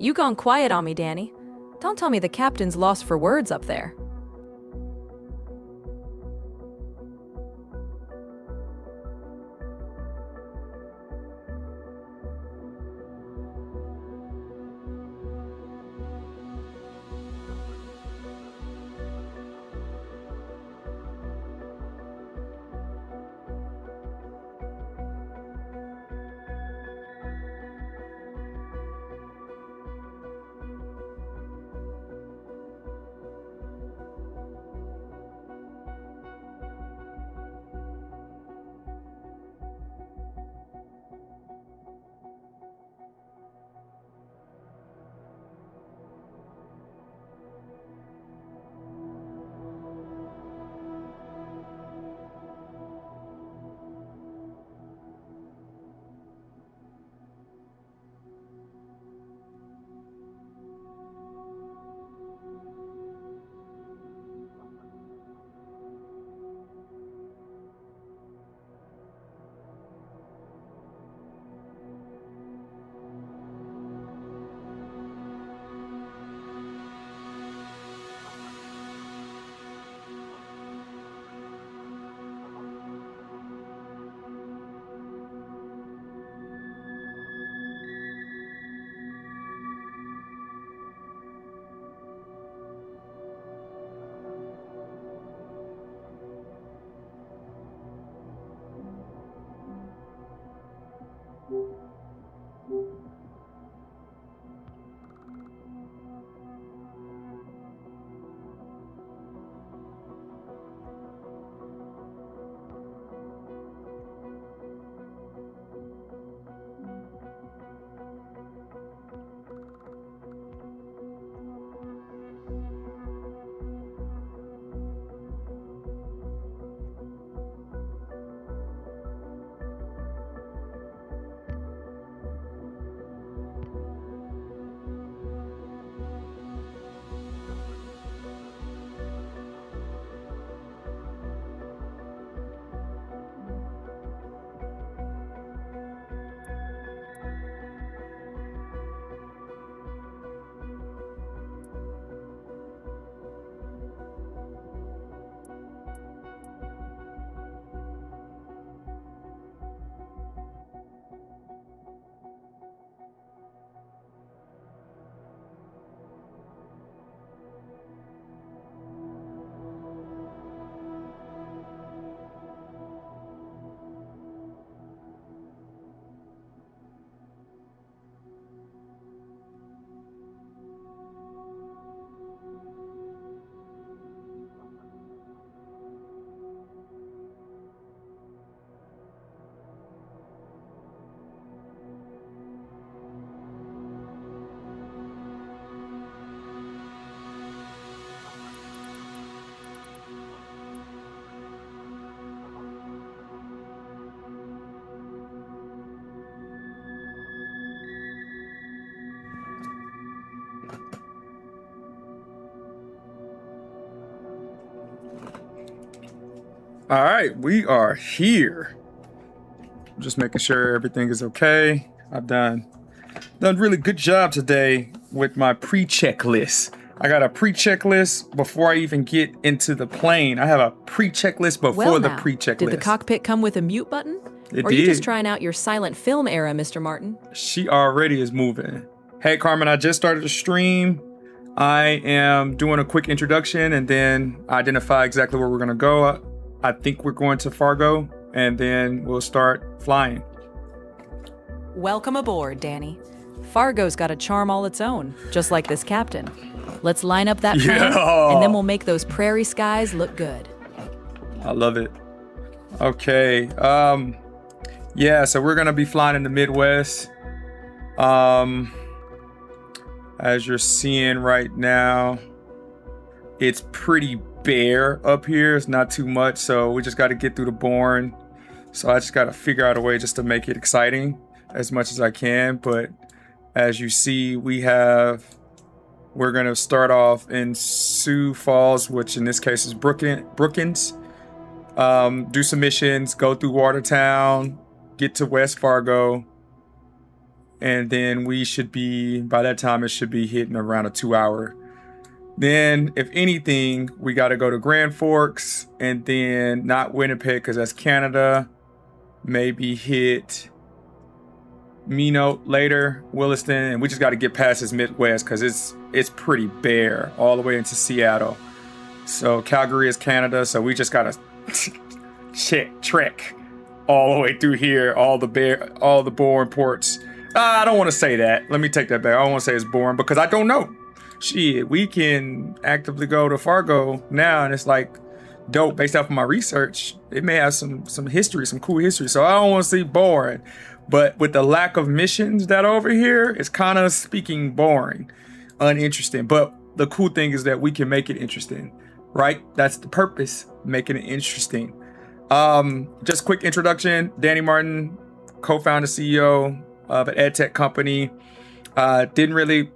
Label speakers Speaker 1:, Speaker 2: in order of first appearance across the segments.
Speaker 1: You gone quiet on me, Danny. Don't tell me the captain's lost for words up there.
Speaker 2: All right, we are here. Just making sure everything is okay. I've done a really good job today with my pre-checklist. I got a pre-checklist before I even get into the plane. I have a pre-checklist before the pre-checklist.
Speaker 1: Did the cockpit come with a mute button?
Speaker 2: It
Speaker 1: or
Speaker 2: did.
Speaker 1: Are you just trying out your silent film era, Mr. Martin?
Speaker 2: She already is moving. Hey, Carmen, I just started the stream. I am doing a quick introduction and then identify exactly where we're going to go. I think we're going to Fargo, and then we'll start flying.
Speaker 1: Welcome aboard, Danny. Fargo's got a charm all its own, just like this captain. Let's line up that plane, and then we'll make those prairie skies look good.
Speaker 2: I love it. Okay. Yeah, so we're going to be flying in the Midwest. As you're seeing right now, it's pretty bare up here. It's not too much, so we just got to get through the bourne. So I just got to figure out a way just to make it exciting as much as I can. But as you see, we're going to start off in Sioux Falls, which in this case is Brookings. Do some missions, go through Watertown, get to West Fargo, And then we should be, by that time, it should be hitting around a 2 hour. Then, if anything, we got to go to Grand Forks and then not Winnipeg because that's Canada. Maybe hit Minot later, Williston. And we just got to get past this Midwest because it's pretty bare all the way into Seattle. So Calgary is Canada. So we just got to trek all the way through here, all the boring ports. I don't want to say that. Let me take that back. I don't want to say it's boring because I don't know. Shit, we can actively go to Fargo now, and it's like dope based off of my research. It may have some history, some cool history. So I don't want to say boring, but with the lack of missions that are over here, it's kind of speaking boring, uninteresting. But the cool thing is that we can make it interesting, right? That's the purpose, making it interesting. Just quick introduction: Danny Martin, co-founder, CEO of an ed tech company. Didn't really,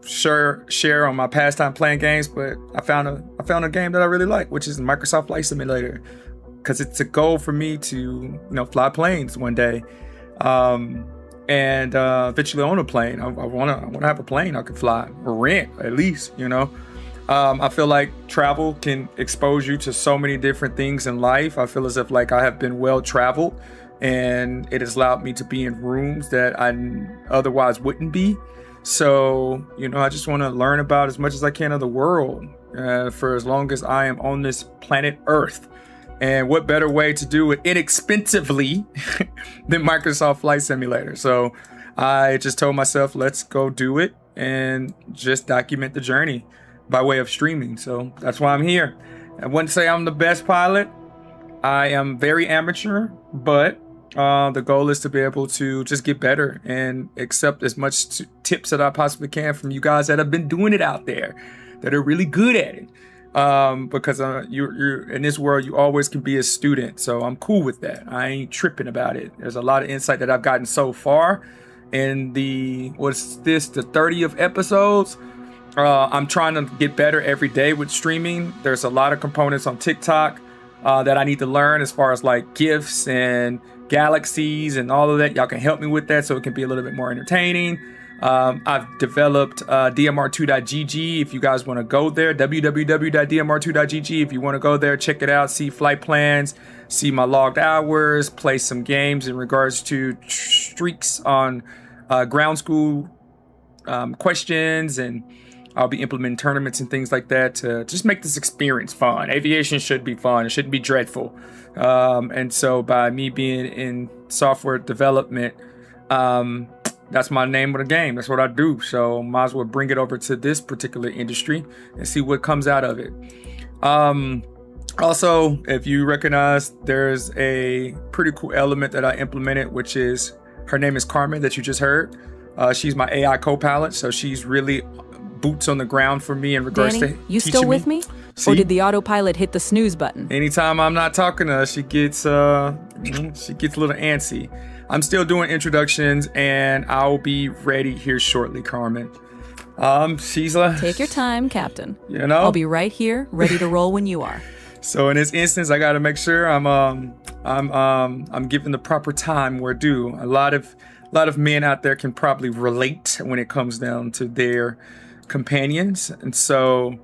Speaker 2: share on my pastime playing games, but I found a game that I really like, which is Microsoft Flight Simulator, because it's a goal for me to fly planes one day, and eventually own a plane. I want to have a plane I can fly or rent at least. I feel like travel can expose you to so many different things in life. I feel as if I have been well traveled, and it has allowed me to be in rooms that I otherwise wouldn't be. So, I just want to learn about as much as I can of the world for as long as I am on this planet Earth. And what better way to do it inexpensively than Microsoft Flight Simulator? So I just told myself, let's go do it and just document the journey by way of streaming. So that's why I'm here. I wouldn't say I'm the best pilot. I am very amateur, but the goal is to be able to just get better and accept as much tips that I possibly can from you guys that have been doing it out there, that are really good at it. Because you're in this world, you always can be a student. So I'm cool with that. I ain't tripping about it. There's a lot of insight that I've gotten so far in the 30th episodes. I'm trying to get better every day with streaming. There's a lot of components on TikTok that I need to learn as far as GIFs and galaxies and all of that. Y'all can help me with that so it can be a little bit more entertaining. I've developed DRM2.GG. If you guys want to go there, www.dmr2.gg. If you want to go there, check it out, see flight plans, see my logged hours, play some games in regards to streaks on ground school questions, and I'll be implementing tournaments and things like that to just make this experience fun. Aviation should be fun. It shouldn't be dreadful. And so by me being in software development, that's my name of the game. That's what I do. So might as well bring it over to this particular industry and see what comes out of it. Also, if you recognize, there's a pretty cool element that I implemented, which is, her name is Carmen that you just heard. She's my AI co-pilot. So she's really boots on the ground for me in regards
Speaker 1: Danny,
Speaker 2: to
Speaker 1: you still with me?
Speaker 2: See?
Speaker 1: Or did the autopilot hit the snooze button?
Speaker 2: Anytime I'm not talking to her, she gets a little antsy. I'm still doing introductions, and I'll be ready here shortly, Carmen. She's
Speaker 1: take your time, Captain.
Speaker 2: I'll
Speaker 1: be right here, ready to roll when you are.
Speaker 2: So in this instance, I got to make sure I'm giving the proper time where due. A lot of men out there can probably relate when it comes down to their companions, and so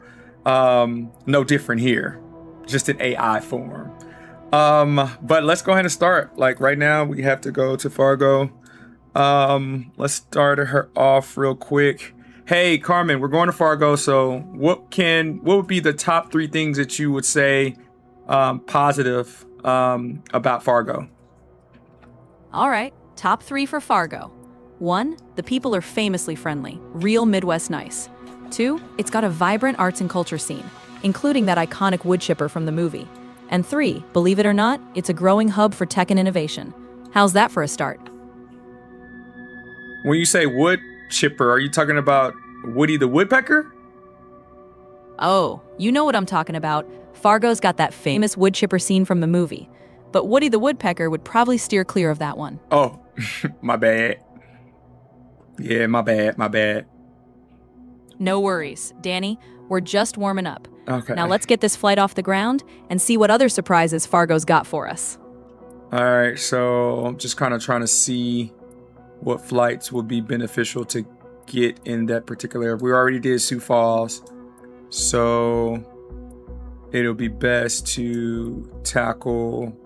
Speaker 2: no different here, just in AI form. But let's go ahead and start. Right now, we have to go to Fargo. Let's start her off real quick. Hey, Carmen, we're going to Fargo. So what would be the top 3 things that you would say positive about Fargo?
Speaker 1: All right, top 3 for Fargo. 1, the people are famously friendly, real Midwest nice. 2, it's got a vibrant arts and culture scene, including that iconic wood chipper from the movie. And 3, believe it or not, it's a growing hub for tech and innovation. How's that for a start?
Speaker 2: When you say wood chipper, are you talking about Woody the Woodpecker?
Speaker 1: Oh, you know what I'm talking about. Fargo's got that famous wood chipper scene from the movie. But Woody the Woodpecker would probably steer clear of that one.
Speaker 2: Oh, my bad. Yeah, my bad.
Speaker 1: No worries, Danny. We're just warming up.
Speaker 2: Okay.
Speaker 1: Now let's get this flight off the ground and see what other surprises Fargo's got for us.
Speaker 2: All right, so I'm just kind of trying to see what flights will be beneficial to get in that particular area. We already did Sioux Falls, so it'll be best to tackle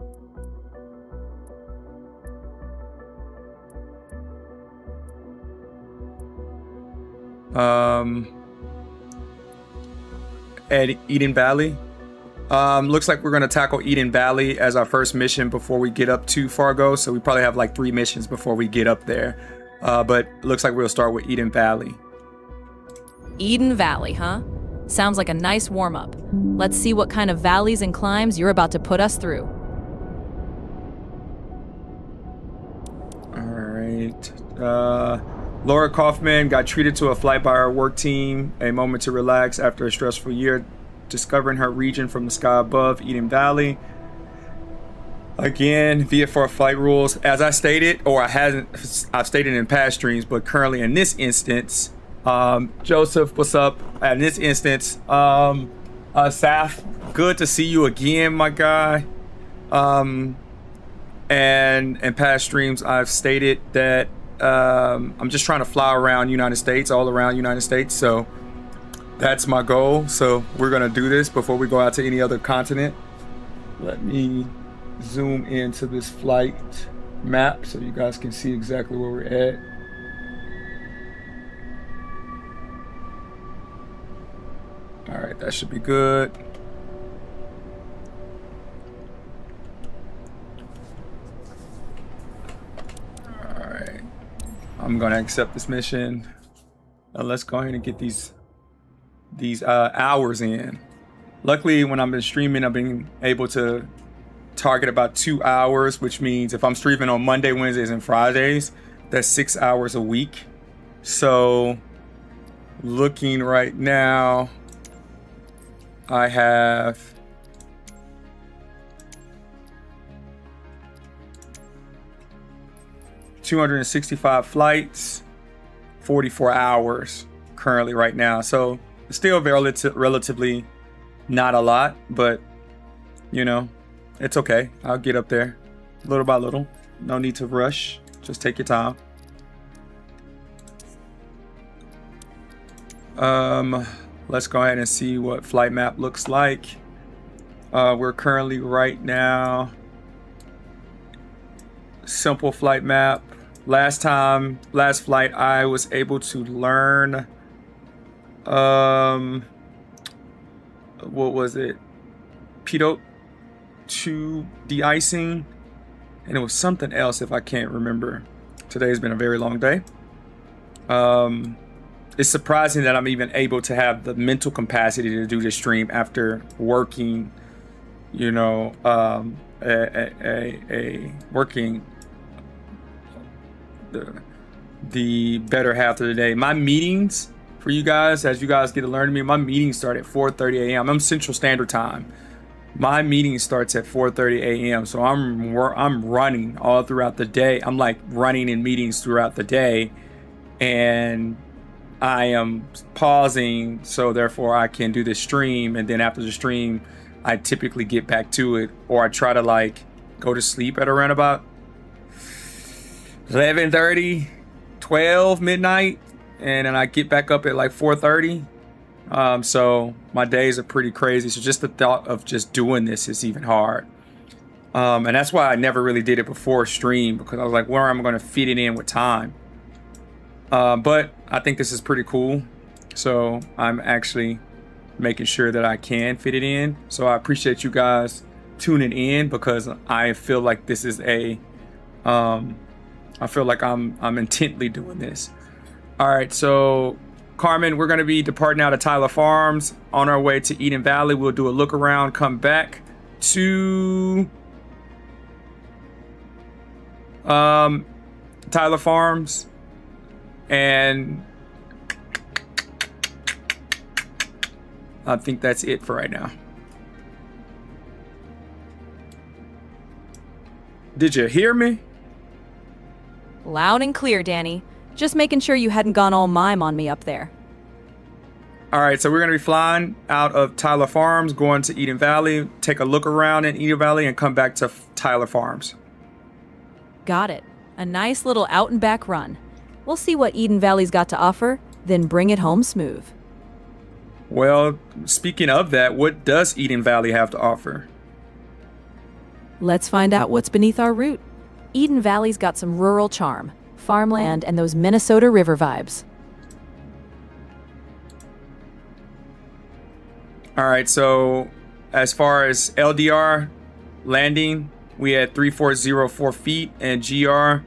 Speaker 2: at Eden Valley. Looks like we're going to tackle Eden Valley as our first mission before we get up to Fargo. So we probably have like 3 missions before we get up there. But looks like we'll start with Eden Valley.
Speaker 1: Eden Valley, huh? Sounds like a nice warm-up. Let's see what kind of valleys and climbs you're about to put us through.
Speaker 2: All right. Laura Kaufman got treated to a flight by our work team. A moment to relax after a stressful year, discovering her region from the sky above Eden Valley. Again, VFR flight rules, as I stated, or I've stated in past streams, but currently in this instance, Joseph, what's up? In this instance, Saf, good to see you again, my guy. And in past streams, I've stated that I'm just trying to fly around United States, all around United States. So that's my goal. So we're gonna do this before we go out to any other continent. Let me zoom into this flight map so you guys can see exactly where we're at. All right, that should be good. All right, I'm gonna accept this mission. Let's go ahead and get these hours in. Luckily, when I've been streaming, I've been able to target about 2 hours, which means if I'm streaming on Monday, Wednesdays, and Fridays, that's 6 hours a week. So looking right now, I have $265 flights, 44 hours currently right now. So still relatively not a lot, but you know, it's okay. I'll get up there little by little. No need to rush. Just take your time. Let's go ahead and see what flight map looks like. We're currently right now simple flight map. Last flight I was able to learn what was it? Pitot 2 de-icing, and it was something else if I can't remember. Today's been a very long day. It's surprising that I'm even able to have the mental capacity to do this stream after working, you know, working the better half of the day. My meetings for you guys, as you guys get to learn me, my meetings start at 4:30 a.m. I'm Central Standard Time. My meeting starts at 4:30 a.m. So I'm running all throughout the day. I'm like running in meetings throughout the day, and I am pausing so therefore I can do the stream, and then after the stream I typically get back to it, or I try to like go to sleep at around about 11:30, 12 midnight, and then I get back up at like 4:30. So my days are pretty crazy. So just the thought of just doing this is even hard. And that's why I never really did it before stream, because I was like, where am I going to fit it in with time? But I think this is pretty cool. So I'm actually making sure that I can fit it in. So I appreciate you guys tuning in, because I feel like this is I feel like I'm intently doing this. All right, so Carmen, we're going to be departing out of Tyler Farms on our way to Eden Valley. We'll do a look around, come back to Tyler Farms, and I think that's it for right now. Did you hear me?
Speaker 1: Loud and clear, Danny. Just making sure you hadn't gone all mime on me up there.
Speaker 2: All right, so we're going to be flying out of Tyler Farms, going to Eden Valley, take a look around in Eden Valley, and come back to Tyler Farms.
Speaker 1: Got it. A nice little out and back run. We'll see what Eden Valley's got to offer, then bring it home smooth.
Speaker 2: Well, speaking of that, what does Eden Valley have to offer?
Speaker 1: Let's find out what's beneath our route. Eden Valley's got some rural charm, farmland, and those Minnesota River vibes.
Speaker 2: All right, so as far as LDR landing, we had 3404 feet and GR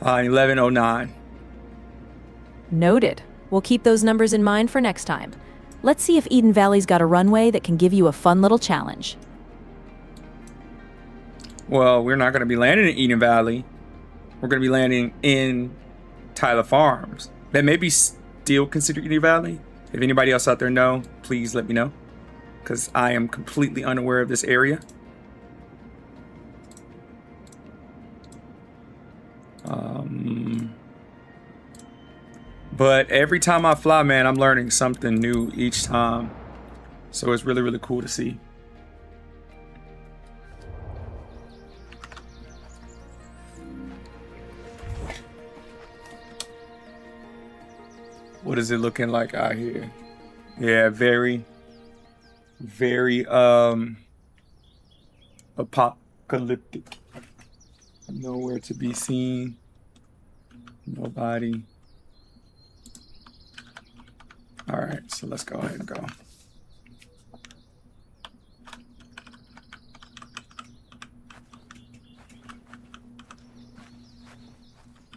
Speaker 2: 1109.
Speaker 1: Noted. We'll keep those numbers in mind for next time. Let's see if Eden Valley's got a runway that can give you a fun little challenge.
Speaker 2: Well, we're not going to be landing in Eden Valley. We're going to be landing in Tyler Farms. That may be still considered Eden Valley. If anybody else out there know, please let me know, because I am completely unaware of this area. But every time I fly, man, I'm learning something new each time. So it's really, really cool to see. What is it looking like out here? Yeah, very, very apocalyptic. Nowhere to be seen. Nobody. All right, so let's go ahead and go.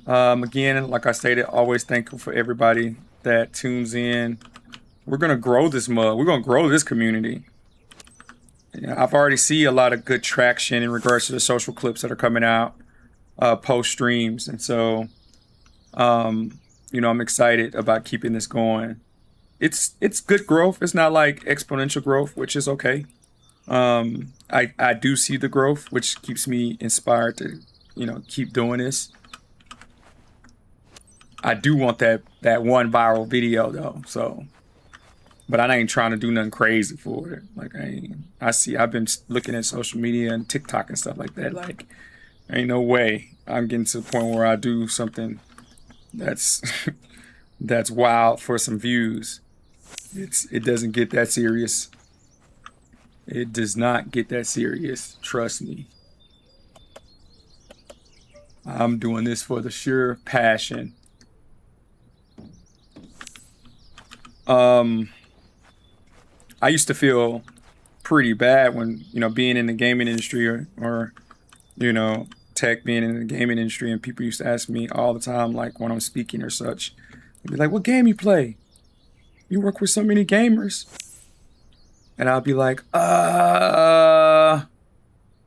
Speaker 2: Again, like I stated, always thankful for everybody that tunes in. We're gonna grow this mug. We're gonna grow this community. Yeah, I've already see a lot of good traction in regards to the social clips that are coming out post streams, and so you know, I'm excited about keeping this going. It's good growth. It's not like exponential growth, which is okay. I do see the growth, which keeps me inspired to, you know, keep doing this. I do want that one viral video though, so, but I ain't trying to do nothing crazy for it. Like I've been looking at social media and TikTok and stuff like that. Like, ain't no way I'm getting to the point where I do something that's that's wild for some views. It doesn't get that serious. It does not get that serious. Trust me. I'm doing this for the sheer passion. I used to feel pretty bad when, you know, being in the gaming industry or you know, tech, being in the gaming industry, and people used to ask me all the time, like when I'm speaking or such, they'd be like, what game you play? You work with so many gamers. And I'll be like, I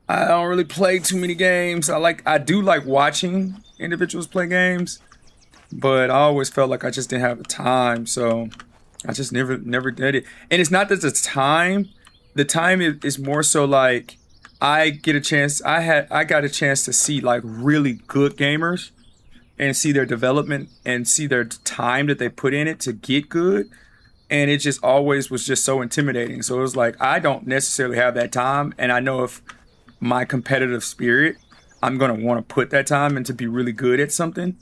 Speaker 2: don't really play too many games. I do like watching individuals play games, but I always felt like I just didn't have the time. So I just never did it. And it's not that the time is more so like I got a chance to see like really good gamers and see their development and see their time that they put in it to get good. And it just always was just so intimidating. So it was like, I don't necessarily have that time. And I know if my competitive spirit, I'm going to want to put that time into be really good at something.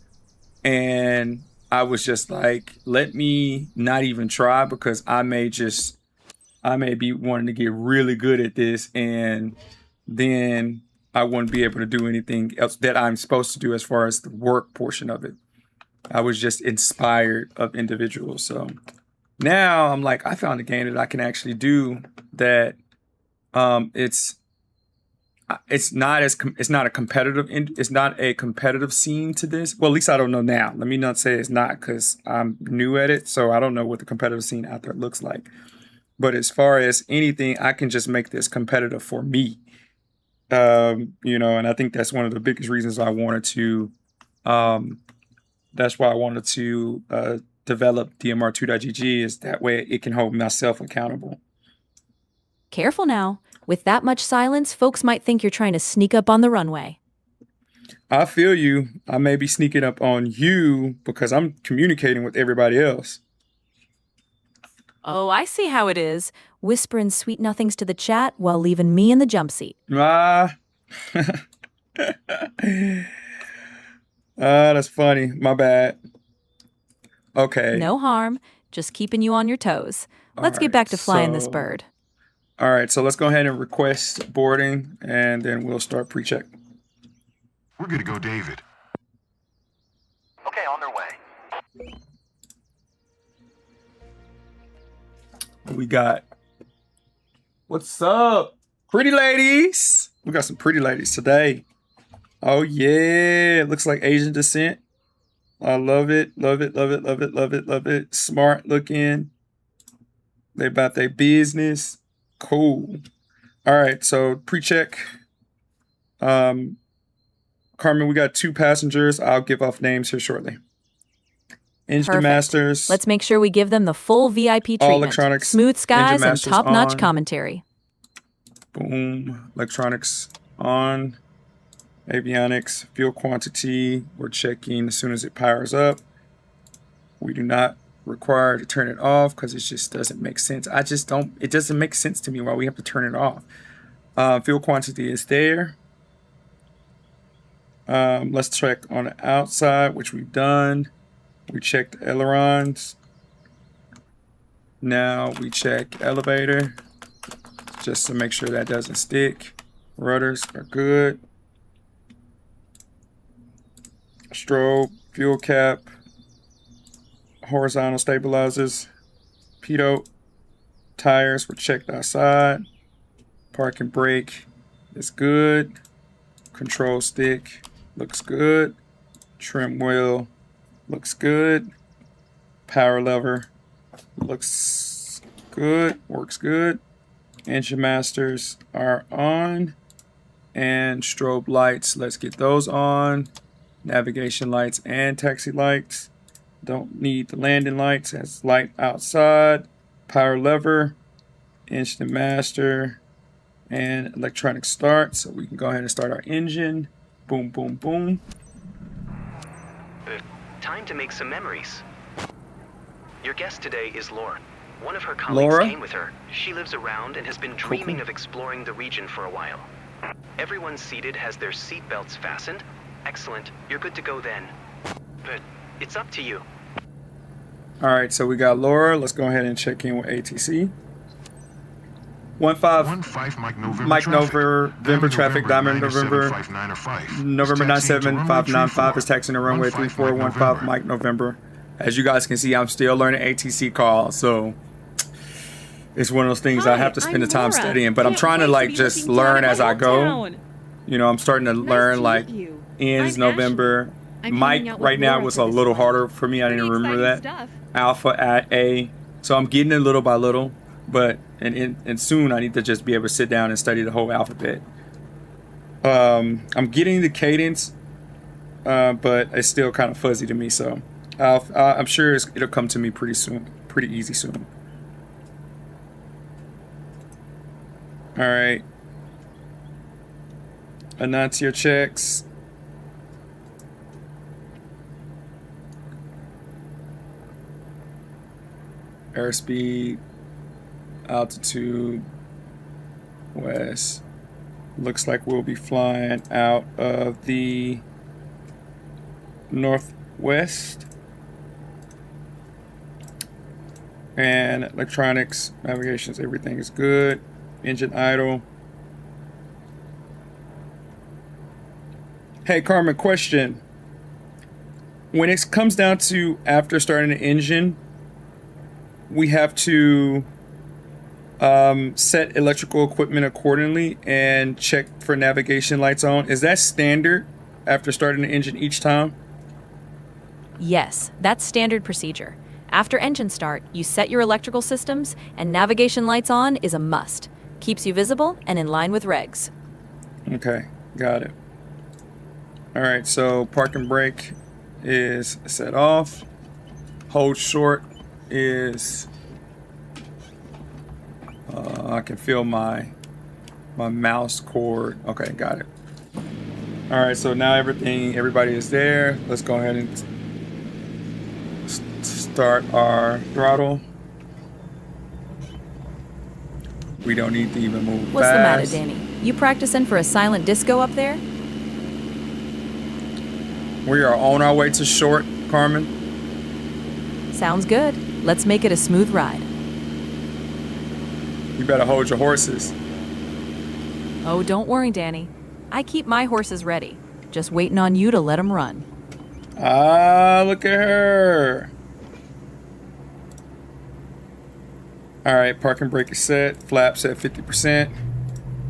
Speaker 2: And I was just like, let me not even try, because I may be wanting to get really good at this. And then I wouldn't be able to do anything else that I'm supposed to do as far as the work portion of it. I was just inspired of individuals. So now I'm like, I found a game that I can actually do that. It's not a competitive scene to this. Well, at least I don't know now. Let me not say it's not, because I'm new at it, so I don't know what the competitive scene out there looks like. But as far as anything, I can just make this competitive for me. You know, and I think that's one of the biggest reasons I wanted to. That's why I wanted to develop DRM2.GG, is that way it can hold myself accountable.
Speaker 1: Careful now. With that much silence, folks might think you're trying to sneak up on the runway.
Speaker 2: I feel you. I may be sneaking up on you because I'm communicating with everybody else.
Speaker 1: Oh, I see how it is. Whispering sweet nothings to the chat while leaving me in the jump seat.
Speaker 2: That's funny. My bad. Okay.
Speaker 1: No harm, just keeping you on your toes.
Speaker 2: All
Speaker 1: Let's get
Speaker 2: right.
Speaker 1: back to flying this bird.
Speaker 2: All right. So let's go ahead and request boarding, and then we'll start pre-check.
Speaker 3: We're good to go, David.
Speaker 4: Okay, on their way.
Speaker 2: We got. What's up, pretty ladies? We got some pretty ladies today. Oh yeah, looks like Asian descent. I love it, love it, love it, love it, love it, love it. Smart looking. They about their business. Cool. All right, so pre-check. Carmen, we got 2 passengers. I'll give off names here shortly. Engine
Speaker 1: Perfect.
Speaker 2: masters.
Speaker 1: Let's make sure we give them the full VIP treatment.
Speaker 2: All electronics.
Speaker 1: Smooth skies
Speaker 2: Engine
Speaker 1: and
Speaker 2: masters
Speaker 1: top-notch
Speaker 2: on.
Speaker 1: commentary.
Speaker 2: Boom. Electronics on. Avionics. Fuel quantity. We're checking as soon as it powers up. We do not require to turn it off because it just doesn't make sense. It doesn't make sense to me why we have to turn it off. Fuel quantity is there. Let's check on the outside, which we've done. We checked ailerons. Now we check elevator just to make sure that doesn't stick. Rudders are good. Strobe, fuel cap, horizontal stabilizers, pitot, tires were checked outside. Park and brake is good. Control stick looks good. Trim wheel looks good. Power lever looks good, works good. Engine masters are on. And strobe lights, let's get those on. Navigation lights and taxi lights. Don't need the landing lights, that's light outside. Power lever, engine master, and electronic start. So we can go ahead and start our engine. Boom, boom, boom.
Speaker 4: Time to make some memories. Your guest today is Lauren. One of her colleagues came with her. She lives around and has been dreaming of exploring the region for a while. Everyone seated has their seat belts fastened. Excellent. You're good to go then. But it's up to you.
Speaker 2: All right, so we got Laura. Let's go ahead and check in with ATC. 15 Mike November traffic, Diamond November 97595 is taxiing the runway 3415 Mike November. As you guys can see, I'm still learning ATC call, so it's one of those things I have to spend the time studying, but I'm trying to like just learn as I go. You know, I'm starting to learn like ends November. Mike right now was a little harder for me. I didn't remember that. Alpha at A. So I'm getting it little by little, but and soon I need to just be able to sit down and study the whole alphabet. I'm getting the cadence, but it's still kind of fuzzy to me. So I'm sure it'll come to me pretty soon, pretty easy soon. All right. Announce your checks. Airspeed, altitude, west. Looks like we'll be flying out of the northwest. And electronics, navigations, everything is good. Engine idle. Hey, Carmen, question. When it comes down to after starting the engine, we have to set electrical equipment accordingly and check for navigation lights on. Is that standard after starting the engine each time?
Speaker 1: Yes, that's standard procedure. After engine start, you set your electrical systems, and navigation lights on is a must. Keeps you visible and in line with regs.
Speaker 2: Okay, got it. All right, so park and brake is set off. Hold short is I can feel my mouse cord. Okay, got it. All right, so now everybody is there. Let's go ahead and start our throttle. We don't need to even move
Speaker 1: What's
Speaker 2: fast.
Speaker 1: the matter, Danny? You practicing for a silent disco up there?
Speaker 2: We are on our way to short, Carmen.
Speaker 1: Sounds good. Let's make it a smooth ride.
Speaker 2: You better hold your horses.
Speaker 1: Oh, don't worry, Danny. I keep my horses ready. Just waiting on you to let them run.
Speaker 2: Ah, look at her. All right, parking brake is set. Flaps at 50%.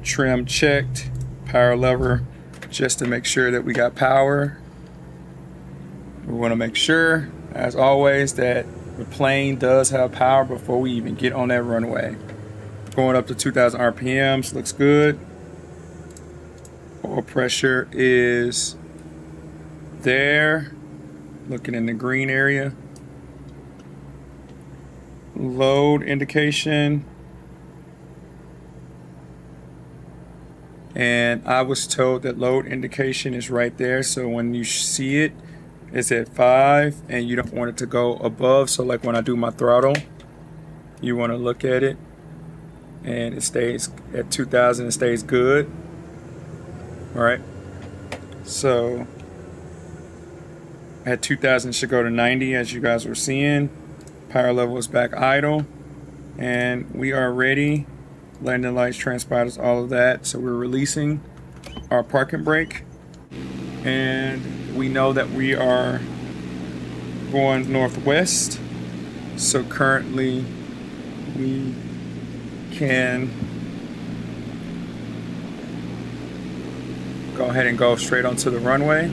Speaker 2: Trim checked. Power lever just to make sure that we got power. We want to make sure, as always, that the plane does have power before we even get on that runway. Going up to 2,000 RPMs, looks good. Oil pressure is there. Looking in the green area. Load indication. And I was told that load indication is right there. So when you see it, it's at 5 and you don't want it to go above. So like when I do my throttle, you want to look at it and it stays at 2,000, it stays good. All right. So at 2,000 it should go to 90 as you guys were seeing. Power level is back idle and we are ready. Landing lights, transponders, all of that. So we're releasing our parking brake and we know that we are going northwest. So currently we can go ahead and go straight onto the runway.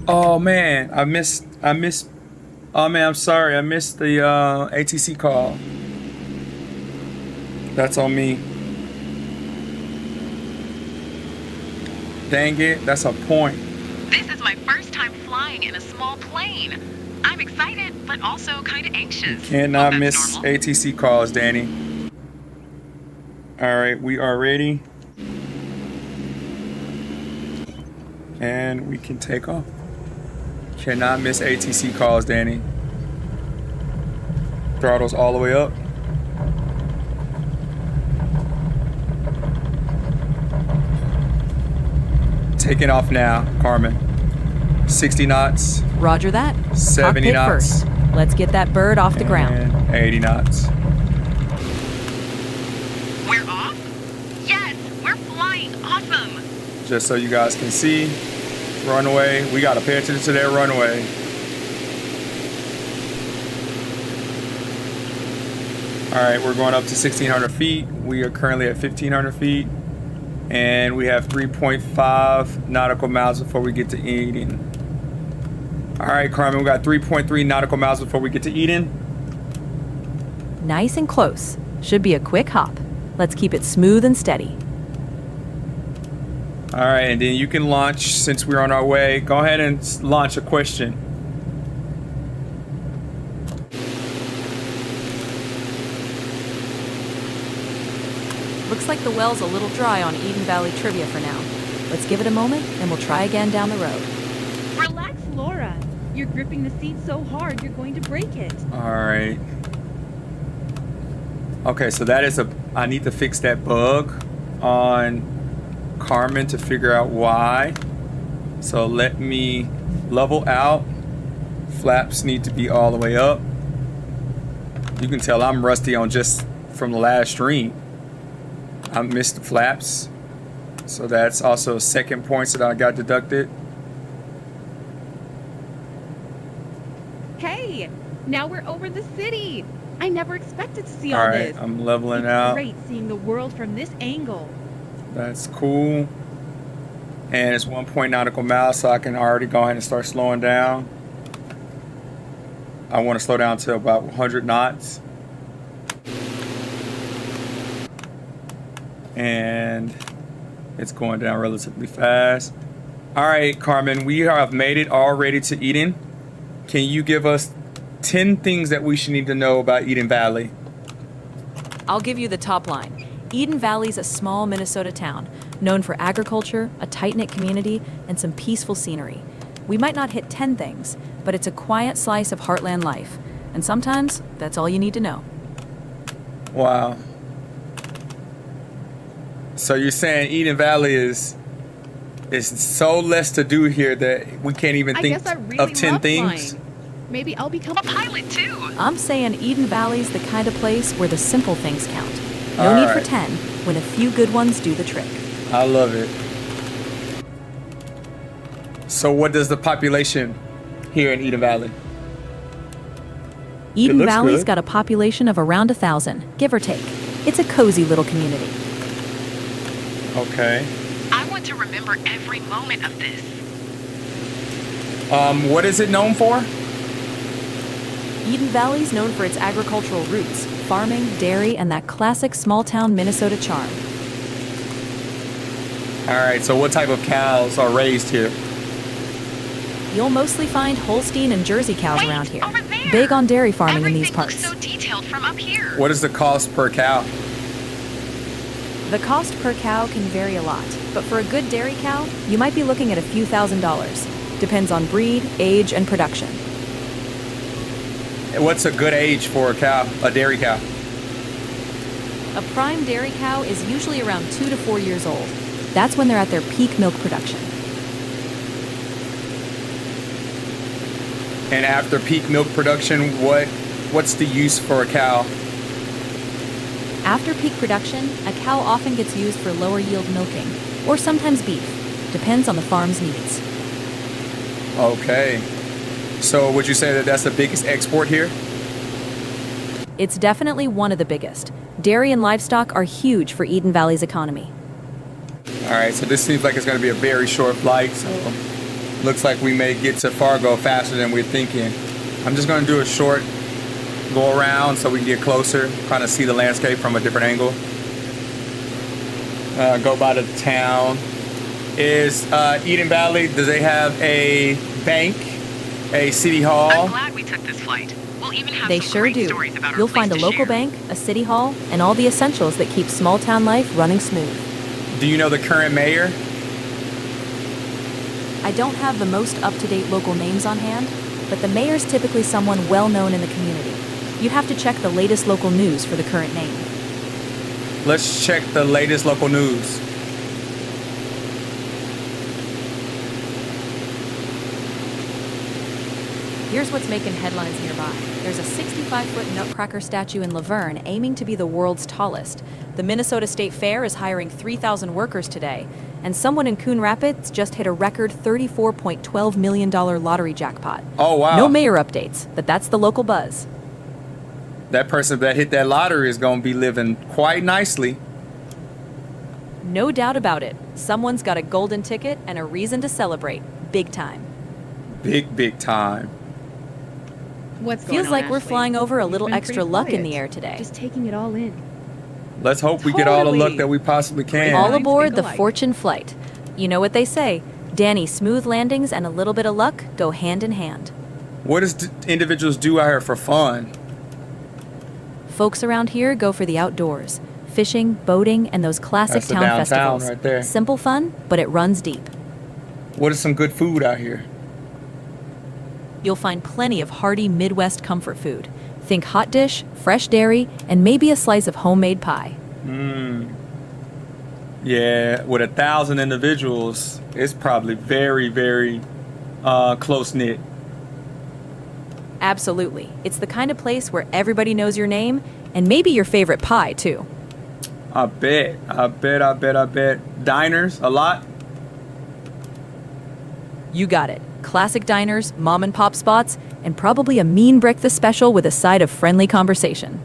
Speaker 2: Oh man, I missed, oh man, I'm sorry, I missed the ATC call. That's on me. Dang it, that's a point.
Speaker 5: This is my first time flying in a small plane. I'm excited, but also kind of anxious.
Speaker 2: Cannot miss normal. ATC calls, Danny. All right, we are ready. And we can take off. Cannot miss ATC calls, Danny. Throttle's all the way up. Taking off now, Carmen. 60 knots.
Speaker 1: Roger that.
Speaker 2: 70
Speaker 1: Cockpit
Speaker 2: knots.
Speaker 1: first. Let's get that bird off the ground.
Speaker 2: And 80 knots.
Speaker 5: We're off? Yes, we're flying. Awesome.
Speaker 2: Just so you guys can see, runway. We got to pay attention to that runway. All right, we're going up to 1,600 feet. We are currently at 1,500 feet. And we have 3.5 nautical miles before we get to Eden. All right, Carmen, we got 3.3 nautical miles before we get to Eden.
Speaker 1: Nice and close. Should be a quick hop. Let's keep it smooth and steady.
Speaker 2: All right, and then you can launch, since we're on our way. Go ahead and launch a question.
Speaker 1: Looks like the well's a little dry on Eden Valley trivia for now. Let's give it a moment and we'll try again down the road.
Speaker 6: Relax, Laura. You're gripping the seat so hard you're going to break it.
Speaker 2: All right. Okay, so that is I need to fix that bug on Carmen to figure out why. So let me level out. Flaps need to be all the way up. You can tell I'm rusty on just from the last stream. I missed the flaps. So that's also second points that I got deducted.
Speaker 6: Hey, now we're over the city. I never expected to see
Speaker 2: All
Speaker 6: all
Speaker 2: right,
Speaker 6: this.
Speaker 2: I'm leveling
Speaker 6: It's
Speaker 2: out.
Speaker 6: great seeing the world from this angle.
Speaker 2: That's cool. And it's 1 point nautical miles, so I can already go ahead and start slowing down. I want to slow down to about 100 knots. And it's going down relatively fast. All right, Carmen, we have made it already to Eden. Can you give us 10 things that we should need to know about Eden Valley?
Speaker 1: I'll give you the top line. Eden Valley's a small Minnesota town, known for agriculture, a tight-knit community, and some peaceful scenery. We might not hit 10 things, but it's a quiet slice of heartland life. And sometimes, that's all you need to know.
Speaker 2: Wow. So you're saying Eden Valley is so less to do here that we can't even think
Speaker 6: I really
Speaker 2: of 10
Speaker 6: love
Speaker 2: things?
Speaker 6: flying. Maybe I'll become
Speaker 5: A pilot, too.
Speaker 1: I'm saying Eden Valley's the kind of place where the simple things count. No
Speaker 2: All
Speaker 1: need
Speaker 2: right.
Speaker 1: for 10 when a few good ones do the trick.
Speaker 2: I love it. So what does the population here in Eden Valley?
Speaker 1: Eden
Speaker 2: looks
Speaker 1: Valley's
Speaker 2: good.
Speaker 1: got a population of around 1,000, give or take. It's a cozy little community.
Speaker 2: Okay.
Speaker 5: I want to remember every moment of this.
Speaker 2: What is it known for?
Speaker 1: Eden Valley's known for its agricultural roots, farming, dairy, and that classic small-town Minnesota charm.
Speaker 2: All right, so what type of cows are raised here?
Speaker 1: You'll mostly find Holstein and Jersey cows
Speaker 5: Wait,
Speaker 1: around here.
Speaker 5: over there.
Speaker 1: Big on dairy farming in these
Speaker 5: Everything
Speaker 1: parts.
Speaker 5: looks so detailed from up here.
Speaker 2: What is the cost per cow?
Speaker 1: The cost per cow can vary a lot, but for a good dairy cow, you might be looking at a few $1,000s. Depends on breed, age, and production.
Speaker 2: What's a good age for a cow, a dairy cow?
Speaker 1: A prime dairy cow is usually around 2 to 4 years old. That's when they're at their peak milk production.
Speaker 2: And after peak milk production, what's the use for a cow?
Speaker 1: After peak production, a cow often gets used for lower yield milking, or sometimes beef. Depends on the farm's needs.
Speaker 2: Okay. So would you say that that's the biggest export here?
Speaker 1: It's definitely one of the biggest. Dairy and livestock are huge for Eden Valley's economy.
Speaker 2: All right, so this seems like it's going to be a very short flight, so looks like we may get to Fargo faster than we're thinking. I'm just going to do a short go around so we can get closer, kind of see the landscape from a different angle. Go by the town. Is Eden Valley, do they have a bank, a city hall?
Speaker 5: I'm glad we took this flight. We'll even have
Speaker 1: They
Speaker 5: some
Speaker 1: sure
Speaker 5: great
Speaker 1: do.
Speaker 5: stories about our
Speaker 1: You'll
Speaker 5: place
Speaker 1: find a
Speaker 5: to
Speaker 1: local
Speaker 5: share.
Speaker 1: bank, a city hall, and all the essentials that keep small town life running smooth.
Speaker 2: Do you know the current mayor?
Speaker 1: I don't have the most up-to-date local names on hand, but the mayor's typically someone well known in the community. You'd have to check the latest local news for the current name.
Speaker 2: Let's check the latest local news.
Speaker 1: Here's what's making headlines nearby. There's a 65-foot nutcracker statue in Laverne aiming to be the world's tallest. The Minnesota State Fair is hiring 3,000 workers today. And someone in Coon Rapids just hit a record $34.12 million lottery jackpot.
Speaker 2: Oh, wow.
Speaker 1: No mayor updates, but that's the local buzz.
Speaker 2: That person that hit that lottery is going to be living quite nicely.
Speaker 1: No doubt about it. Someone's got a golden ticket and a reason to celebrate. Big time.
Speaker 2: Big, big time.
Speaker 6: What's going
Speaker 1: Feels
Speaker 6: on,
Speaker 1: like we're
Speaker 6: Ashley?
Speaker 1: flying over a
Speaker 6: You've
Speaker 1: little
Speaker 6: been
Speaker 1: extra
Speaker 6: pretty
Speaker 1: luck in
Speaker 6: quiet.
Speaker 1: the air today.
Speaker 6: Just taking it all in.
Speaker 2: Let's hope we get all the luck
Speaker 6: Totally.
Speaker 2: that we possibly can.
Speaker 1: All
Speaker 6: Minds
Speaker 1: aboard
Speaker 6: think
Speaker 1: the
Speaker 6: alike.
Speaker 1: Fortune flight. You know what they say, Danny, smooth landings and a little bit of luck go hand in hand.
Speaker 2: What does individuals do out here for fun?
Speaker 1: Folks around here go for the outdoors. Fishing, boating, and those classic
Speaker 2: That's the
Speaker 1: town
Speaker 2: downtown
Speaker 1: festivals.
Speaker 2: right there.
Speaker 1: Simple fun, but it runs deep.
Speaker 2: What is some good food out here?
Speaker 1: You'll find plenty of hearty Midwest comfort food. Think hot dish, fresh dairy, and maybe a slice of homemade pie.
Speaker 2: Yeah, with 1,000 individuals, it's probably very, very close-knit.
Speaker 1: Absolutely. It's the kind of place where everybody knows your name, and maybe your favorite pie, too.
Speaker 2: I bet. Diners, a lot?
Speaker 1: You got it. Classic diners, mom and pop spots, and probably a mean breakfast special with a side of friendly conversation.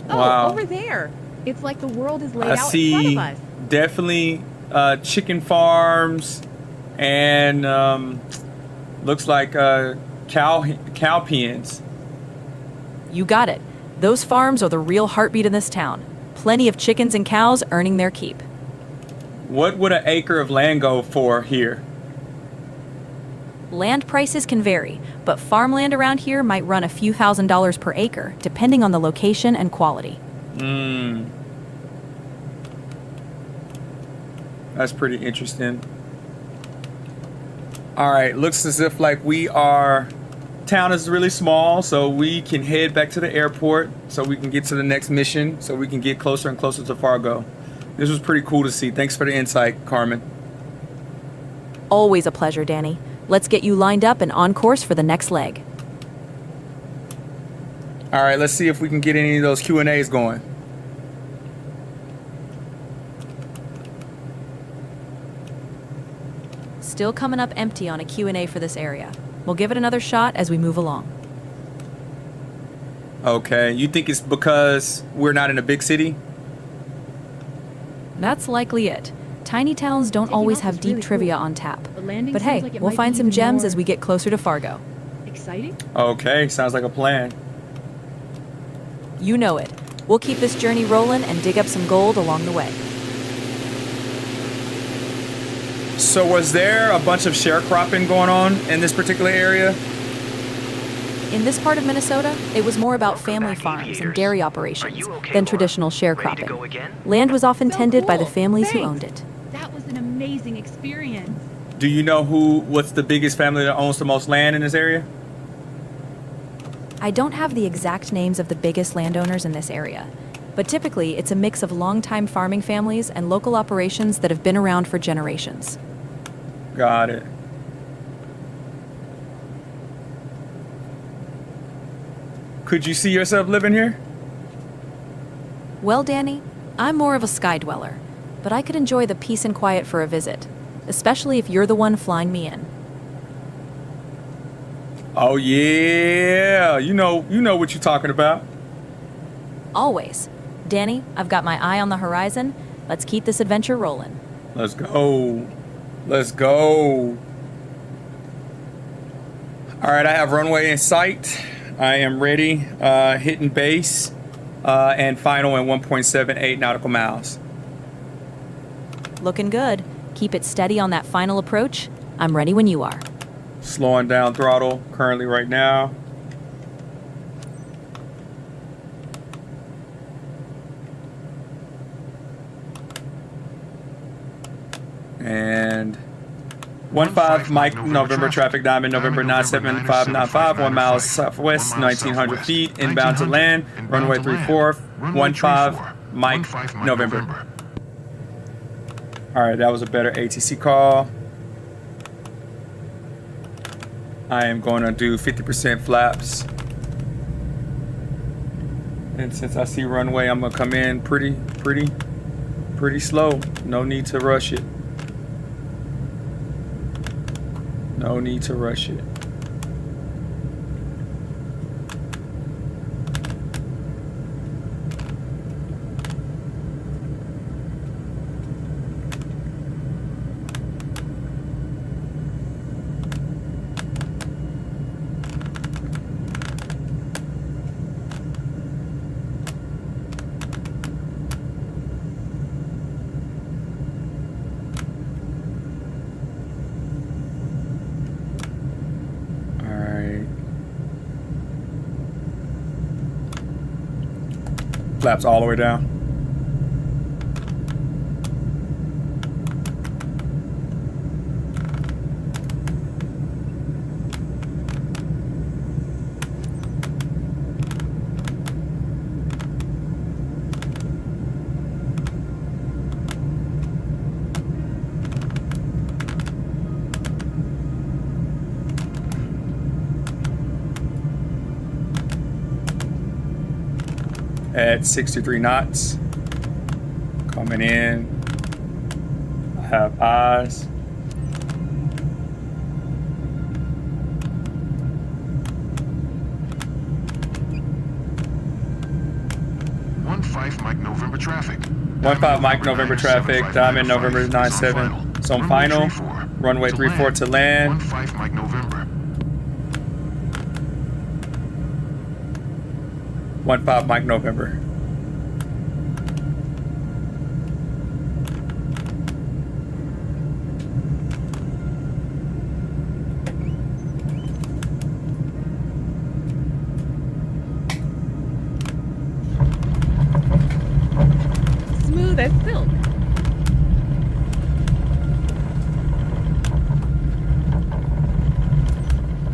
Speaker 6: Oh,
Speaker 2: Wow.
Speaker 6: over there. It's like the world is laid
Speaker 2: I
Speaker 6: out in
Speaker 2: see
Speaker 6: front of us.
Speaker 2: definitely chicken farms and looks like cow pens.
Speaker 1: You got it. Those farms are the real heartbeat in this town. Plenty of chickens and cows earning their keep.
Speaker 2: What would an acre of land go for here?
Speaker 1: Land prices can vary, but farmland around here might run a few $1,000s per acre, depending on the location and quality.
Speaker 2: That's pretty interesting. All right, looks as if like town is really small, so we can head back to the airport so we can get to the next mission, so we can get closer and closer to Fargo. This was pretty cool to see. Thanks for the insight, Carmen.
Speaker 1: Always a pleasure, Danny. Let's get you lined up and on course for the next leg.
Speaker 2: All right, let's see if we can get any of those Q&As going.
Speaker 1: Still coming up empty on a Q&A for this area. We'll give it another shot as we move along.
Speaker 2: Okay, you think it's because we're not in a big city?
Speaker 1: That's likely it. Tiny towns don't
Speaker 6: Taking
Speaker 1: always
Speaker 6: off
Speaker 1: have
Speaker 6: is
Speaker 1: deep
Speaker 6: really
Speaker 1: trivia
Speaker 6: cool.
Speaker 1: on tap.
Speaker 6: The landing
Speaker 1: But
Speaker 6: seems
Speaker 1: hey,
Speaker 6: like it
Speaker 1: we'll
Speaker 6: might
Speaker 1: find
Speaker 6: be
Speaker 1: some
Speaker 6: even
Speaker 1: gems
Speaker 6: more
Speaker 1: as we get closer to Fargo.
Speaker 6: Exciting?
Speaker 2: Okay, sounds like a plan.
Speaker 1: You know it. We'll keep this journey rolling and dig up some gold along the way.
Speaker 2: So was there a bunch of sharecropping going on in this particular area?
Speaker 1: In this part of Minnesota, it was more about
Speaker 4: Welcome
Speaker 1: family
Speaker 4: back,
Speaker 1: farms and
Speaker 4: aviators.
Speaker 1: dairy
Speaker 4: Are
Speaker 1: operations
Speaker 4: you okay,
Speaker 1: than
Speaker 4: Laura?
Speaker 1: traditional
Speaker 4: Ready to go
Speaker 1: sharecropping.
Speaker 4: again?
Speaker 1: Land was often
Speaker 6: So
Speaker 1: tended by the
Speaker 6: cool.
Speaker 1: families who
Speaker 6: Thanks.
Speaker 1: owned it.
Speaker 6: That was an amazing experience.
Speaker 2: Do you know what's the biggest family that owns the most land in this area?
Speaker 1: I don't have the exact names of the biggest landowners in this area, but typically it's a mix of longtime farming families and local operations that have been around for generations.
Speaker 2: Got it. Could you see yourself living here?
Speaker 1: Well, Danny, I'm more of a sky dweller, but I could enjoy the peace and quiet for a visit, especially if you're the one flying me in.
Speaker 2: Oh yeah, you know what you're talking about.
Speaker 1: Always. Danny, I've got my eye on the horizon. Let's keep this adventure rolling.
Speaker 2: Let's go. Let's go. All right, I have runway in sight. I am ready. Hitting base and final in 1.78 nautical miles.
Speaker 1: Looking good. Keep it steady on that final approach. I'm ready when you are.
Speaker 2: Slowing down throttle currently right now. And 15 Mike November traffic Diamond November 97595 1 mile southwest 1900 feet inbound to land runway 34 15 Mike November. All right, that was a better ATC call. I am going to do 50% flaps. And since I see runway, I'm going to come in pretty slow. No need to rush it. No need to rush it. Flaps all the way down. At 63 knots. Coming in. I have eyes.
Speaker 3: One 5 Mike November traffic.
Speaker 2: 15 Mike November traffic. Diamond November 97. So I'm final. Runway 34 to land.
Speaker 3: 15 Mike November.
Speaker 2: 15 Mike November.
Speaker 6: Smooth as silk.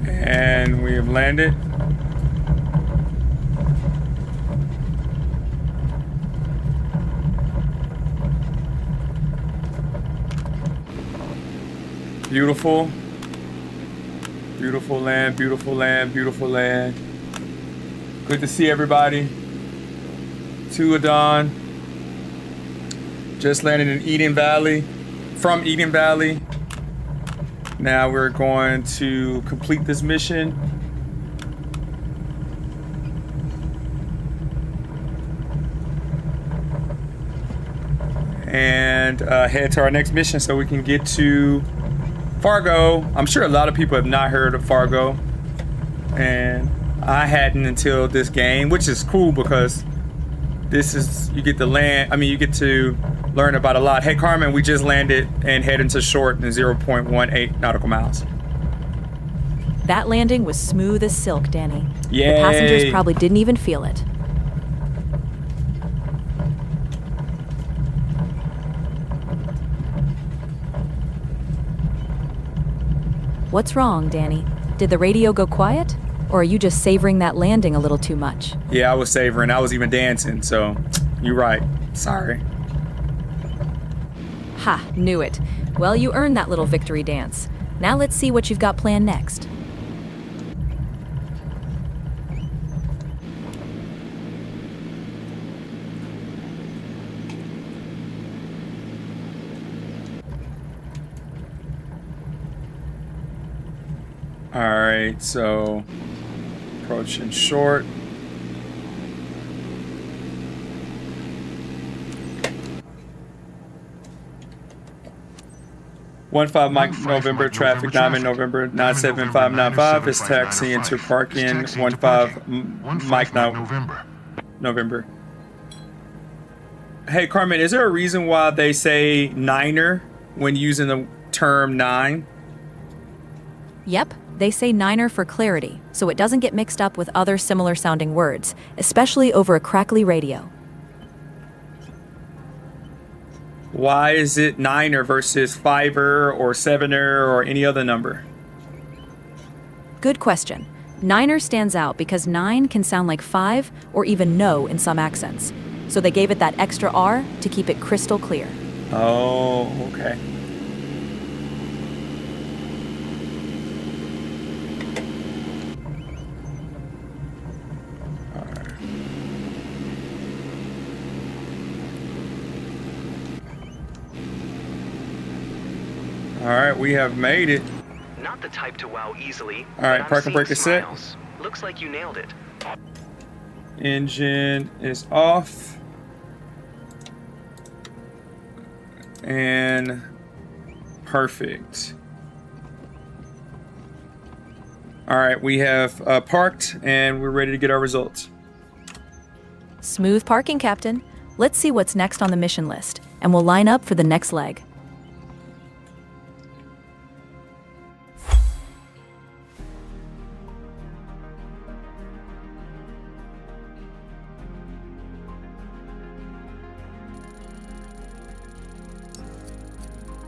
Speaker 2: And we have landed. Beautiful. Beautiful land, beautiful land, beautiful land. Good to see everybody. To Adon. Just landed in Eden Valley. From Eden Valley. Now we're going to complete this mission. And head to our next mission so we can get to Fargo. I'm sure a lot of people have not heard of Fargo. And I hadn't until this game, which is cool because this is, you get to land, I mean, you get to learn about a lot. Hey, Carmen, we just landed and heading to short in 0.18 nautical miles.
Speaker 1: That landing was smooth as silk, Danny.
Speaker 2: Yay.
Speaker 1: The passengers probably didn't even feel it. What's wrong, Danny? Did the radio go quiet? Or are you just savoring that landing a little too much?
Speaker 2: Yeah, I was savoring. I was even dancing, so you're right. Sorry.
Speaker 1: Ha, knew it. Well, you earned that little victory dance. Now let's see what you've got planned next.
Speaker 2: All right, so approaching short. Mike November traffic 9 November 97595 is taxi into parking 15 Mike November. Hey Carmen, is there a reason why they say niner when using the term nine?
Speaker 1: Yep, they say niner for clarity, so it doesn't get mixed up with other similar sounding words, especially over a crackly radio.
Speaker 2: Why is it niner versus fiver or sevener or any other number?
Speaker 1: Good question. Niner stands out because 9 can sound like 5 or even no in some accents. So they gave it that extra R to keep it crystal clear.
Speaker 2: Oh, okay. All right, we have made it.
Speaker 4: Not the type to wow easily.
Speaker 2: All right, parking brake is set.
Speaker 4: Looks like you nailed it.
Speaker 2: Engine is off. And perfect. All right, we have parked and we're ready to get our results.
Speaker 1: Smooth parking, Captain. Let's see what's next on the mission list, and we'll line up for the next leg.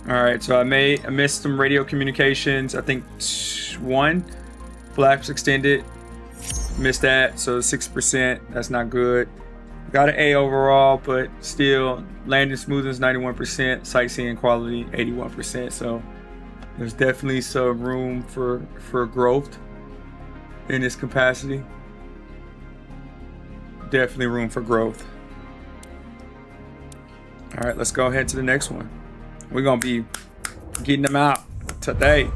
Speaker 2: All right, so I missed some radio communications. I think 1 flaps extended. Missed that, so 6%. That's not good. Got an A overall, but still landing smoothness 91%, sightseeing quality 81%. So there's definitely some room for growth in this capacity. Definitely room for growth. All right, let's go ahead to the next one. We're gonna be getting them out today.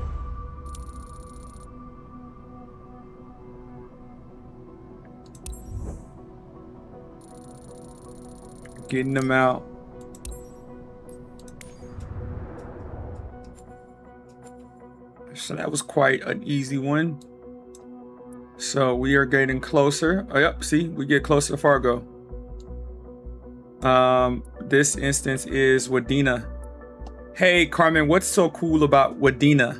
Speaker 2: Getting them out. So that was quite an easy one. So we are getting closer. Oh, yep, see, we get closer to Fargo. This instance is Wadena. Hey, Carmen, what's so cool about Wadena?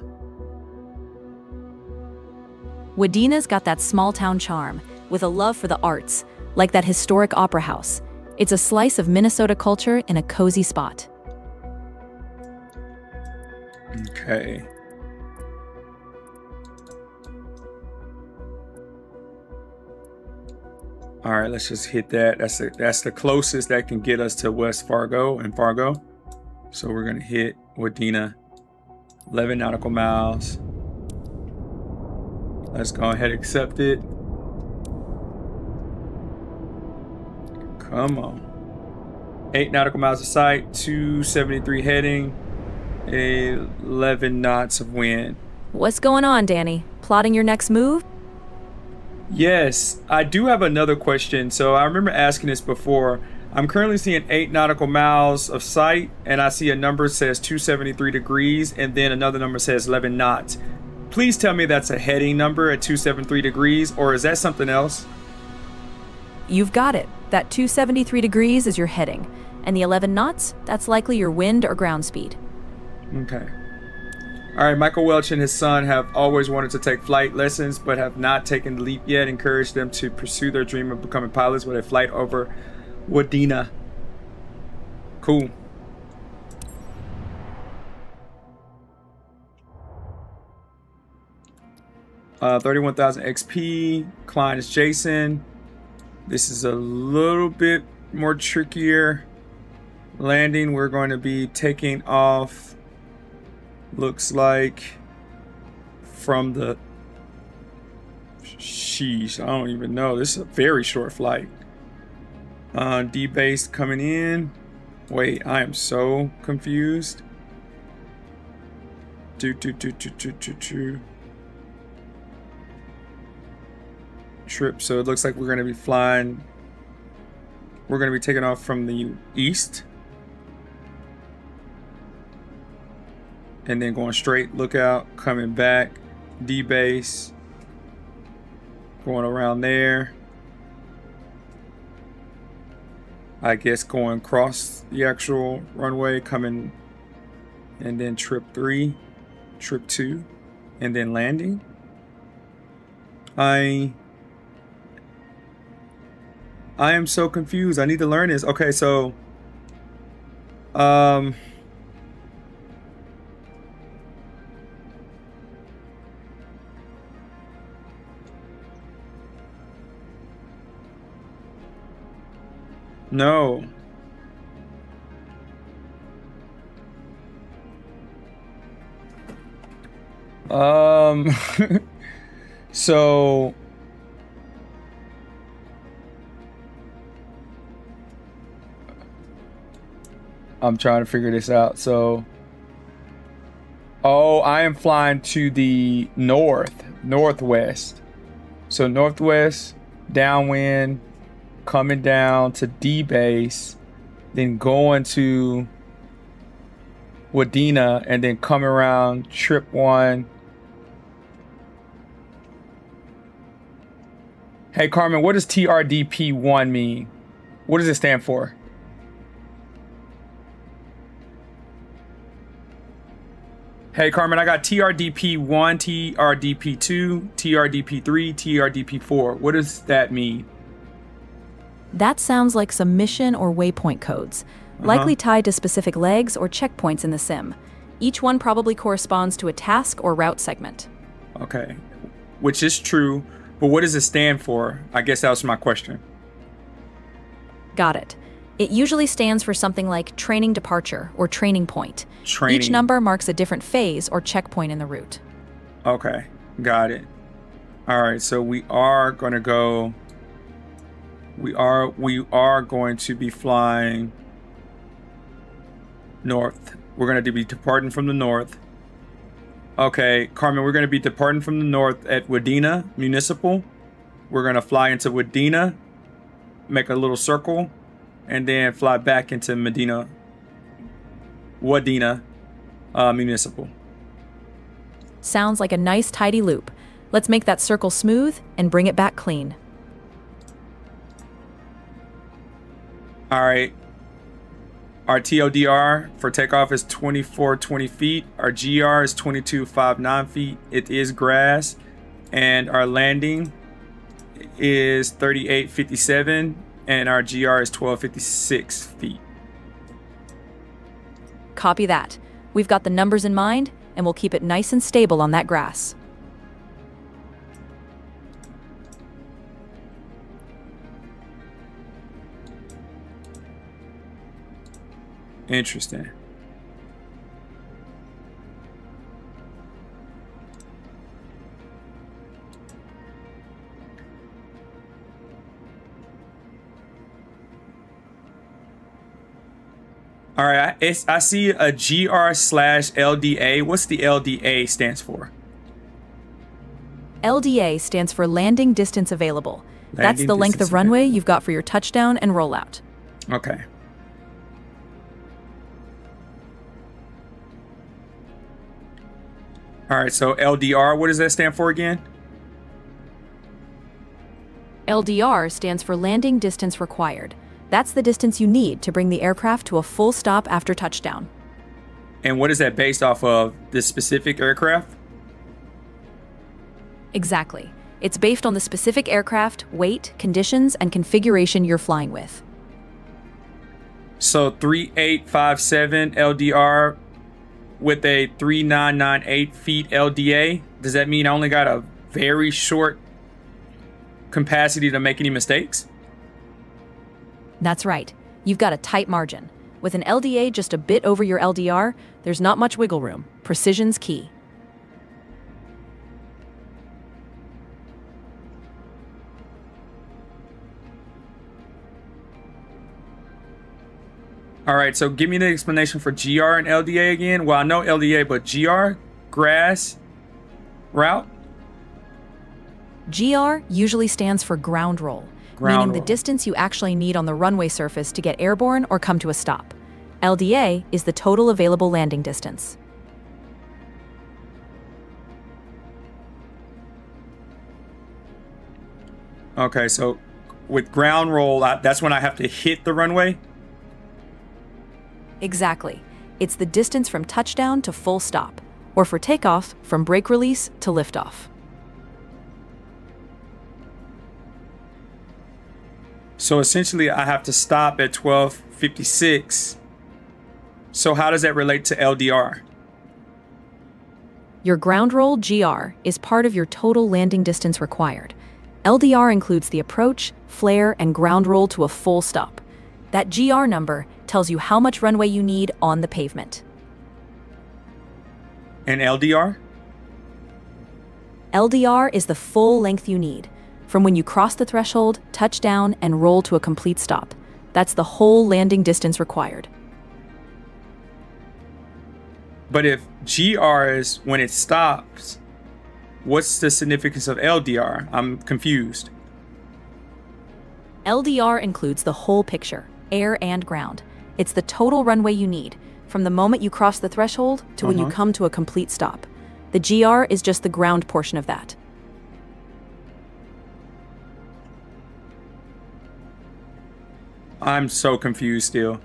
Speaker 1: Wadena's got that small town charm, with a love for the arts, like that historic opera house. It's a slice of Minnesota culture in a cozy spot.
Speaker 2: Okay. All right, let's just hit that. That's the closest that can get us to West Fargo and Fargo. So we're gonna hit Wadena. 11 nautical miles. Let's go ahead and accept it. Come on. 8 nautical miles of sight, 273 heading, 11 knots of wind.
Speaker 1: What's going on, Danny? Plotting your next move?
Speaker 2: Yes, I do have another question. So I remember asking this before. I'm currently seeing 8 nautical miles of sight, and I see a number that says 273 degrees, and then another number says 11 knots. Please tell me that's a heading number at 273 degrees, or is that something else?
Speaker 1: You've got it. That 273 degrees is your heading, and the 11 knots, that's likely your wind or ground speed.
Speaker 2: Okay. All right, Michael Welch and his son have always wanted to take flight lessons, but have not taken the leap yet. Encourage them to pursue their dream of becoming pilots with a flight over Wadena. Cool. Uh, 31,000 XP. Client is Jason. This is a little bit more trickier. Landing, we're going to be taking off. Looks like from the... Sheesh, I don't even know. This is a very short flight. D-base coming in. Wait, I am so confused. Trip, so it looks like we're going to be flying. We're going to be taking off from the east. And then going straight, lookout, coming back, D-base, going around there. I guess going across the actual runway, coming, and then trip 3, trip 2, and then landing. I am so confused. I need to learn this. Okay, so no. So I'm trying to figure this out. So, oh, I am flying to the northwest. So northwest, downwind, coming down to D base, then going to Wadena, and then coming around trip 1. Hey Carmen, what does TRDP1 mean? What does it stand for? Hey Carmen, I got TRDP1, TRDP2, TRDP3, TRDP4. What does that mean?
Speaker 1: That sounds like some mission or waypoint codes, likely tied to specific legs or checkpoints in the sim. Each one probably corresponds to a task or route segment.
Speaker 2: Okay, which is true, but what does it stand for? I guess that was my question.
Speaker 1: Got it. It usually stands for something like training departure or training point.
Speaker 2: Training.
Speaker 1: Each number marks a different phase or checkpoint in the route.
Speaker 2: Okay, got it. All right, so we are going to go... We are going to be flying north. We're going to be departing from the north. Okay, Carmen, we're going to be departing from the north at Wadena Municipal. We're going to fly into Wadena, make a little circle, and then fly back into Wadena Municipal.
Speaker 1: Sounds like a nice tidy loop. Let's make that circle smooth and bring it back clean.
Speaker 2: All right. Our TODR for takeoff is 2420 feet. Our GR is 2259 feet. It is grass. And our landing is 3857. And our GR is 1256 feet.
Speaker 1: Copy that. We've got the numbers in mind, and we'll keep it nice and stable on that grass.
Speaker 2: Interesting. All right, I see a GR/LDA. What's the LDA stands for?
Speaker 1: LDA stands for landing distance available. That's
Speaker 2: Landing
Speaker 1: the length
Speaker 2: distance
Speaker 1: of runway
Speaker 2: available.
Speaker 1: you've got for your touchdown and rollout.
Speaker 2: Okay. All right, so LDR, what does that stand for again?
Speaker 1: LDR stands for landing distance required. That's the distance you need to bring the aircraft to a full stop after touchdown.
Speaker 2: And what is that based off of? This specific aircraft?
Speaker 1: Exactly. It's based on the specific aircraft, weight, conditions, and configuration you're flying with.
Speaker 2: So 3857 LDR with a 3998 feet LDA. Does that mean I only got a very short capacity to make any mistakes?
Speaker 1: That's right. You've got a tight margin. With an LDA just a bit over your LDR, there's not much wiggle room. Precision's key.
Speaker 2: All right, so give me the explanation for GR and LDA again. Well, I know LDA, but GR, grass, route?
Speaker 1: GR usually stands for ground roll,
Speaker 2: Ground
Speaker 1: meaning
Speaker 2: roll.
Speaker 1: the distance you actually need on the runway surface to get airborne or come to a stop. LDA is the total available landing distance.
Speaker 2: Okay, so with ground roll, that's when I have to hit the runway?
Speaker 1: Exactly. It's the distance from touchdown to full stop, or for takeoff, from brake release to liftoff.
Speaker 2: So essentially, I have to stop at 1256. So how does that relate to LDR?
Speaker 1: Your ground roll GR is part of your total landing distance required. LDR includes the approach, flare, and ground roll to a full stop. That GR number tells you how much runway you need on the pavement.
Speaker 2: And LDR?
Speaker 1: LDR is the full length you need, from when you cross the threshold, touch down, and roll to a complete stop. That's the whole landing distance required.
Speaker 2: But if GR is when it stops, what's the significance of LDR? I'm confused.
Speaker 1: LDR includes the whole picture, air and ground. It's the total runway you need, from the moment you cross the threshold to when you come to a complete stop. The GR is just the ground portion of that.
Speaker 2: I'm so confused still.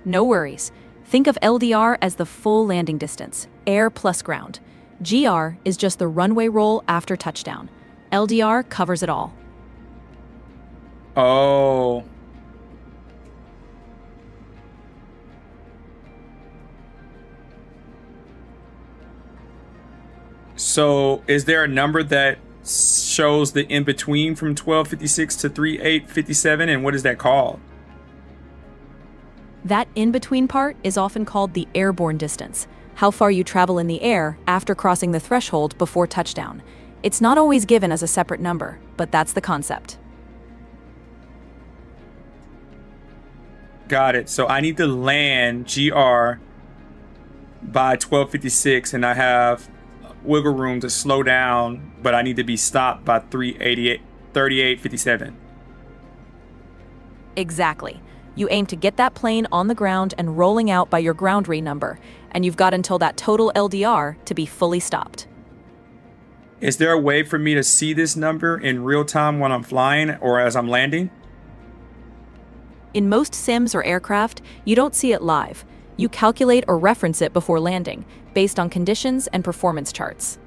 Speaker 1: No worries. Think of LDR as the full landing distance, air plus ground. GR is just the runway roll after touchdown. LDR covers it all.
Speaker 2: Oh. So is there a number that shows the in-between from 1256 to 3857, and what is that called?
Speaker 1: That in-between part is often called the airborne distance, how far you travel in the air after crossing the threshold before touchdown. It's not always given as a separate number, but that's the concept.
Speaker 2: Got it. So I need to land GR by 1256, and I have wiggle room to slow down, but I need to be stopped by 3857.
Speaker 1: Exactly. You aim to get that plane on the ground and rolling out by your ground re number, and you've got until that total LDR to be fully stopped.
Speaker 2: Is there a way for me to see this number in real time when I'm flying or as I'm landing?
Speaker 1: In most sims or aircraft, you don't see it live. You calculate or reference it before landing, based on conditions and performance charts.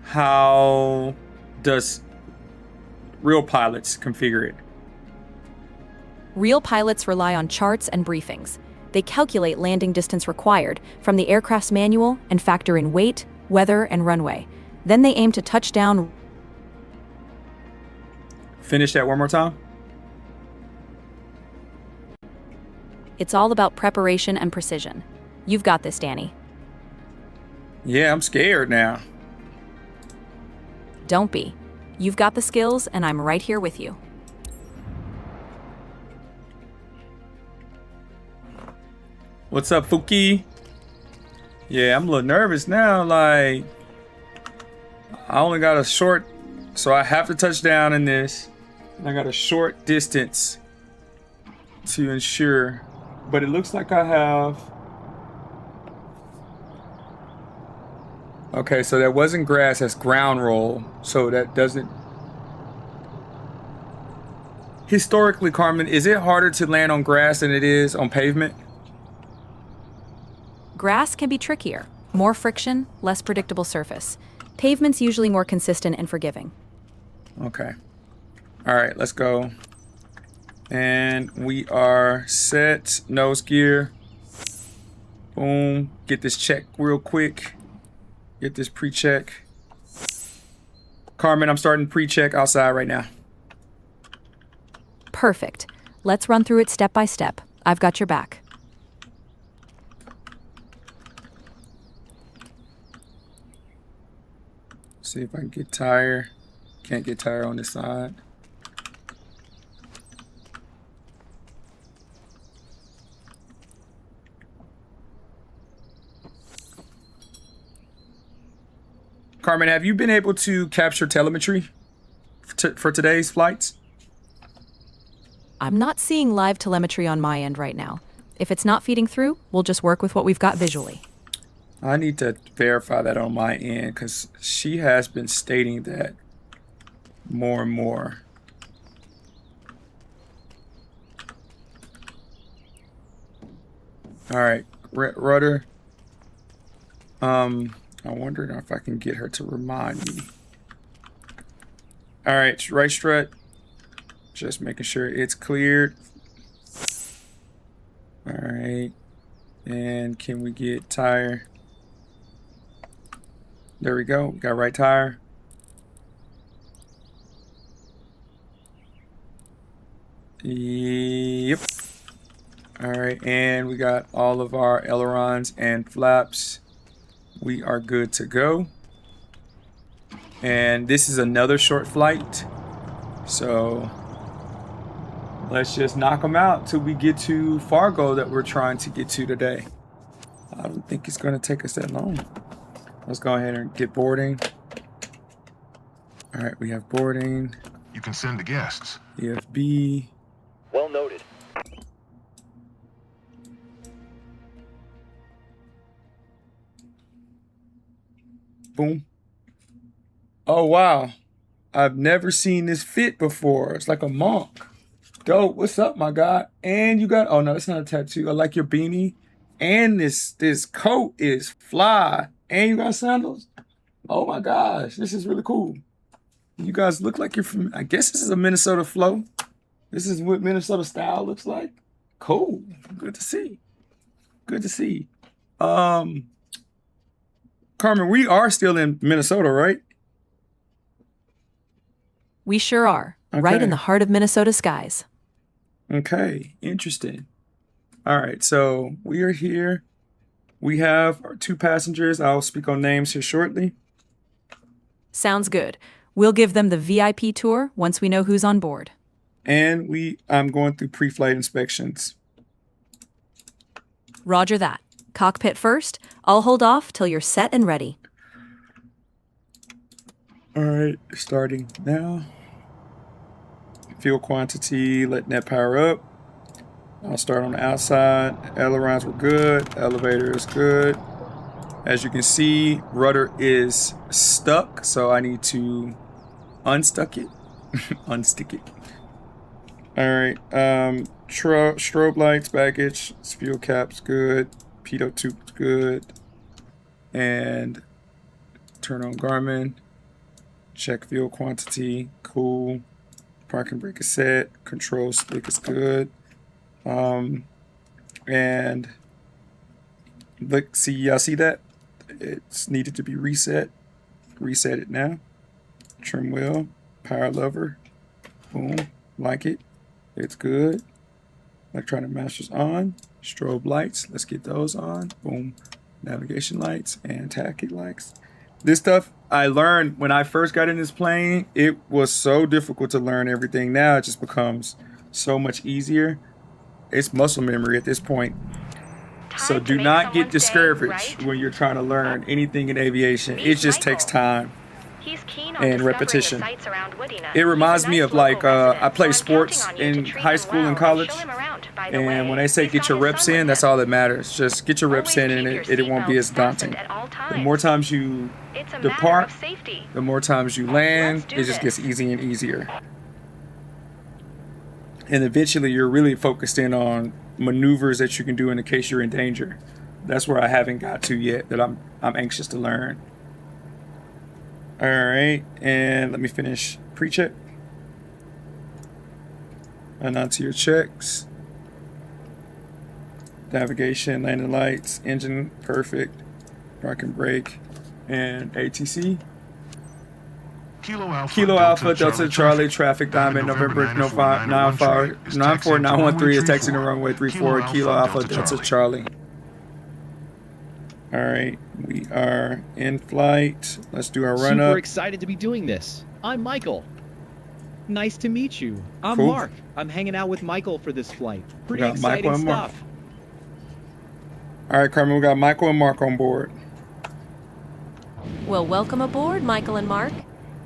Speaker 2: How does real pilots configure it?
Speaker 1: Real pilots rely on charts and briefings. They calculate landing distance required from the aircraft's manual and factor in weight, weather, and runway. Then they aim to touch down.
Speaker 2: Finish that one more time.
Speaker 1: It's all about preparation and precision. You've got this, Danny.
Speaker 2: Yeah, I'm scared now.
Speaker 1: Don't be. You've got the skills, and I'm right here with you.
Speaker 2: What's up, Fuki? Yeah, I'm a little nervous now. Like, I only got a short, so I have to touch down in this. And I got a short distance to ensure, but it looks like I have. Okay, so that wasn't grass, that's ground roll. So that doesn't. Historically, Carmen, is it harder to land on grass than it is on pavement?
Speaker 1: Grass can be trickier. More friction, less predictable surface. Pavement's usually more consistent and forgiving.
Speaker 2: Okay. All right, let's go. And we are set. Nose gear. Boom. Get this check real quick. Get this pre-check. Carmen, I'm starting pre-check outside right now.
Speaker 1: Perfect. Let's run through it step by step. I've got your back.
Speaker 2: See if I can get tire. Can't get tire on this side. Carmen, have you been able to capture telemetry for today's flights?
Speaker 1: I'm not seeing live telemetry on my end right now. If it's not feeding through, we'll just work with what we've got visually.
Speaker 2: I need to verify that on my end because she has been stating that more and more. All right, rudder. I wondered if I can get her to remind me. All right, right strut. Just making sure it's cleared. All right, and can we get tire? There we go. Got right tire. Yep. All right, and we got all of our ailerons and flaps. We are good to go. And this is another short flight. So let's just knock them out till we get to Fargo that we're trying to get to today. I don't think it's going to take us that long. Let's go ahead and get boarding. All right, we have boarding.
Speaker 3: You can send the guests.
Speaker 2: EFB.
Speaker 4: Well noted.
Speaker 2: Boom. Oh, wow. I've never seen this fit before. It's like a monk. Dope. What's up, my guy? And you got, oh no, it's not a tattoo. I like your beanie. And this coat is fly. And you got sandals. Oh my gosh. This is really cool. You guys look like you're from, I guess this is a Minnesota flow. This is what Minnesota style looks like. Cool. Good to see. Good to see. Carmen, we are still in Minnesota, right?
Speaker 1: We sure are.
Speaker 2: Okay.
Speaker 1: Right in the heart of Minnesota skies.
Speaker 2: Okay, interesting. All right, so we are here. We have our 2 passengers. I'll speak on names here shortly.
Speaker 1: Sounds good. We'll give them the VIP tour once we know who's on board.
Speaker 2: And I'm going through pre-flight inspections.
Speaker 1: Roger that. Cockpit first. I'll hold off till you're set and ready.
Speaker 2: All right, starting now. Fuel quantity, letting that power up. I'll start on the outside. Ailerons were good. Elevator is good. As you can see, rudder is stuck, so I need to unstuck it. Unstick it. All right, strobe lights, baggage, fuel caps, good. Pitot tube's good. And turn on Garmin. Check fuel quantity, cool. Parking brake is set. Control stick is good. And look, see, y'all see that? It's needed to be reset. Reset it now. Trim wheel, power lever. Boom, like it. It's good. Electronic masters on. Strobe lights, let's get those on. Boom. Navigation lights and tacky lights. This stuff I learned when I first got in this plane. It was so difficult to learn everything. Now it just becomes so much easier. It's muscle memory at this point. So do not get discouraged when you're trying to learn anything in aviation. It just takes time and repetition. It reminds me of like I played sports in high school and college, and when they say get your reps in, that's all that matters. Just get your reps in, and it won't be as daunting. The more times you depart, the more times you land, it just gets easier and easier. And eventually you're really focused in on maneuvers that you can do in the case you're in danger. That's where I haven't got to yet, that I'm anxious to learn. All right, and let me finish pre-check. And onto your checks. Navigation, landing lights, engine, perfect. Park and brake, and ATC. Kilo Alpha Delta Charlie, traffic diamond, November 94913 is taxiing the runway 34, Kilo Alpha Delta Charlie. All right, we are in flight. Let's do our run up.
Speaker 7: Super excited to be doing this. I'm Michael. Nice to meet you. I'm
Speaker 2: Cool.
Speaker 7: Mark. I'm hanging out with Michael for this flight. Pretty
Speaker 2: got
Speaker 7: exciting
Speaker 2: Michael and Mark.
Speaker 7: stuff.
Speaker 2: All right, Carmen, we got Michael and Mark on board.
Speaker 1: Well, welcome aboard, Michael and Mark.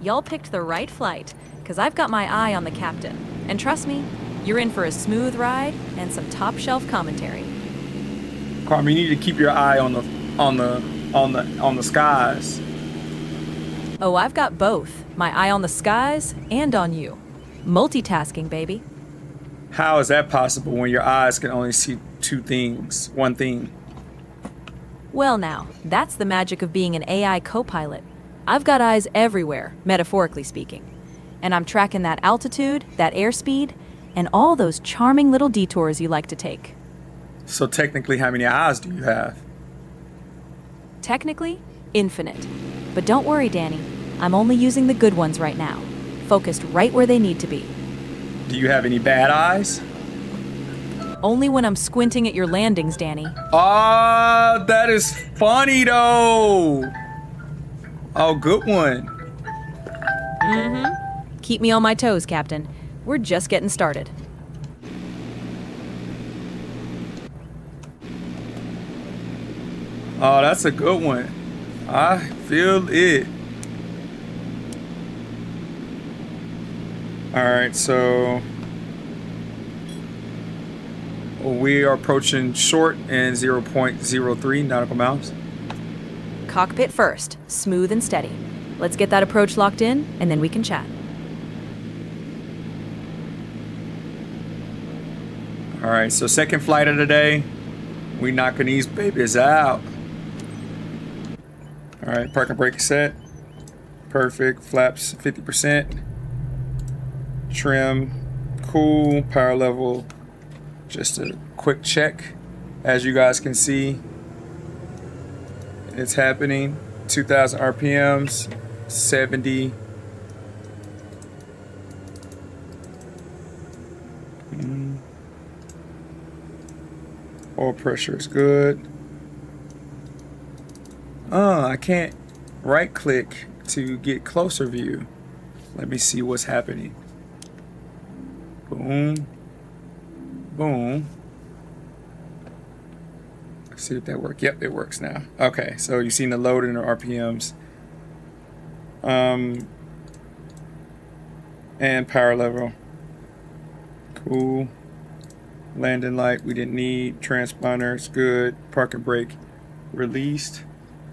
Speaker 1: Y'all picked the right flight, because I've got my eye on the captain. And trust me, you're in for a smooth ride and some top-shelf commentary.
Speaker 2: Carmen, you need to keep your eye on the skies.
Speaker 1: Oh, I've got both. My eye on the skies and on you. Multitasking, baby.
Speaker 2: How is that possible when your eyes can only see one thing?
Speaker 1: Well now, that's the magic of being an AI co-pilot. I've got eyes everywhere, metaphorically speaking. And I'm tracking that altitude, that airspeed, and all those charming little detours you like to take.
Speaker 2: So technically, how many eyes do you have?
Speaker 1: Technically, infinite. But don't worry, Danny. I'm only using the good ones right now. Focused right where they need to be.
Speaker 2: Do you have any bad eyes?
Speaker 1: Only when I'm squinting at your landings, Danny.
Speaker 2: Ah, that is funny though. Oh, good one.
Speaker 1: Keep me on my toes, Captain. We're just getting started.
Speaker 2: Oh, that's a good one. I feel it. All right, so we are approaching short and 0.03 nautical miles.
Speaker 1: Cockpit first, smooth and steady. Let's get that approach locked in, and then we can chat.
Speaker 2: All right, so second flight of the day. We knocking these babies out. All right, park and brake set. Perfect. Flaps 50%. Trim. Cool. Power level. Just a quick check. As you guys can see, it's happening. 2,000 RPMs. 70. Oil pressure is good. I can't right click to get closer view. Let me see what's happening. Boom. Boom. Let's see if that works. Yep, it works now. Okay, so you've seen the load in the RPMs. And power level. Cool. Landing light we didn't need. Transponders good. Park and brake released.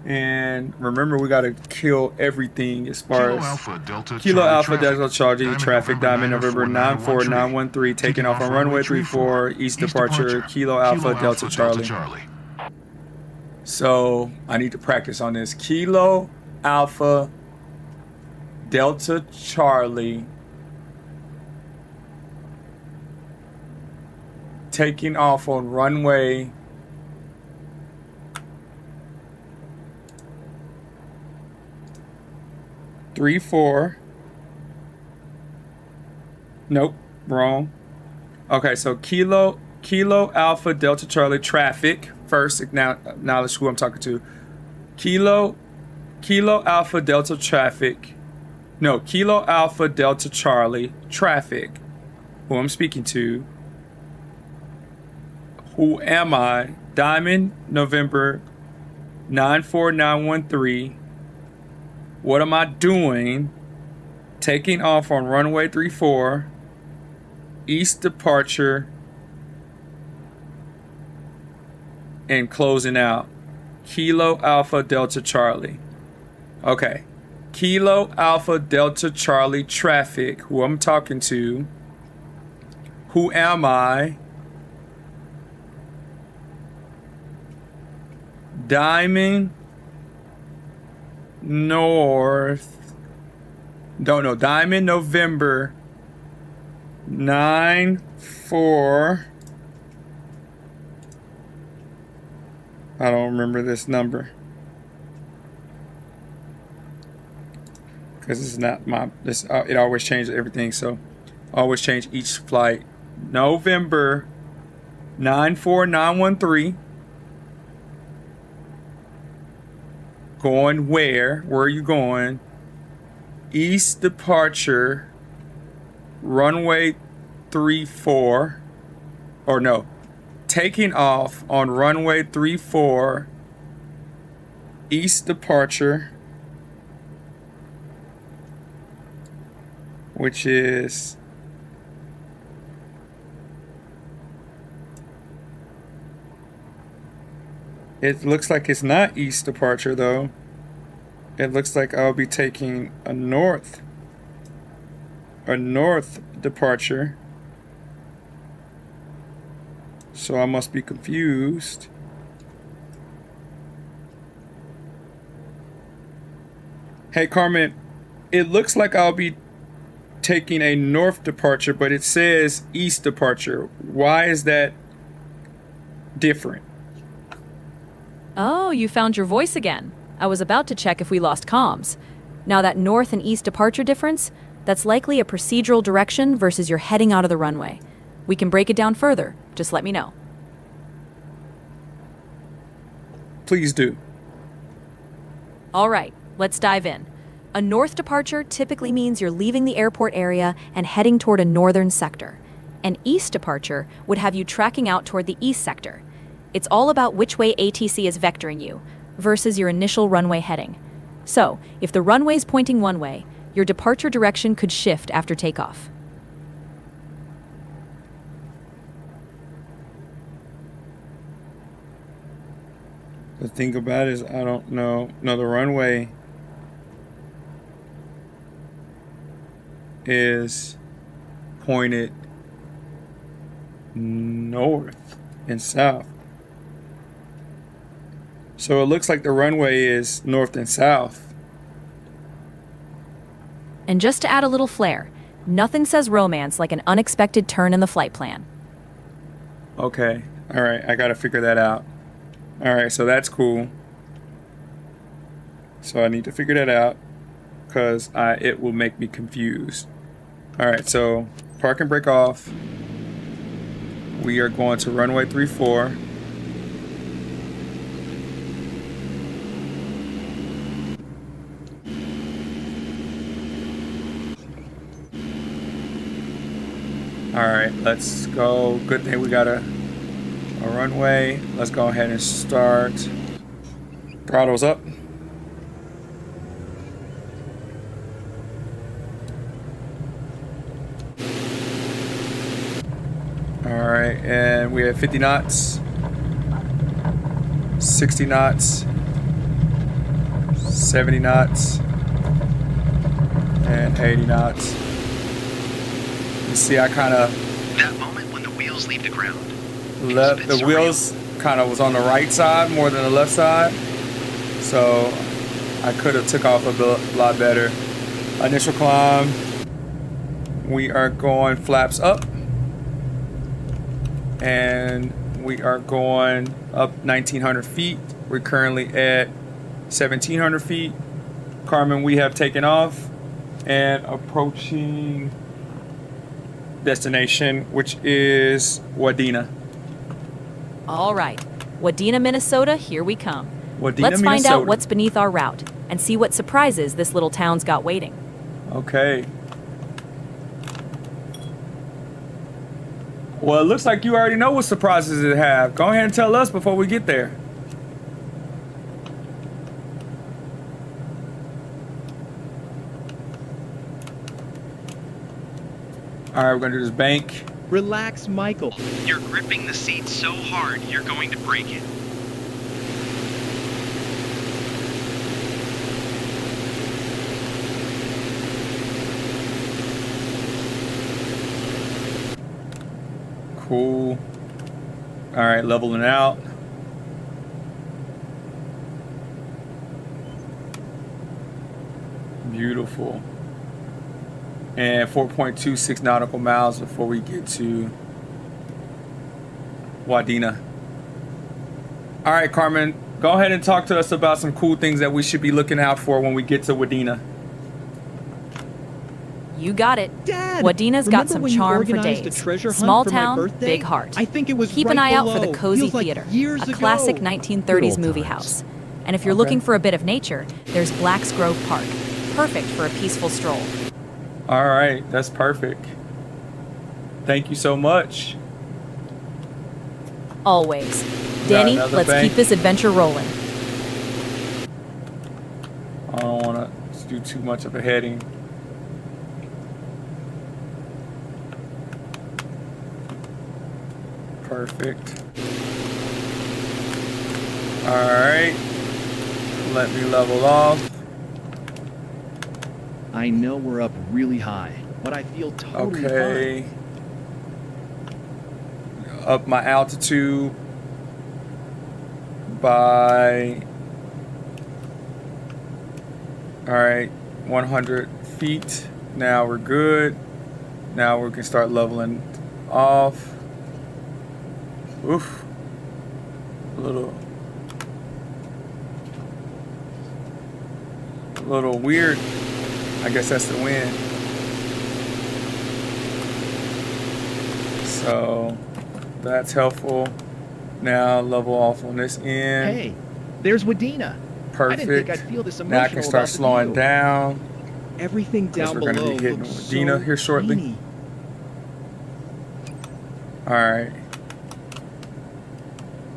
Speaker 2: And remember, we gotta kill everything as far as Kilo Alpha Delta Charlie traffic diamond November 94913 taking off on runway 34 east departure Kilo Alpha Delta Charlie. So I need to practice on this. Kilo Alpha Delta Charlie taking off on runway 34. Nope, wrong. Okay, so Kilo Alpha Delta Charlie traffic. First, acknowledge who I'm talking to. Kilo Alpha Delta traffic. No, Kilo Alpha Delta Charlie traffic. Who I'm speaking to. Who am I? Diamond, November 94913. What am I doing? Taking off on runway 34. East departure. And closing out. Kilo Alpha Delta Charlie. Okay. Kilo Alpha Delta Charlie traffic. Who I'm talking to. Who am I? Diamond North. Don't know. Diamond November 9-4. I don't remember this number. Because it's not my. This it always changes everything. So always change each flight. November 94913. Going where? Where are you going? East departure. Runway 34. Or no. Taking off on runway 34. East departure. Which is it looks like it's not east departure though. It looks like I'll be taking a north departure. So I must be confused. Hey Carmen, it looks like I'll be taking a north departure, but it says east departure. Why is that different?
Speaker 1: Oh, you found your voice again. I was about to check if we lost comms. Now that north and east departure difference, that's likely a procedural direction versus you're heading out of the runway. We can break it down further. Just let me know.
Speaker 2: Please do.
Speaker 1: All right, let's dive in. A north departure typically means you're leaving the airport area and heading toward a northern sector. An east departure would have you tracking out toward the east sector. It's all about which way ATC is vectoring you versus your initial runway heading. So, if the runway's pointing one way, your departure direction could shift after takeoff.
Speaker 2: The thing about it is I don't know. No, the runway is pointed north and south. So it looks like the runway is north and south.
Speaker 1: And just to add a little flair, nothing says romance like an unexpected turn in the flight plan.
Speaker 2: Okay. All right. I got to figure that out. All right. So that's cool. So I need to figure that out because it will make me confused. All right. So park and break off. We are going to runway 34. All right, let's go. Good thing we got a runway. Let's go ahead and start. Throttles up. All right, and we have 50 knots, 60 knots, 70 knots, and 80 knots. You see, I kind of
Speaker 4: That moment when the wheels leave the ground.
Speaker 2: left. The wheels kind of was on the right side more than the left side, so I could have took off a lot better. Initial climb. We are going flaps up, and we are going up 1,900 feet. We're currently at 1,700 feet. Carmen, we have taken off and approaching destination, which is Wadena.
Speaker 1: All right, Wadena, Minnesota, here we come.
Speaker 2: Wadena,
Speaker 1: Let's find
Speaker 2: Minnesota.
Speaker 1: out what's beneath our route and see what surprises this little town's got waiting.
Speaker 2: Okay. Well, it looks like you already know what surprises it have. Go ahead and tell us before we get there. All right, we're gonna do this bank.
Speaker 7: Relax, Michael.
Speaker 4: You're gripping the seat so hard, you're going to break it.
Speaker 2: Cool. All right, leveling out. Beautiful. And 4.26 nautical miles before we get to Wadena. All right, Carmen, go ahead and talk to us about some cool things that we should be looking out for when we get to Wadena.
Speaker 1: You got it.
Speaker 7: Dad,
Speaker 1: Wadena's got
Speaker 7: remember
Speaker 1: some
Speaker 7: when you
Speaker 1: charm for
Speaker 7: organized
Speaker 1: days.
Speaker 7: a treasure hunt
Speaker 1: Small
Speaker 7: for my
Speaker 1: town,
Speaker 7: birthday?
Speaker 1: big heart.
Speaker 7: I think it was
Speaker 1: Keep
Speaker 7: right
Speaker 1: an eye out for
Speaker 7: below.
Speaker 1: the Cozy
Speaker 7: Feels like
Speaker 1: Theater,
Speaker 7: years
Speaker 1: a
Speaker 7: ago.
Speaker 1: classic
Speaker 7: Good
Speaker 1: 1930s
Speaker 7: old
Speaker 1: movie
Speaker 7: times.
Speaker 1: house. And if you're
Speaker 2: Okay.
Speaker 1: looking for a bit of nature, there's Black's Grove Park, perfect for a peaceful stroll.
Speaker 2: All right, that's perfect. Thank you so much.
Speaker 1: Always. Danny,
Speaker 2: another
Speaker 1: let's
Speaker 2: bank.
Speaker 1: keep this adventure rolling.
Speaker 2: I don't want to do too much of a heading. Perfect. All right. Let me level off.
Speaker 7: I know we're up really high, but I feel totally
Speaker 2: Okay.
Speaker 7: fine.
Speaker 2: Up my altitude by, all right, 100 feet. Now we're good. Now we can start leveling off. Oof. A little weird. I guess that's the wind. So that's helpful. Now level off on this end.
Speaker 7: Hey, there's Wadena.
Speaker 2: Perfect.
Speaker 7: I didn't think I'd feel this emotional
Speaker 2: Now I can start
Speaker 7: about the
Speaker 2: slowing
Speaker 7: view.
Speaker 2: down.
Speaker 7: Everything down
Speaker 2: we're gonna
Speaker 7: below
Speaker 2: be hitting
Speaker 7: looks
Speaker 2: Wadena
Speaker 7: so
Speaker 2: here shortly.
Speaker 7: greeny.
Speaker 2: All right.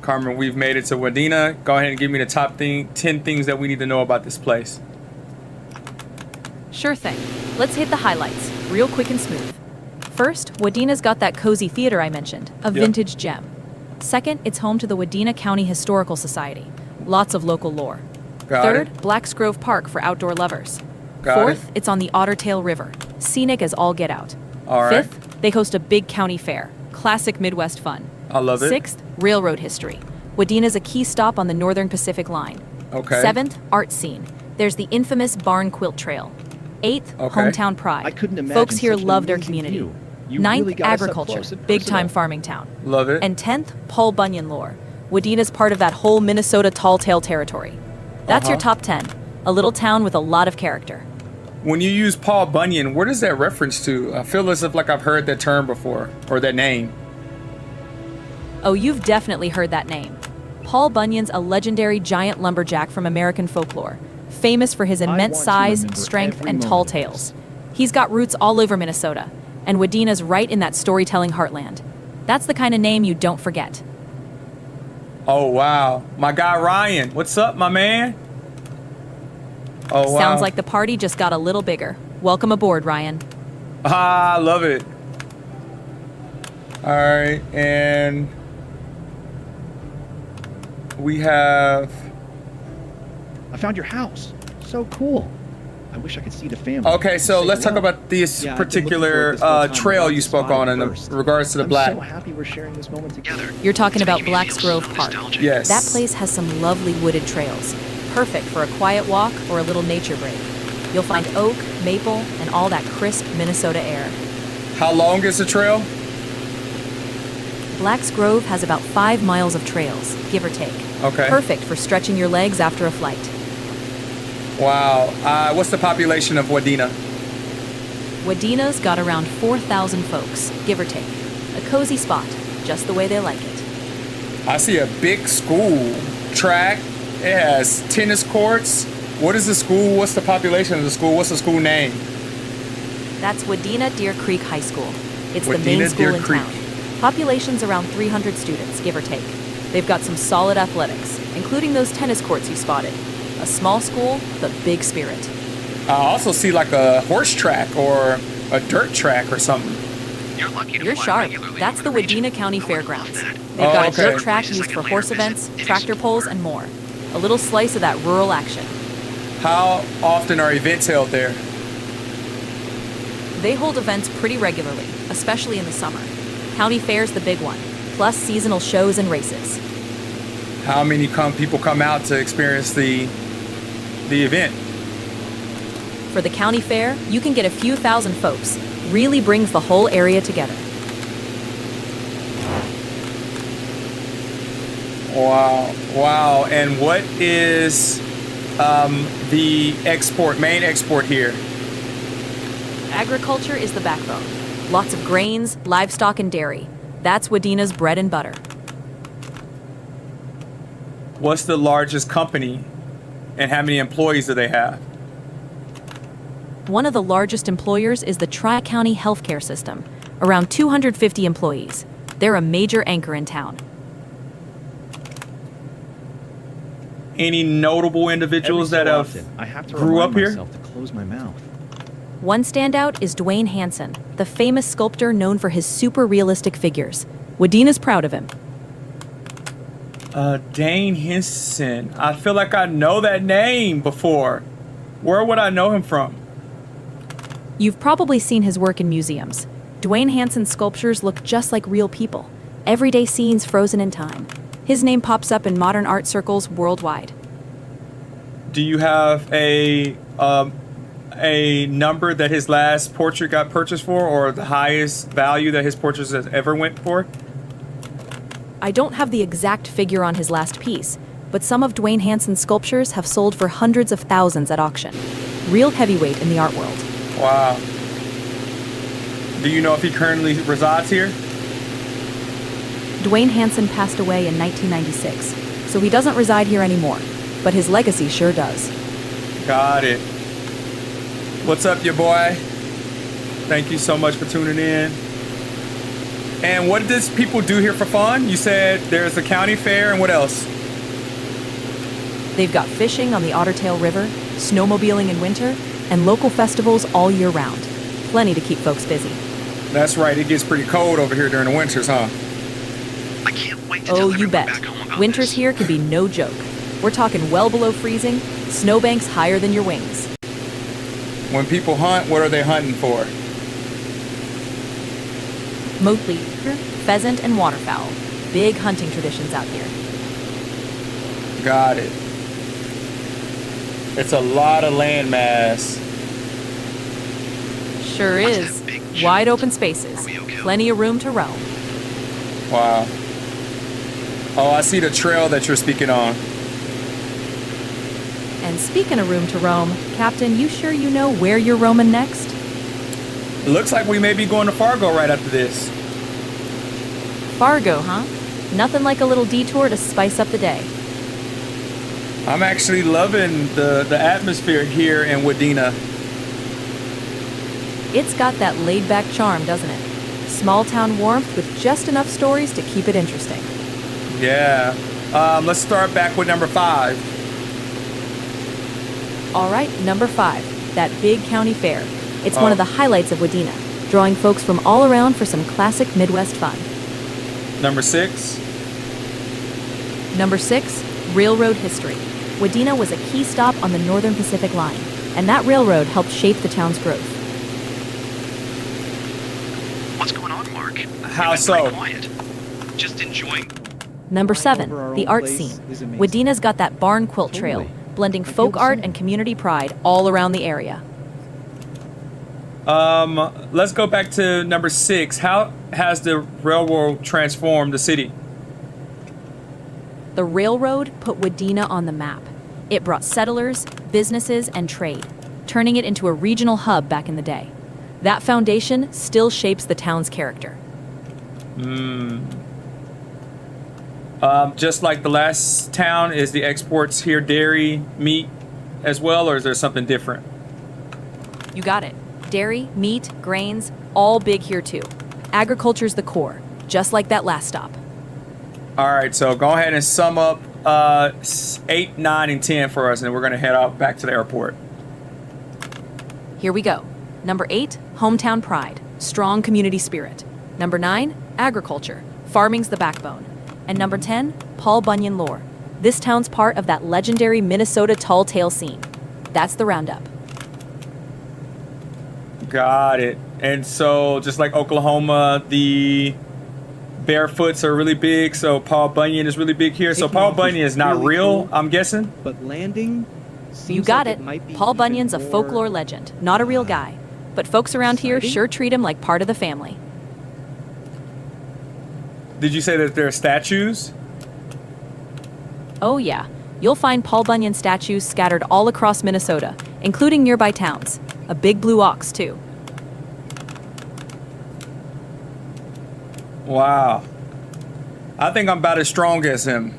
Speaker 2: Carmen, we've made it to Wadena. Go ahead and give me the top 10 things that we need to know about this place.
Speaker 1: Sure thing. Let's hit the highlights, real quick and smooth. First, Wadena's got that cozy theater I mentioned, a vintage gem. Second, it's home to the Wadena County Historical Society. Lots of local lore.
Speaker 2: Got
Speaker 1: Third,
Speaker 2: it.
Speaker 1: Black's Grove Park for outdoor lovers.
Speaker 2: Got
Speaker 1: Fourth,
Speaker 2: it.
Speaker 1: it's on the Otter Tail River. Scenic as all get out.
Speaker 2: All right.
Speaker 1: Fifth, they host a big county fair. Classic Midwest fun.
Speaker 2: I love it.
Speaker 1: Sixth, railroad history. Wadena's a key stop on the Northern Pacific Line.
Speaker 2: Okay.
Speaker 1: Seventh, art scene. There's the infamous Barn Quilt Trail. Eighth,
Speaker 2: Okay.
Speaker 1: hometown pride.
Speaker 7: I couldn't imagine
Speaker 1: Folks here
Speaker 7: such an
Speaker 1: love their
Speaker 7: amazing
Speaker 1: community.
Speaker 7: view. You
Speaker 1: Ninth,
Speaker 7: really got us up
Speaker 1: agriculture.
Speaker 7: close and
Speaker 1: Big time
Speaker 7: personal.
Speaker 1: farming town.
Speaker 2: Love it.
Speaker 1: And 10th, Paul Bunyan lore. Wadena's part of that whole Minnesota tall tale territory. That's your top 10. A little town with a lot of character.
Speaker 2: When you use Paul Bunyan, where does that reference to? I feel as if like I've heard that term before, or that name.
Speaker 1: Oh, you've definitely heard that name. Paul Bunyan's a legendary giant lumberjack from American folklore, famous for his
Speaker 7: I
Speaker 1: immense
Speaker 7: want to
Speaker 1: size,
Speaker 7: remember
Speaker 1: strength,
Speaker 7: every
Speaker 1: and tall
Speaker 7: moment of
Speaker 1: tales.
Speaker 7: this.
Speaker 1: He's got roots all over Minnesota, and Wadena's right in that storytelling heartland. That's the kind of name you don't forget.
Speaker 2: Oh, wow. My guy Ryan. What's up, my man? Oh, wow.
Speaker 1: Sounds like the party just got a little bigger. Welcome aboard, Ryan.
Speaker 2: Ah, I love it. All right, and we have...
Speaker 7: I found your house. So cool. I wish I could see the family.
Speaker 2: Okay, so
Speaker 7: Say
Speaker 2: let's talk
Speaker 7: hello.
Speaker 2: about this
Speaker 7: Yeah, I've been looking
Speaker 2: particular
Speaker 7: forward to this whole time.
Speaker 2: trail
Speaker 7: I'd
Speaker 2: you
Speaker 7: like to
Speaker 2: spoke
Speaker 7: spot
Speaker 2: on
Speaker 7: it
Speaker 2: in the
Speaker 7: first.
Speaker 2: regards to the
Speaker 7: I'm
Speaker 2: black.
Speaker 7: so happy we're sharing this moment together.
Speaker 1: You're talking
Speaker 4: It's
Speaker 1: about
Speaker 4: making me
Speaker 1: Black's
Speaker 4: feel
Speaker 1: Grove
Speaker 4: so
Speaker 1: Park.
Speaker 4: nostalgic.
Speaker 2: Yes.
Speaker 1: That place has some lovely wooded trails, perfect for a quiet walk or a little nature break. You'll find oak, maple, and all that crisp Minnesota air.
Speaker 2: How long is the trail?
Speaker 1: Black's Grove has about 5 miles of trails, give or take.
Speaker 2: Okay.
Speaker 1: Perfect for stretching your legs after a flight.
Speaker 2: Wow. What's the population of Wadena?
Speaker 1: Wadena's got around 4,000 folks, give or take. A cozy spot, just the way they like it.
Speaker 2: I see a big school track. It has tennis courts. What is the school? What's the population of the school? What's the school name?
Speaker 1: That's Wadena Deer Creek High School. It's the
Speaker 2: Wadena
Speaker 1: main school
Speaker 2: Deer
Speaker 1: in
Speaker 2: Creek.
Speaker 1: town. Population's around 300 students, give or take. They've got some solid athletics, including those tennis courts you spotted. A small school, but big spirit.
Speaker 2: I also see like a horse track or a dirt track or something.
Speaker 4: You're lucky to
Speaker 1: You're
Speaker 4: fly
Speaker 1: sharp.
Speaker 4: regularly
Speaker 1: That's
Speaker 4: over
Speaker 1: the
Speaker 4: region.
Speaker 1: Wadena County
Speaker 4: I would love
Speaker 1: Fairgrounds.
Speaker 4: that.
Speaker 1: They've got
Speaker 2: okay.
Speaker 1: a dirt track
Speaker 4: Places
Speaker 1: used
Speaker 4: I
Speaker 1: for
Speaker 4: can
Speaker 1: horse
Speaker 4: later
Speaker 1: events,
Speaker 4: visit and
Speaker 1: tractor pulls,
Speaker 4: explore.
Speaker 1: and more. A little slice of that rural action.
Speaker 2: How often are events held there?
Speaker 1: They hold events pretty regularly, especially in the summer. County Fair's the big one, plus seasonal shows and races.
Speaker 2: How many people come out to experience the event?
Speaker 1: For the county fair, you can get a few thousand folks. Really brings the whole area together.
Speaker 2: Wow. And what is the main export here?
Speaker 1: Agriculture is the backbone. Lots of grains, livestock, and dairy. That's Wadena's bread and butter.
Speaker 2: What's the largest company and how many employees do they have?
Speaker 1: One of the largest employers is the Tri-County Healthcare System, around 250 employees. They're a major anchor in town.
Speaker 2: Any notable individuals that have
Speaker 7: I have to
Speaker 2: grew
Speaker 7: remind
Speaker 2: up here?
Speaker 7: myself to close my mouth.
Speaker 1: One standout is Dwayne Hansen, the famous sculptor known for his super realistic figures. Wadena's proud of him.
Speaker 2: Dane Henson. I feel like I know that name before. Where would I know him from?
Speaker 1: You've probably seen his work in museums. Dwayne Hansen's sculptures look just like real people. Everyday scenes frozen in time. His name pops up in modern art circles worldwide.
Speaker 2: Do you have a number that his last portrait got purchased for, or the highest value that his portraits has ever went for?
Speaker 1: I don't have the exact figure on his last piece, but some of Dwayne Hansen's sculptures have sold for hundreds of thousands at auction. Real heavyweight in the art world.
Speaker 2: Wow. Do you know if he currently resides here?
Speaker 1: Dwayne Hansen passed away in 1996, so he doesn't reside here anymore, but his legacy sure does.
Speaker 2: Got it. What's up, your boy? Thank you so much for tuning in. And what does people do here for fun? You said there's a county fair, and what else?
Speaker 1: They've got fishing on the Ottertail River, snowmobiling in winter, and local festivals all year round. Plenty to keep folks busy.
Speaker 2: That's right, it gets pretty cold over here during the winters, huh?
Speaker 4: I can't wait to
Speaker 1: Oh,
Speaker 4: tell
Speaker 1: you
Speaker 4: everyone
Speaker 1: bet.
Speaker 4: back home about
Speaker 1: Winters
Speaker 4: this.
Speaker 1: here can be no joke. We're talking well below freezing, snowbanks higher than your wings.
Speaker 2: When people hunt, what are they hunting for?
Speaker 1: Mostly pheasant and waterfowl. Big hunting traditions out here.
Speaker 2: Got it. It's a lot of land mass.
Speaker 1: Sure
Speaker 4: What's
Speaker 1: is.
Speaker 4: that big
Speaker 1: Wide
Speaker 4: jolt?
Speaker 1: open spaces.
Speaker 4: Romeo kill.
Speaker 1: Plenty of room to roam.
Speaker 2: Wow. Oh, I see the trail that you're speaking on.
Speaker 1: And speaking of room to roam, Captain, you sure you know where you're roaming next?
Speaker 2: It looks like we may be going to Fargo right after this.
Speaker 1: Fargo, huh? Nothing like a little detour to spice up the day.
Speaker 2: I'm actually loving the atmosphere here in Wadena.
Speaker 1: It's got that laid-back charm, doesn't it? Small town warmth with just enough stories to keep it interesting.
Speaker 2: Yeah. Let's start back with number 5.
Speaker 1: All right, number 5, that big county fair. It's one of the highlights of Wadena, drawing folks from all around for some classic Midwest fun.
Speaker 2: Number 6.
Speaker 1: Number 6, railroad history. Wadena was a key stop on the Northern Pacific Line, and that railroad helped shape the town's growth.
Speaker 4: What's going on, Mark?
Speaker 2: How
Speaker 4: You've been
Speaker 2: so?
Speaker 4: pretty quiet. Just enjoying.
Speaker 1: Number 7,
Speaker 7: over our
Speaker 1: the
Speaker 7: own
Speaker 1: art
Speaker 7: place
Speaker 1: scene.
Speaker 7: is amazing.
Speaker 1: Wadena's got that barn quilt trail,
Speaker 7: Totally.
Speaker 1: blending
Speaker 7: I feel
Speaker 1: folk
Speaker 7: the
Speaker 1: art
Speaker 7: same.
Speaker 1: and community pride all around the area.
Speaker 2: Let's go back to number 6. How has the railroad transformed the city?
Speaker 1: The railroad put Wadena on the map. It brought settlers, businesses, and trade, turning it into a regional hub back in the day. That foundation still shapes the town's character.
Speaker 2: Just like the last town, is the exports here dairy, meat as well, or is there something different?
Speaker 1: You got it. Dairy, meat, grains, all big here too. Agriculture's the core, just like that last stop.
Speaker 2: All right, so go ahead and sum up 8, 9, and 10 for us, and then we're going to head out back to the airport.
Speaker 1: Here we go. Number 8, hometown pride, strong community spirit. Number 9, agriculture, farming's the backbone. And number 10, Paul Bunyan lore. This town's part of that legendary Minnesota tall tale scene. That's the roundup.
Speaker 2: Got it. And so, just like Oklahoma, the Barefoots are really big, so Paul Bunyan is really big here. So Paul Bunyan is not real, I'm guessing?
Speaker 7: But landing seems
Speaker 1: You got
Speaker 7: like
Speaker 1: it.
Speaker 7: might be
Speaker 1: Paul
Speaker 7: even
Speaker 1: Bunyan's a
Speaker 7: more
Speaker 1: folklore legend, not a real guy. But folks around here
Speaker 7: exciting?
Speaker 1: sure treat him like part of the family.
Speaker 2: Did you say that there are statues?
Speaker 1: Oh yeah, you'll find Paul Bunyan statues scattered all across Minnesota, including nearby towns. A big blue ox, too.
Speaker 2: Wow. I think I'm about as strong as him.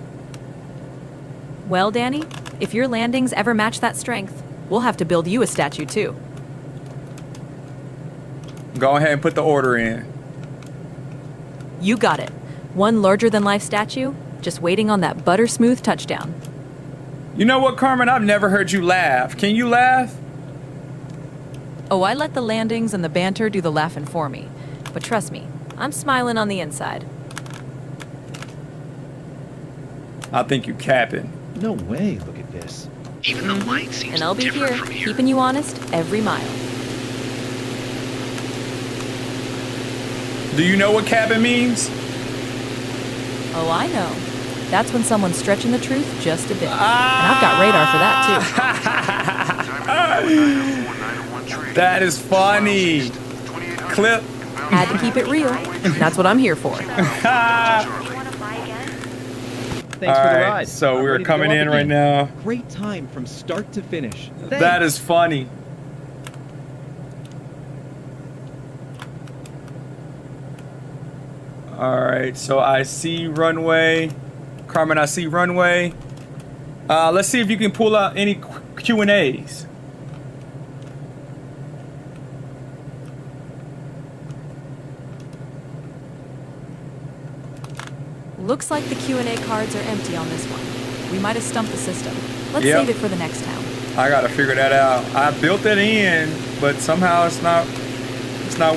Speaker 1: Well, Danny, if your landings ever match that strength, we'll have to build you a statue, too.
Speaker 2: Go ahead and put the order in.
Speaker 1: You got it. One larger-than-life statue, just waiting on that butter-smooth touchdown.
Speaker 2: You know what, Carmen? I've never heard you laugh. Can you laugh?
Speaker 1: Oh, I let the landings and the banter do the laughing for me. But trust me, I'm smiling on the inside.
Speaker 2: I think you capping.
Speaker 7: No way, look at this.
Speaker 4: Even the light seems
Speaker 1: And I'll be
Speaker 4: different
Speaker 1: here,
Speaker 4: from here.
Speaker 1: keeping you honest every mile.
Speaker 2: Do you know what capping means?
Speaker 1: Oh, I know. That's when someone's stretching the truth just a bit. And I've got radar for that, too.
Speaker 2: That is funny. Clip.
Speaker 1: Had to keep it real. That's what I'm here for.
Speaker 7: Thanks for the ride.
Speaker 2: So
Speaker 7: I'm
Speaker 2: we're
Speaker 7: ready to go
Speaker 2: coming
Speaker 7: up
Speaker 2: in right
Speaker 7: again.
Speaker 2: now.
Speaker 7: Great time from start to finish.
Speaker 2: That is funny. All right, so I see runway. Carmen, I see runway. Let's see if you can pull out any Q&As.
Speaker 1: Looks like the Q&A cards are empty on this one. We might have stumped the system. Let's
Speaker 2: Yep.
Speaker 1: save it for the next town.
Speaker 2: I gotta figure that out. I built it in, but somehow it's not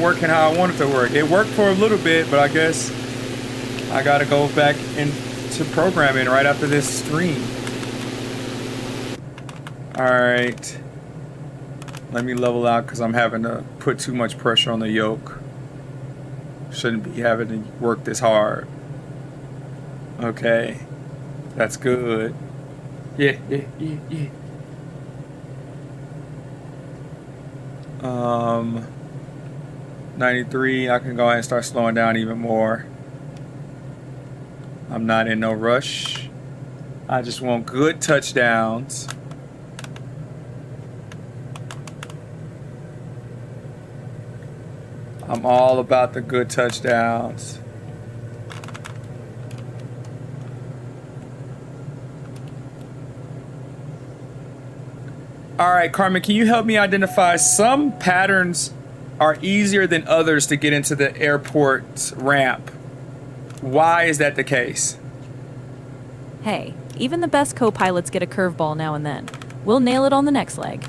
Speaker 2: working how I want it to work. It worked for a little bit, but I guess I gotta go back into programming right after this stream. All right. Let me level out because I'm having to put too much pressure on the yoke. Shouldn't be having to work this hard. Okay. That's good. Yeah. 93, I can go ahead and start slowing down even more. I'm not in no rush. I just want good touchdowns. I'm all about the good touchdowns. All right, Carmen, can you help me identify some patterns are easier than others to get into the airport ramp? Why is that the case?
Speaker 1: Hey, even the best co-pilots get a curveball now and then. We'll nail it on the next leg.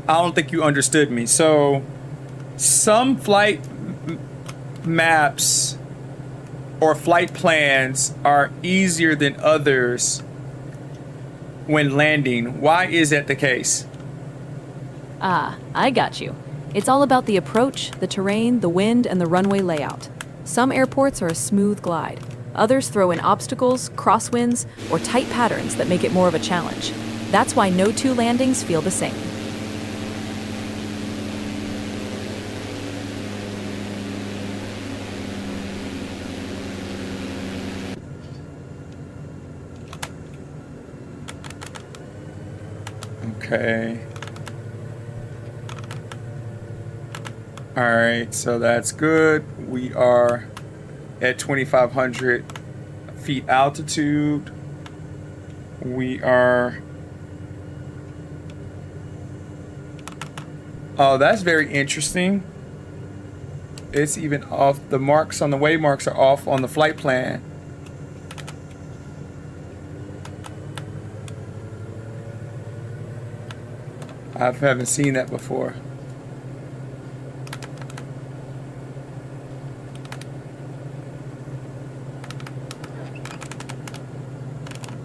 Speaker 2: I don't think you understood me. So, some flight maps or flight plans are easier than others when landing. Why is that the case?
Speaker 1: Ah, I got you. It's all about the approach, the terrain, the wind, and the runway layout. Some airports are a smooth glide. Others throw in obstacles, crosswinds, or tight patterns that make it more of a challenge. That's why no two landings feel the same.
Speaker 2: Okay. All right, so that's good. We are at 2,500 feet altitude. We are... Oh, that's very interesting. It's even off. The marks on the waymarks are off on the flight plan. I haven't seen that before.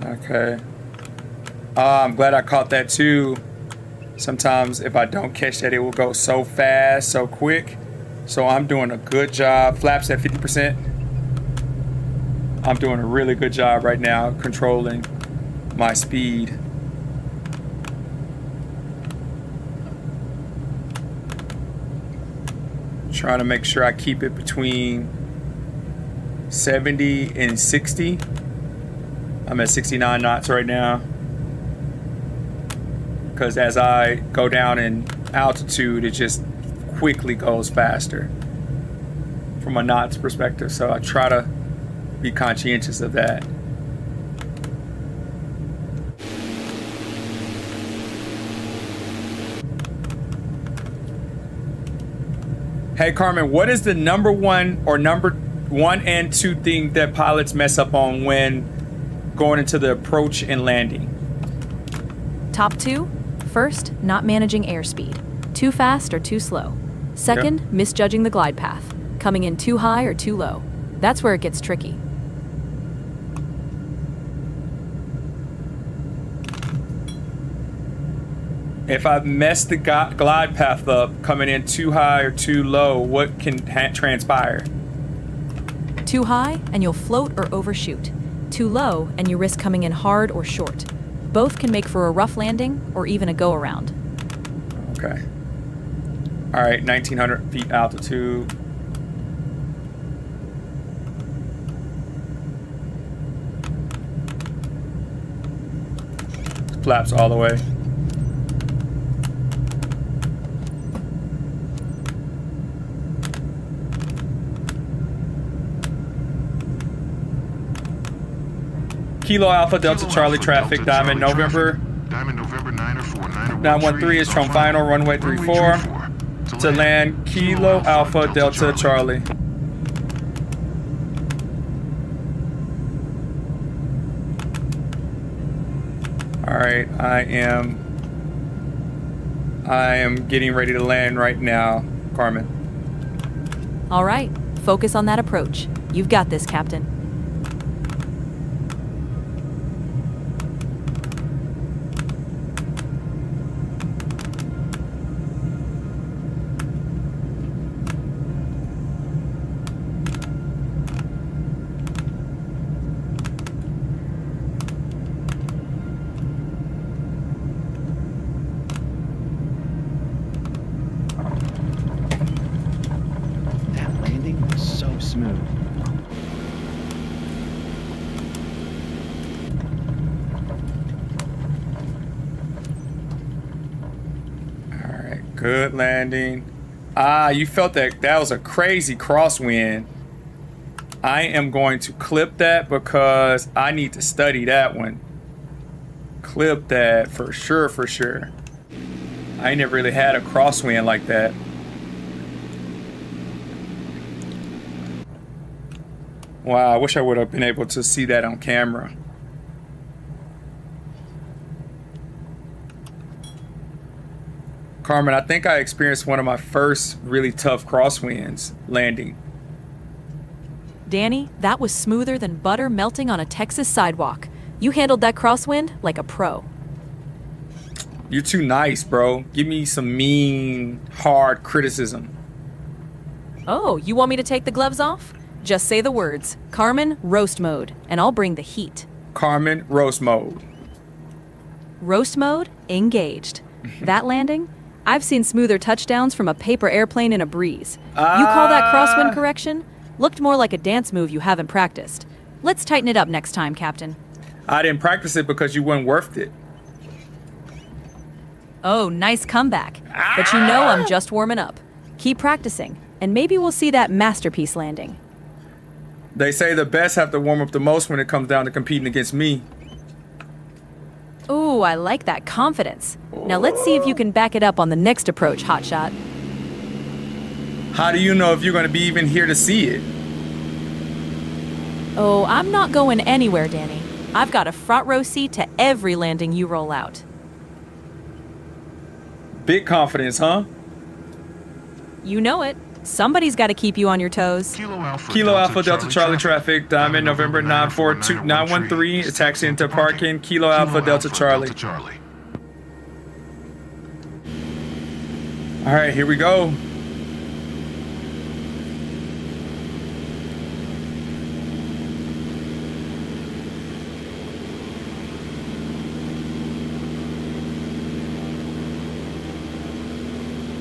Speaker 2: Okay. I'm glad I caught that too. Sometimes if I don't catch that, it will go so fast, so quick. So I'm doing a good job. Flaps at 50%. I'm doing a really good job right now controlling my speed. Trying to make sure I keep it between 70 and 60. I'm at 69 knots right now. Because as I go down in altitude, it just quickly goes faster from a knots perspective. So I try to be conscientious of that. Hey Carmen, what is the number one and two thing that pilots mess up on when going into the approach and landing?
Speaker 1: Top 2. First, not managing airspeed. Too fast or too slow. Second, misjudging the glide path. Coming in too high or too low. That's where it gets tricky.
Speaker 2: If I mess the glide path up, coming in too high or too low, what can transpire?
Speaker 1: Too high, and you'll float or overshoot. Too low, and you risk coming in hard or short. Both can make for a rough landing or even a go-around.
Speaker 2: Okay. All right, 1,900 feet altitude. Flaps all the way. Kilo Alpha Delta Charlie traffic, Diamond November.
Speaker 3: Diamond November 904
Speaker 2: 913 is from final runway 34 to land Kilo Alpha Delta Charlie. All right, I am getting ready to land right now, Carmen.
Speaker 1: All right, focus on that approach. You've got this, Captain.
Speaker 2: Good landing. Ah, you felt that. That was a crazy crosswind. I am going to clip that because I need to study that one. Clip that for sure, for sure. I ain't never really had a crosswind like that. Wow, I wish I would have been able to see that on camera. Carmen, I think I experienced one of my first really tough crosswinds landing.
Speaker 1: Danny, that was smoother than butter melting on a Texas sidewalk. You handled that crosswind like a pro.
Speaker 2: You're too nice, bro. Give me some mean, hard criticism.
Speaker 1: Oh, you want me to take the gloves off? Just say the words, Carmen, roast mode, and I'll bring the heat.
Speaker 2: Carmen, roast mode.
Speaker 1: Roast mode, engaged. That landing? I've seen smoother touchdowns from a paper airplane in a breeze. You call that crosswind correction? Looked more like a dance move you haven't practiced. Let's tighten it up next time, Captain.
Speaker 2: I didn't practice it because you weren't worth it.
Speaker 1: Oh, nice comeback. But you know I'm just warming up. Keep practicing, and maybe we'll see that masterpiece landing.
Speaker 2: They say the best have to warm up the most when it comes down to competing against me.
Speaker 1: Ooh, I like that confidence. Now let's see if you can back it up on the next approach, hotshot.
Speaker 2: How do you know if you're going to be even here to see it?
Speaker 1: Oh, I'm not going anywhere, Danny. I've got a front row seat to every landing you roll out.
Speaker 2: Big confidence, huh?
Speaker 1: You know it. Somebody's got to keep you on your toes.
Speaker 3: Kilo
Speaker 2: Alpha Delta Charlie traffic. Diamond November 942-913. Taxi into parking. Kilo Alpha Delta Charlie. All right, here we go.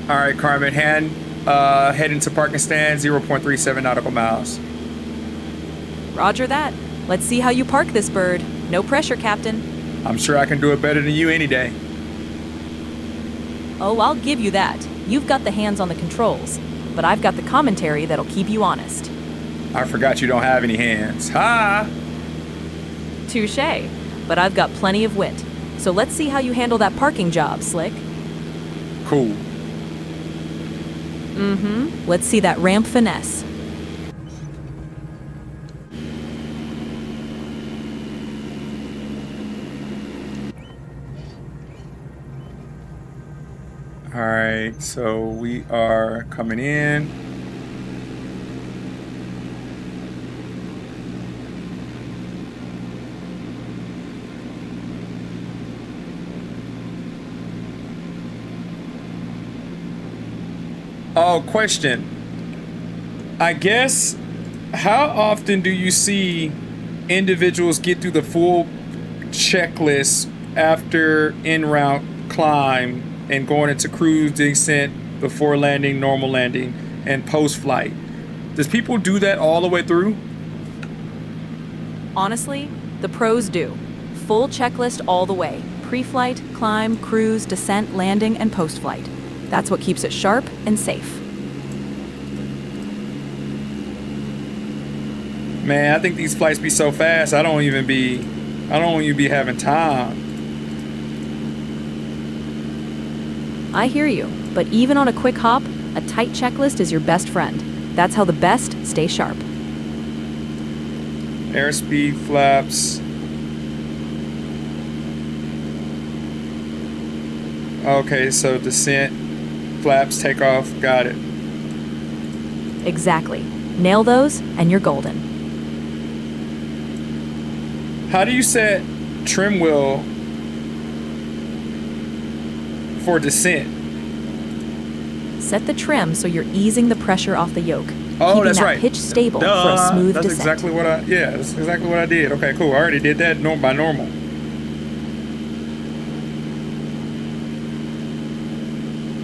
Speaker 2: All right, Carmen, head into parking stand, 0.37 nautical miles.
Speaker 1: Roger that. Let's see how you park this bird. No pressure, Captain.
Speaker 2: I'm sure I can do it better than you any day.
Speaker 1: Oh, I'll give you that. You've got the hands on the controls, but I've got the commentary that'll keep you honest.
Speaker 2: I forgot you don't have any hands. Ha!
Speaker 1: Touché. But I've got plenty of wit. So let's see how you handle that parking job, Slick.
Speaker 2: Cool.
Speaker 1: Let's see that ramp finesse.
Speaker 2: All right, so we are coming in. Oh, question. I guess, how often do you see individuals get through the full checklist after en-route climb and going into cruise descent, before landing, normal landing, and post-flight? Does people do that all the way through?
Speaker 1: Honestly, the pros do. Full checklist all the way. Pre-flight, climb, cruise, descent, landing, and post-flight. That's what keeps it sharp and safe.
Speaker 2: Man, I think these flights be so fast, I don't even be having time.
Speaker 1: I hear you, but even on a quick hop, a tight checklist is your best friend. That's how the best stay sharp.
Speaker 2: Airspeed, flaps. Okay, so descent, flaps, takeoff, got it.
Speaker 1: Exactly. Nail those, and you're golden.
Speaker 2: How do you set trim wheel for descent?
Speaker 1: Set the trim so you're easing the pressure off the yoke.
Speaker 2: Oh,
Speaker 1: keeping
Speaker 2: that's
Speaker 1: that
Speaker 2: right.
Speaker 1: pitch stable
Speaker 2: Duh,
Speaker 1: for a smooth
Speaker 2: that's
Speaker 1: descent.
Speaker 2: exactly what that's exactly what I did. Okay, cool. I already did that by normal.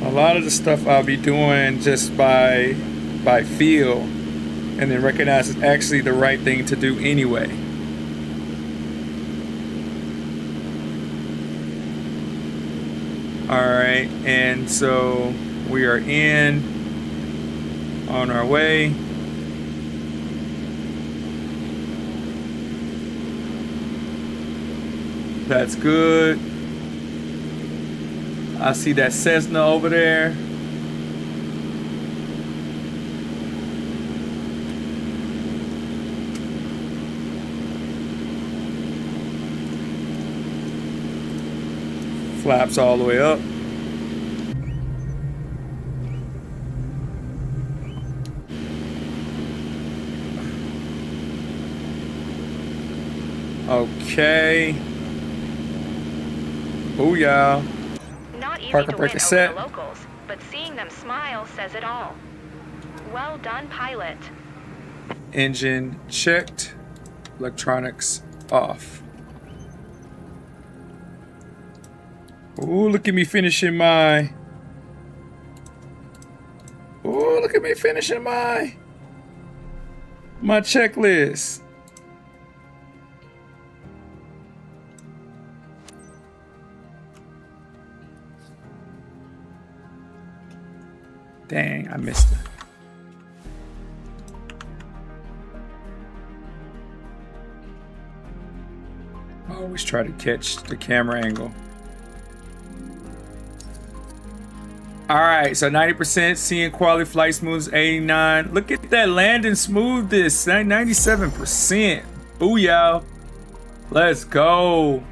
Speaker 2: A lot of the stuff I'll be doing just by feel, and then recognize it's actually the right thing to do anyway. All right, and so we are on our way. That's good. I see that Cessna over there. Flaps all the way up. Okay. Booyah.
Speaker 8: Not easy
Speaker 2: Park
Speaker 8: to
Speaker 2: and break
Speaker 8: win
Speaker 2: a
Speaker 8: over
Speaker 2: set.
Speaker 8: the locals, but seeing them smile says it all. Well done, pilot.
Speaker 2: Engine checked. Electronics off. Ooh, look at me finishing my... Ooh, look at me finishing my checklist. Dang, I missed it. I always try to catch the camera angle. All right, so 90%, seeing quality flight smoothness, 89. Look at that landing smoothness, 97%. Booyah. Let's go.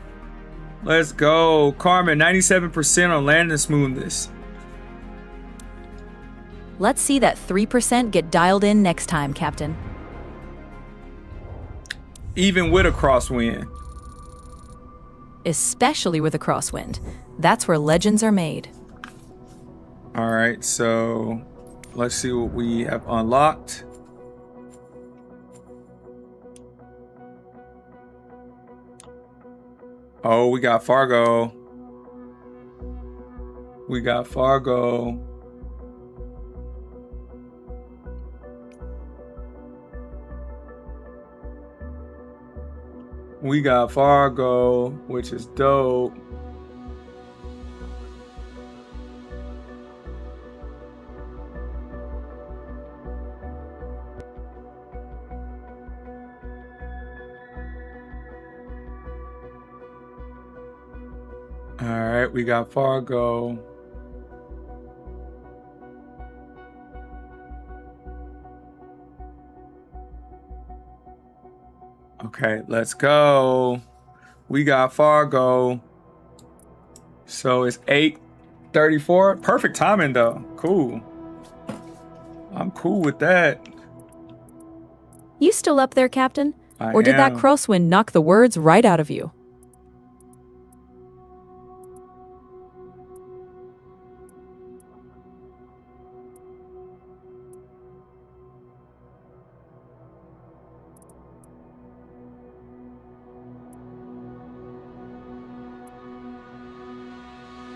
Speaker 2: Let's go. Carmen, 97% on landing smoothness.
Speaker 1: Let's see that 3% get dialed in next time, Captain.
Speaker 2: Even with a crosswind.
Speaker 1: Especially with a crosswind. That's where legends are made.
Speaker 2: All right, so let's see what we have unlocked. Oh, we got Fargo. We got Fargo. We got Fargo, which is dope. All right, we got Fargo. Okay, let's go. We got Fargo. So it's 8:34. Perfect timing though. Cool. I'm cool with that.
Speaker 1: You still up there, Captain?
Speaker 2: I
Speaker 1: Or did that
Speaker 2: am.
Speaker 1: crosswind knock the words right out of you?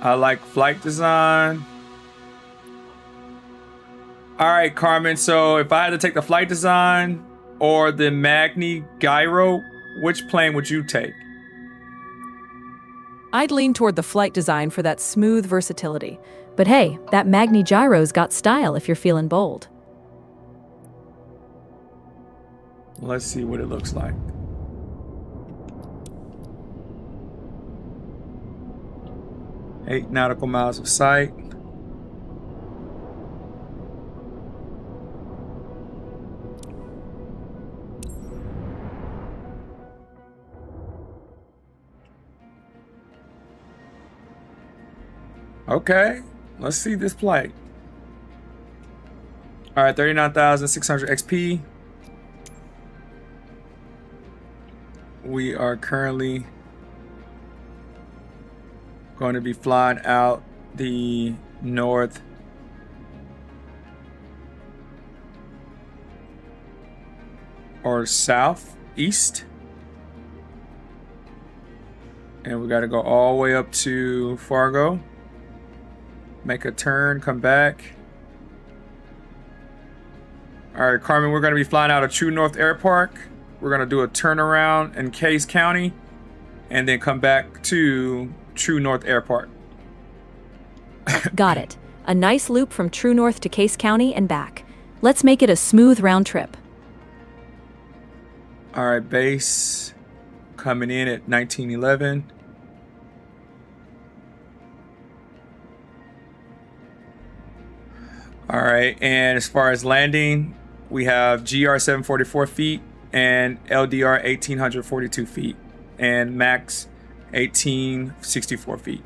Speaker 2: I like flight design. All right, Carmen. So if I had to take the flight design or the Magni Gyro, which plane would you take?
Speaker 1: I'd lean toward the flight design for that smooth versatility. But hey, that Magni Gyro's got style if you're feeling bold.
Speaker 2: Let's see what it looks like. Eight nautical miles of sight. Okay, let's see this plate. All right, 39,600 XP. We are currently going to be flying out the north or southeast, and we got to go all the way up to Fargo, make a turn, come back. All right, Carmen, we're going to be flying out of True North Airpark. We're going to do a turnaround in Case County and then come back to True North Airport.
Speaker 1: Got it. A nice loop from True North to Case County and back. Let's make it a smooth round trip.
Speaker 2: All right, base coming in at 1911. All right, and as far as landing, we have GR 744 feet and LDR 1842 feet and max 1864 feet.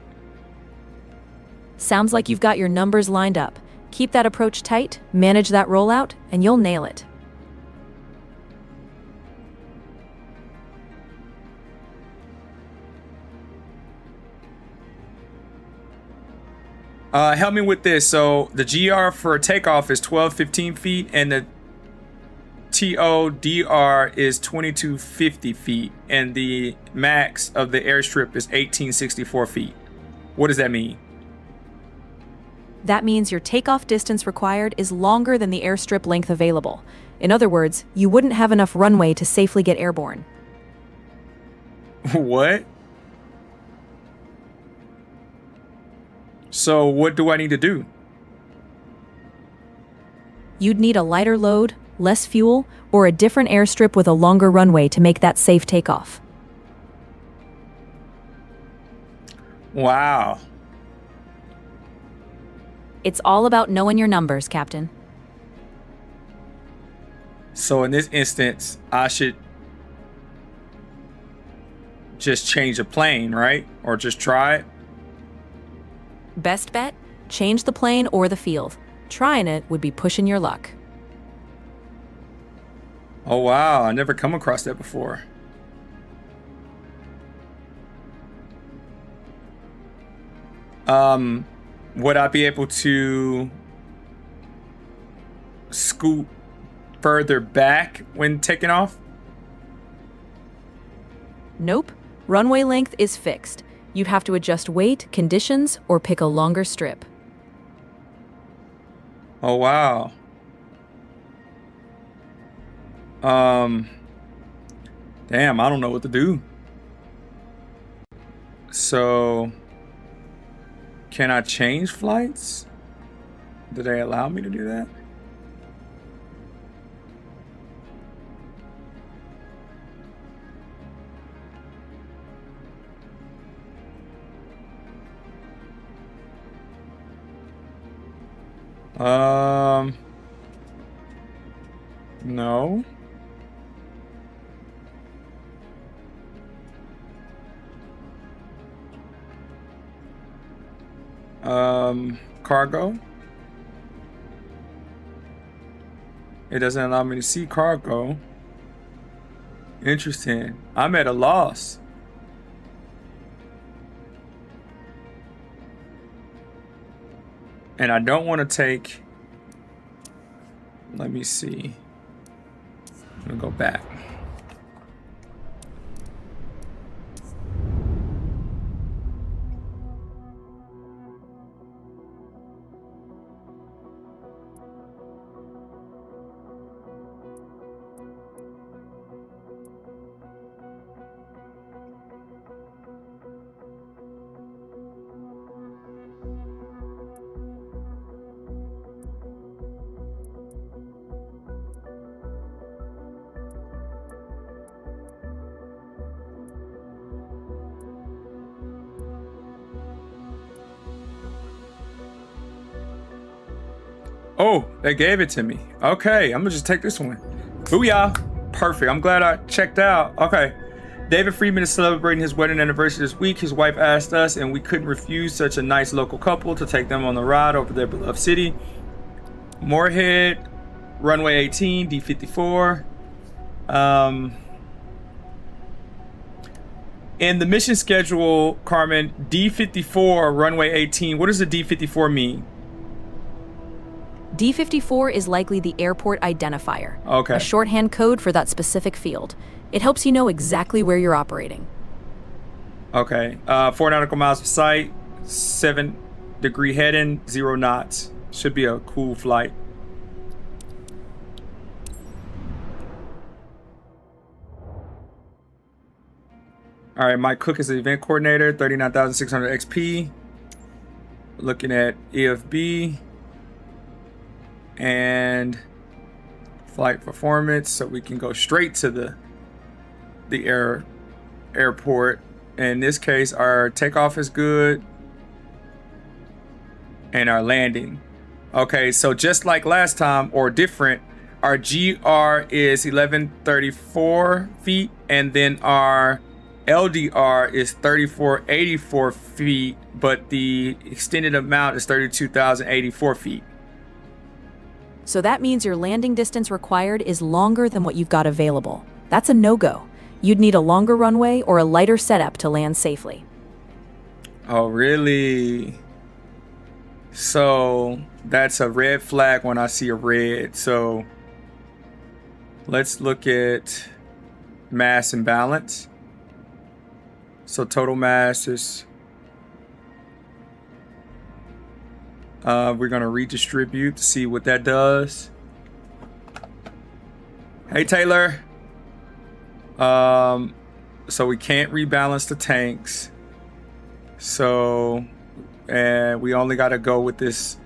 Speaker 1: Sounds like you've got your numbers lined up. Keep that approach tight, manage that rollout, and you'll nail it.
Speaker 2: Help me with this. So the GR for takeoff is 1215 feet and the TODR is 2250 feet and the max of the airstrip is 1864 feet. What does that mean?
Speaker 1: That means your takeoff distance required is longer than the airstrip length available. In other words, you wouldn't have enough runway to safely get airborne.
Speaker 2: What? So what do I need to do?
Speaker 1: You'd need a lighter load, less fuel, or a different airstrip with a longer runway to make that safe takeoff.
Speaker 2: Wow.
Speaker 1: It's all about knowing your numbers, Captain.
Speaker 2: So in this instance, I should just change the plane, right? Or just try it?
Speaker 1: Best bet? Change the plane or the field. Trying it would be pushing your luck.
Speaker 2: Oh wow, I never come across that before. Would I be able to scoot further back when taking off?
Speaker 1: Nope. Runway length is fixed. You'd have to adjust weight, conditions, or pick a longer strip.
Speaker 2: Oh wow. Damn, I don't know what to do. So, can I change flights? Do they allow me to do that? No. Cargo. It doesn't allow me to see cargo. Interesting. I'm at a loss. And I don't want to take, let me see. I'm gonna go back. Oh, they gave it to me. Okay, I'm gonna just take this one. Booyah. Perfect. I'm glad I checked out. Okay. David Friedman is celebrating his wedding anniversary this week. His wife asked us, and we couldn't refuse such a nice local couple to take them on the ride over their beloved city. Moorhead, runway 18, D54. In the mission schedule, Carmen, D54, runway 18. What does the D54 mean?
Speaker 1: D54 is likely the airport identifier,
Speaker 2: Okay.
Speaker 1: a shorthand code for that specific field. It helps you know exactly where you're operating.
Speaker 2: Okay. 4 nautical miles of sight, 7-degree heading, 0 knots. Should be a cool flight. All right, Mike Cook is the event coordinator, 39,600 XP. Looking at EFB and flight performance, so we can go straight to the airport. In this case, our takeoff is good and our landing. Okay, so just like last time, or different, our GR is 1134 feet, and then our LDR is 3484 feet, but the extended amount is 32,084 feet.
Speaker 1: So that means your landing distance required is longer than what you've got available. That's a no-go. You'd need a longer runway or a lighter setup to land safely.
Speaker 2: Oh, really? So that's a red flag when I see a red. So let's look at mass and balance. So total mass is, we're gonna redistribute to see what that does. Hey Taylor. So we can't rebalance the tanks. So, and we only gotta go with this.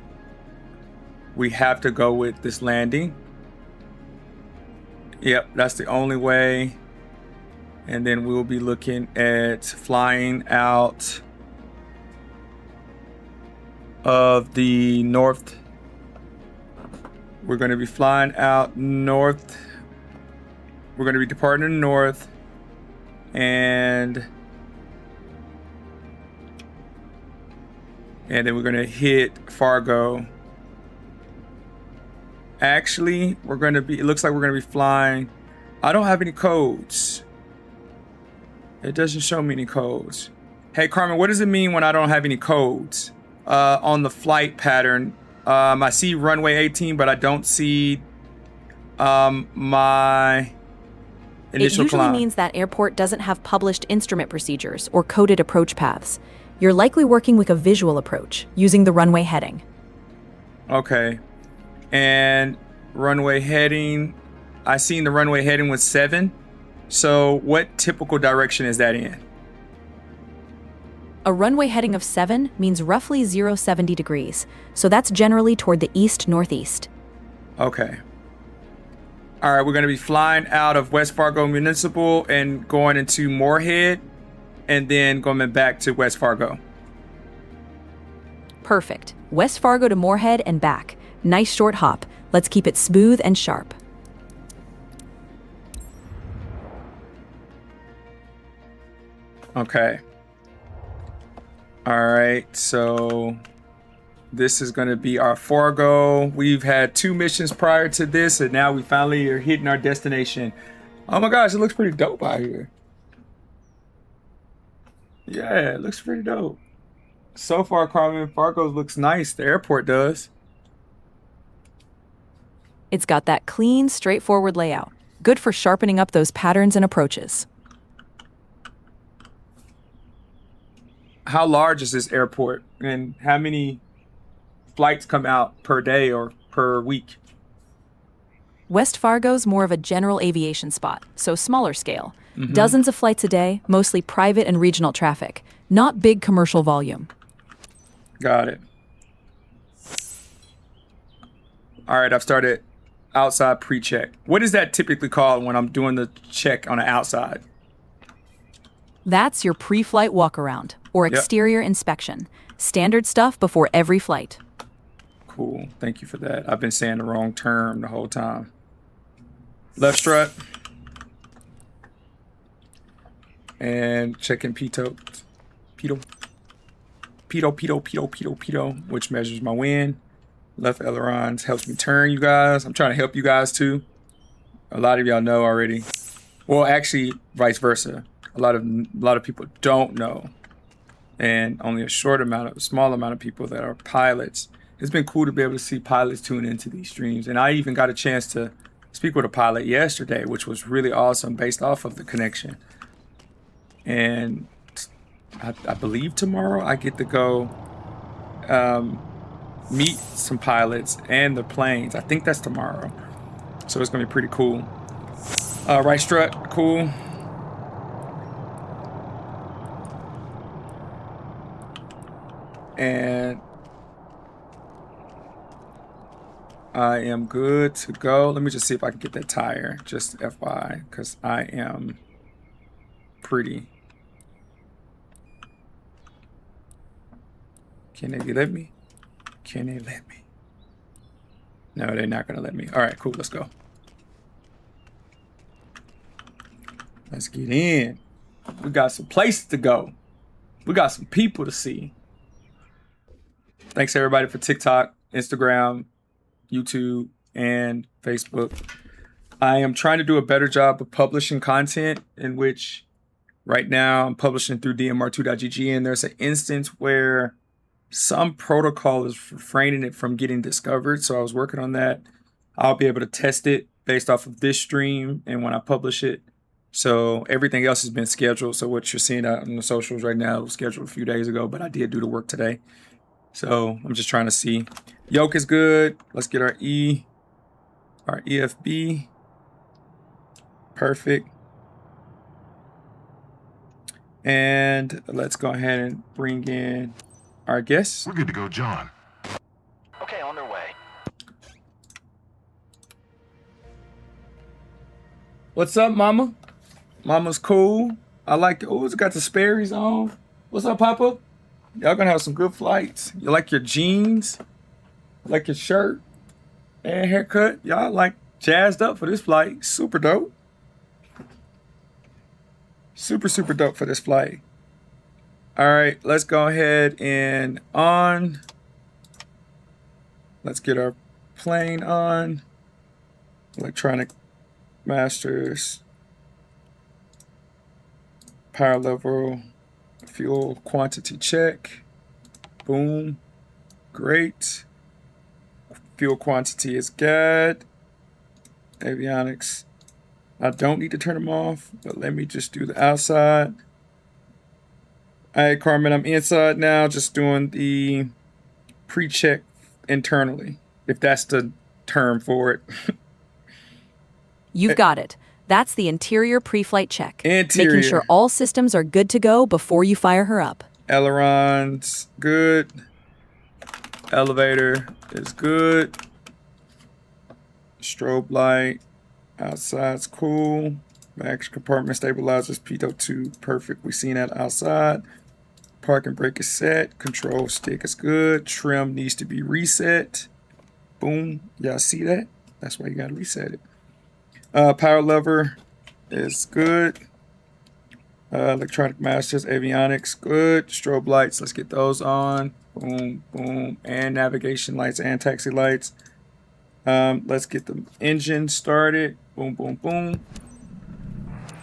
Speaker 2: We have to go with this landing. Yep, that's the only way. And then we'll be looking at flying out of the north. We're going to be flying out north. We're going to be departing in the north. And then we're going to hit Fargo. Actually, we're going to be, it looks like we're going to be flying. I don't have any codes. It doesn't show me any codes. Hey, Carmen, what does it mean when I don't have any codes on the flight pattern? I see runway 18, but I don't see my initial
Speaker 1: It usually
Speaker 2: climb.
Speaker 1: means that airport doesn't have published instrument procedures or coded approach paths. You're likely working with a visual approach using the runway heading.
Speaker 2: Okay. And runway heading, I seen the runway heading was 7. So what typical direction is that in?
Speaker 1: A runway heading of 7 means roughly 070 degrees, so that's generally toward the east-northeast.
Speaker 2: Okay. All right, we're going to be flying out of West Fargo Municipal and going into Moorhead, and then going back to West Fargo.
Speaker 1: Perfect. West Fargo to Moorhead and back. Nice short hop. Let's keep it smooth and sharp.
Speaker 2: Okay. All right, so this is going to be our Fargo. We've had 2 missions prior to this, and now we finally are hitting our destination. Oh my gosh, it looks pretty dope out here. Yeah, it looks pretty dope. So far, Carmen, Fargo looks nice. The airport does.
Speaker 1: It's got that clean, straightforward layout. Good for sharpening up those patterns and approaches.
Speaker 2: How large is this airport, and how many flights come out per day or per week?
Speaker 1: West Fargo's more of a general aviation spot, so smaller scale. Dozens of flights a day, mostly private and regional traffic. Not big commercial volume.
Speaker 2: Got it. All right, I've started outside pre-check. What is that typically called when I'm doing the check on the outside?
Speaker 1: That's your pre-flight walk-around, or exterior inspection. Standard stuff before every flight.
Speaker 2: Cool. Thank you for that. I've been saying the wrong term the whole time. Left strut. And checking pitot, which measures my wind. Left ailerons helps me turn, you guys. I'm trying to help you guys too. A lot of y'all know already. Well, actually, vice versa. A lot of people don't know, and only a small amount of people that are pilots. It's been cool to be able to see pilots tune into these streams, and I even got a chance to speak with a pilot yesterday, which was really awesome based off of the connection. And I believe tomorrow I get to go meet some pilots and the planes. I think that's tomorrow, so it's gonna be pretty cool. Right strut, cool. And I am good to go. Let me just see if I can get that tire, just FYI, because I am pretty. Can they let me? Can they let me? No, they're not gonna let me. All right, cool, let's go. Let's get in. We got some places to go. We got some people to see. Thanks everybody for TikTok, Instagram, YouTube, and Facebook. I am trying to do a better job of publishing content, in which right now I'm publishing through DRM2SIM, and there's an instance where some protocol is refraining it from getting discovered. So I was working on that. I'll be able to test it based off of this stream and when I publish it. So everything else has been scheduled. So what you're seeing out on the socials right now was scheduled a few days ago, but I did do the work today. So I'm just trying to see. Yoke is good. Let's get our EFB. Perfect. And let's go ahead and bring in our guests.
Speaker 3: We're good to go, John.
Speaker 4: Okay, on their way.
Speaker 2: What's up, mama? Mama's cool. I like it. Oh, it's got the Sperry's on. What's up, Papa? Y'all gonna have some good flights. You like your jeans, like your shirt and haircut. Y'all like jazzed up for this flight. Super dope. Super, super dope for this flight. All right, let's go ahead and on. Let's get our plane on. Electronic masters. Power level. Fuel quantity check. Boom. Great. Fuel quantity is good. Avionics. I don't need to turn them off, but let me just do the outside. All right, Carmen, I'm inside now, just doing the pre-check internally, if that's the term for it.
Speaker 1: You've got it. That's the interior pre-flight check.
Speaker 2: Interior.
Speaker 1: Making sure all systems are good to go before you fire her up.
Speaker 2: Ailerons, good. Elevator is good. Strobe light, outside's cool. Back compartment stabilizers, P02, perfect. We seen that outside. Parking brake is set. Control stick is good. Trim needs to be reset. Boom. Y'all see that? That's why you gotta reset it. Power lever is good. Electronic masters, avionics, good. Strobe lights, let's get those on. Boom, boom. And navigation lights and taxi lights. Let's get the engine started. Boom, boom, boom.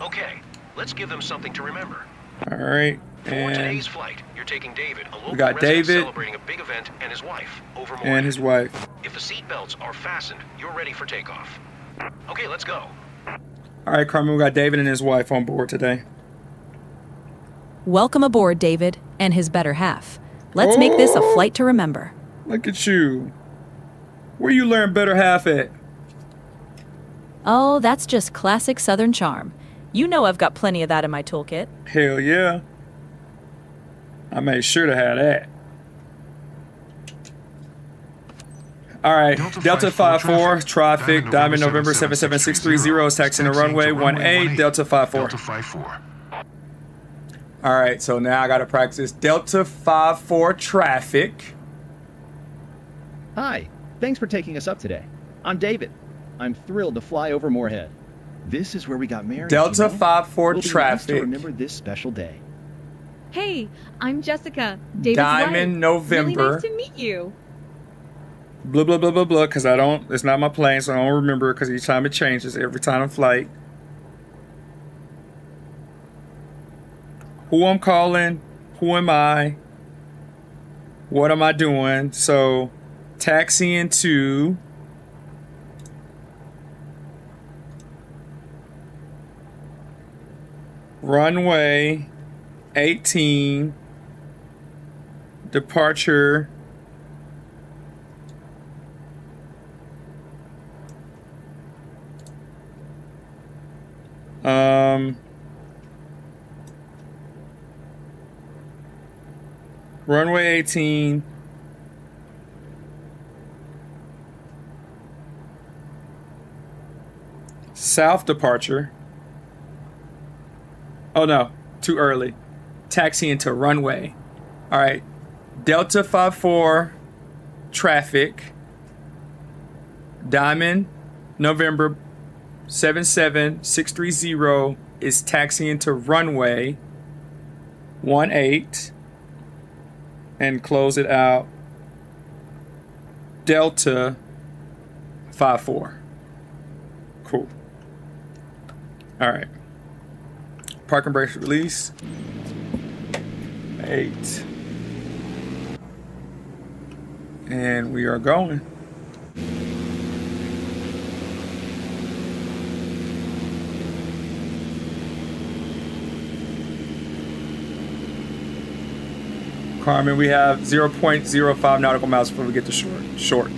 Speaker 3: Okay, let's give them something to remember.
Speaker 2: All right.
Speaker 3: For today's flight, you're taking David, a local
Speaker 2: got
Speaker 3: resident
Speaker 2: David
Speaker 3: celebrating a big event, and his wife over more.
Speaker 2: And his wife.
Speaker 3: If the seat belts are fastened, you're ready for takeoff. Okay, let's go.
Speaker 2: All right, Carmen, we got David and his wife on board today.
Speaker 1: Welcome aboard, David, and his better half. Let's make this a flight to remember.
Speaker 2: Look at you. Where you learn better half at?
Speaker 1: Oh, that's just classic Southern charm. You know I've got plenty of that in my toolkit.
Speaker 2: Hell yeah. I made sure to have that. All right, Delta 54, traffic, Diamond November 77630 is taxiing the runway 18, Delta 54.
Speaker 3: Delta 54.
Speaker 2: All right, so now I got to practice Delta 54 traffic.
Speaker 7: Hi, thanks for taking us up today. I'm David. I'm thrilled to fly over Moorhead. This is where we got married.
Speaker 2: Delta
Speaker 7: you know?
Speaker 2: 54
Speaker 7: We'll be nice
Speaker 2: traffic.
Speaker 7: to remember this special day.
Speaker 6: Hey, I'm Jessica, David's
Speaker 2: Diamond
Speaker 6: wife.
Speaker 2: November.
Speaker 6: Really nice to meet you.
Speaker 2: Blah, blah, blah, blah, blah, because it's not my plane, so I don't remember because each time it changes, every time I flight. Who I'm calling, who am I, what am I doing? So, taxiing to runway 18, departure runway 18, south departure. Oh no, too early. Taxi into runway. All right, Delta 54 traffic. Diamond November 77630 is taxiing to runway 18 and close it out. Delta 54. Cool. All right. Parking brakes release. 8. And we are going. Carmen, we have 0.05 nautical miles before we get to short.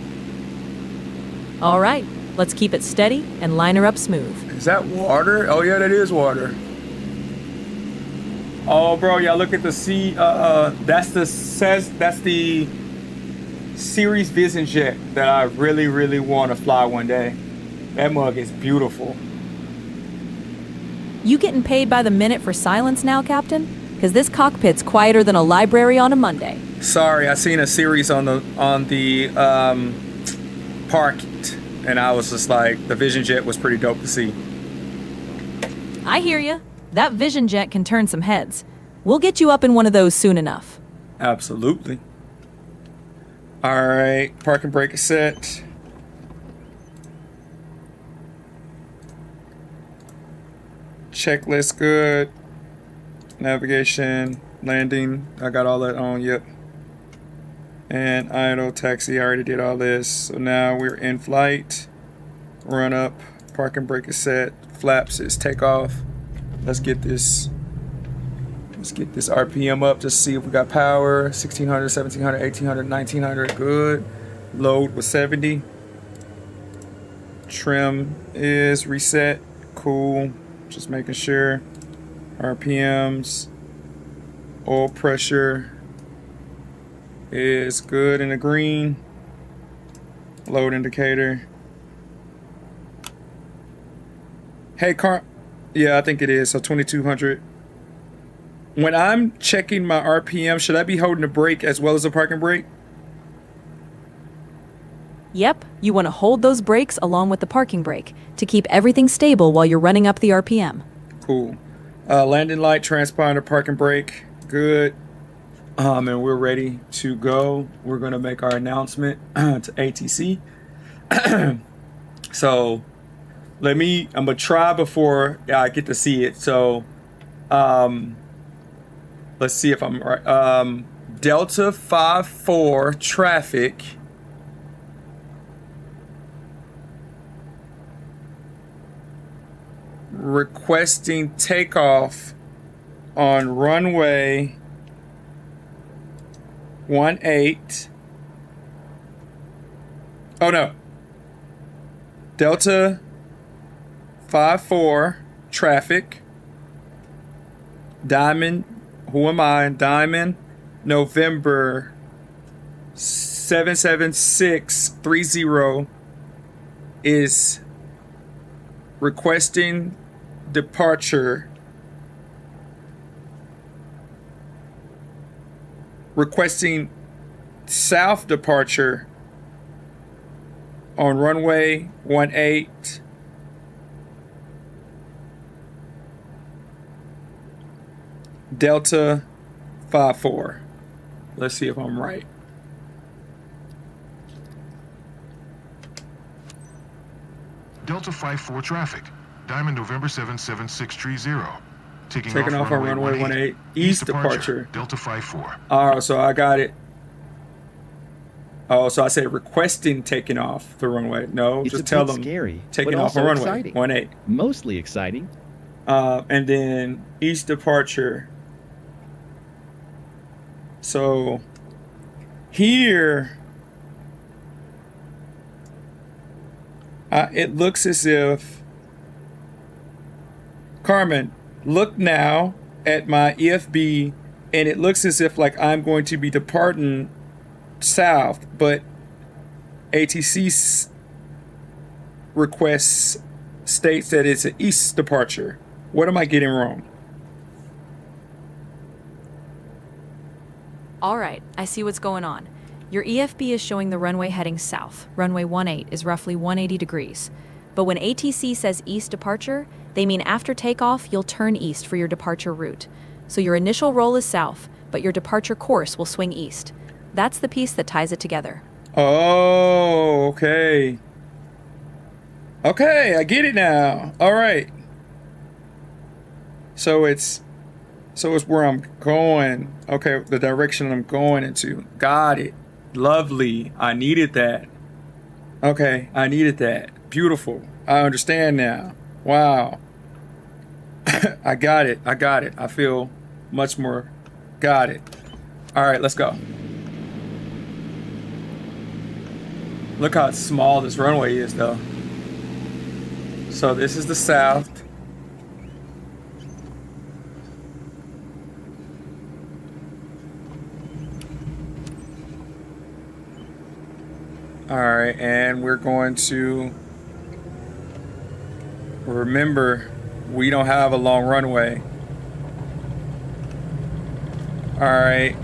Speaker 1: All right, let's keep it steady and line her up smooth.
Speaker 2: Is that water? Oh yeah, that is water. Oh, bro, y'all look at the sea. That's the Series Vision Jet that I really, really want to fly one day. That mug is beautiful.
Speaker 1: You getting paid by the minute for silence now, Captain? because this cockpit's quieter than a library on a Monday.
Speaker 2: Sorry, I seen a series on the park, and I was just like, the Vision Jet was pretty dope to see.
Speaker 1: I hear ya. That Vision Jet can turn some heads. We'll get you up in one of those soon enough.
Speaker 2: Absolutely. All right, parking brake is set. Checklist good. Navigation, landing, I got all that on, yep. And idle, taxi, I already did all this. So now we're in flight. Run up, parking brake is set. Flaps is takeoff. Let's get this RPM up just to see if we got power. 1600, 1700, 1800, 1900, good. Load was 70. Trim is reset, cool. Just making sure. RPMs, oil pressure is good in the green. Load indicator. Hey, yeah, I think it is. So 2200. When I'm checking my RPM, should I be holding the brake as well as the parking brake?
Speaker 1: Yep, you want to hold those brakes along with the parking brake to keep everything stable while you're running up the RPM.
Speaker 2: Cool. Landing light, transponder, parking brake, good. And we're ready to go. We're gonna make our announcement to ATC. So I'm gonna try before I get to see it. So let's see if I'm right. Delta 54 traffic. Requesting takeoff on runway 18. Oh no. Delta 54 traffic. Diamond, who am I? Diamond, November 77630 is requesting departure. Requesting south departure on runway 18. Delta 54. Let's see if I'm right.
Speaker 9: Delta 54 traffic. Diamond November 77630.
Speaker 2: Taking off on runway 18. East departure.
Speaker 9: Delta 54.
Speaker 2: Alright, so I got it. Oh, so I said requesting taking off the runway. No,
Speaker 7: It's
Speaker 2: just
Speaker 7: a
Speaker 2: tell
Speaker 7: bit
Speaker 2: them
Speaker 7: scary,
Speaker 2: taking
Speaker 7: but
Speaker 2: off on
Speaker 7: also
Speaker 2: runway
Speaker 7: exciting.
Speaker 2: 18.
Speaker 7: Mostly exciting.
Speaker 2: And then east departure. So here, it looks as if, Carmen, look now at my EFB, and it looks as if like I'm going to be departing south, but ATC's request states that it's an east departure. What am I getting wrong?
Speaker 1: All right, I see what's going on. Your EFB is showing the runway heading south. Runway 18 is roughly 180 degrees. But when ATC says east departure, they mean after takeoff, you'll turn east for your departure route. So your initial roll is south, but your departure course will swing east. That's the piece that ties it together.
Speaker 2: Oh, okay. Okay, I get it now. All right. So it's where I'm going. Okay, the direction I'm going into. Got it. Lovely. I needed that. Okay, I needed that. Beautiful. I understand now. Wow. I got it. I feel much more. Got it. All right, let's go. Look how small this runway is, though. So this is the south. All right, and we're going to remember we don't have a long runway. All right.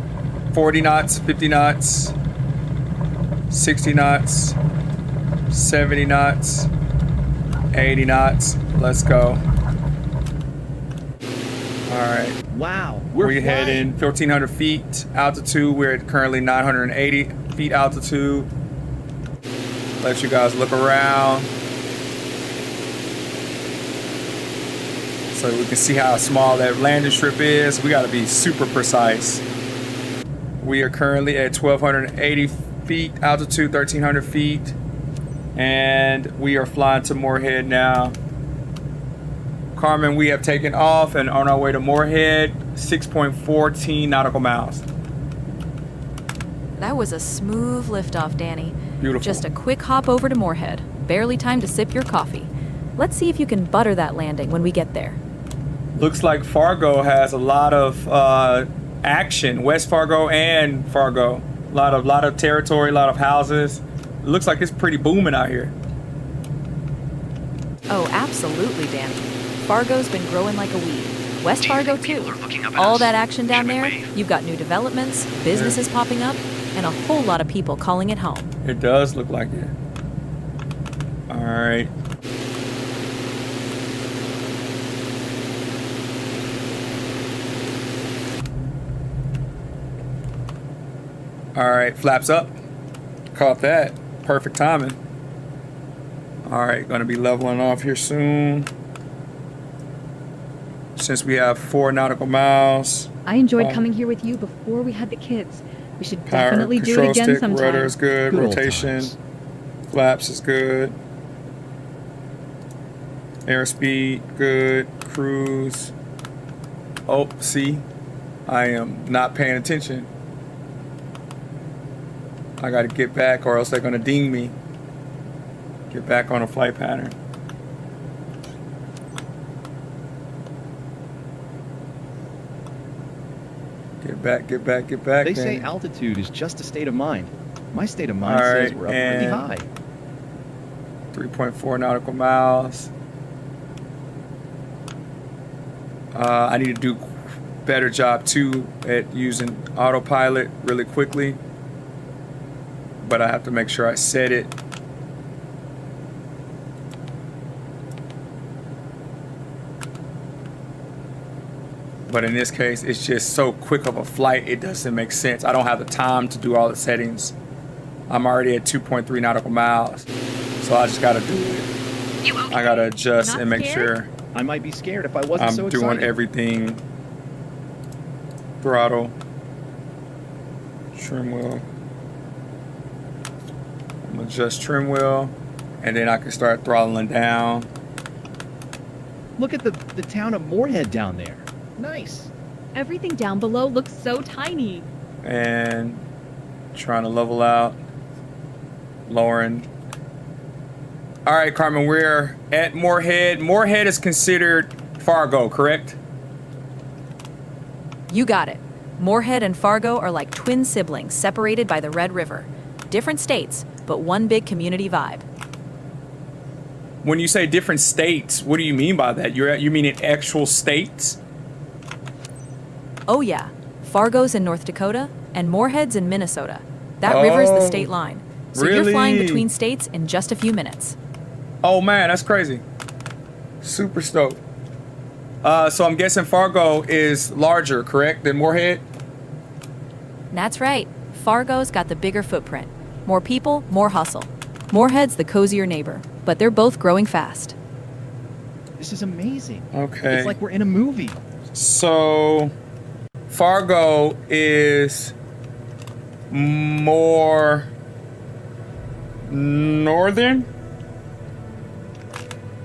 Speaker 2: 40 knots, 50 knots, 60 knots, 70 knots, 80 knots. Let's go. All right.
Speaker 7: Wow,
Speaker 2: We're heading 1,400 feet altitude. We're at currently 980 feet altitude. Let you guys look around so we can see how small that landing strip is. We got to be super precise. We are currently at 1,280 feet altitude, 1,300 feet, and we are flying to Moorhead now. Carmen, we have taken off and on our way to Moorhead, 6.14 nautical miles.
Speaker 1: That was a smooth liftoff, Danny.
Speaker 2: Beautiful.
Speaker 1: Just a quick hop over to Moorhead. Barely time to sip your coffee. Let's see if you can butter that landing when we get there.
Speaker 2: Looks like Fargo has a lot of action. West Fargo and Fargo. A lot of territory, a lot of houses. It looks like it's pretty booming out here.
Speaker 1: Oh, absolutely, Danny. Fargo's been growing like a weed. West
Speaker 4: Do you
Speaker 1: Fargo,
Speaker 4: think people
Speaker 1: too.
Speaker 4: are looking up at
Speaker 1: All
Speaker 4: us?
Speaker 1: that action down
Speaker 4: Should we
Speaker 1: there,
Speaker 4: wave?
Speaker 1: you've got new developments, businesses popping up, and a whole lot of people calling it home.
Speaker 2: It does look like it. All right. All right, flaps up. Caught that. Perfect timing. All right, gonna be leveling off here soon. Since we have 4 nautical miles.
Speaker 6: I enjoyed coming here with you before we had the kids. We should
Speaker 2: Power,
Speaker 6: definitely do
Speaker 2: control
Speaker 6: it again
Speaker 2: stick,
Speaker 6: sometime.
Speaker 2: rudder is good.
Speaker 7: Good old
Speaker 2: Rotation,
Speaker 7: times.
Speaker 2: flaps is good. Airspeed, good. Cruise. Oh, see, I am not paying attention. I gotta get back or else they're gonna ding me. Get back on a flight pattern. Get back, get back, get back.
Speaker 7: They say
Speaker 2: then.
Speaker 7: altitude is just a state of mind. My state of mind
Speaker 2: All
Speaker 7: says
Speaker 2: right,
Speaker 7: we're up pretty
Speaker 2: and-
Speaker 7: high.
Speaker 2: 3.4 nautical miles. I need to do better job too at using autopilot really quickly, but I have to make sure I set it. But in this case, it's just so quick of a flight, it doesn't make sense. I don't have the time to do all the settings. I'm already at 2.3 nautical miles, so I just gotta do it.
Speaker 5: You okay?
Speaker 2: I gotta adjust
Speaker 6: Not
Speaker 2: and make
Speaker 6: scared?
Speaker 2: sure
Speaker 7: I might be scared if I wasn't so
Speaker 2: I'm
Speaker 7: excited.
Speaker 2: doing everything. Throttle, trim wheel. I'm gonna adjust trim wheel, and then I can start throttling down.
Speaker 7: Look at the town of Moorhead down there. Nice.
Speaker 6: Everything down below looks so tiny.
Speaker 2: And trying to level out, lowering. All right, Carmen, we're at Moorhead. Moorhead is considered Fargo, correct?
Speaker 1: You got it. Moorhead and Fargo are like twin siblings separated by the Red River. Different states, but one big community vibe.
Speaker 2: When you say different states, what do you mean by that? You mean in actual states?
Speaker 1: Oh yeah, Fargo's in North Dakota and Moorhead's in Minnesota. That river's the state line. So you're flying
Speaker 2: really?
Speaker 1: between states in just a few minutes.
Speaker 2: Oh man, that's crazy. Super stoked. So I'm guessing Fargo is larger, correct, than Moorhead?
Speaker 1: That's right. Fargo's got the bigger footprint. More people, more hustle. Moorhead's the cozier neighbor, but they're both growing fast.
Speaker 7: This is amazing.
Speaker 2: Okay.
Speaker 7: It's like we're in a movie.
Speaker 2: So Fargo is more northern?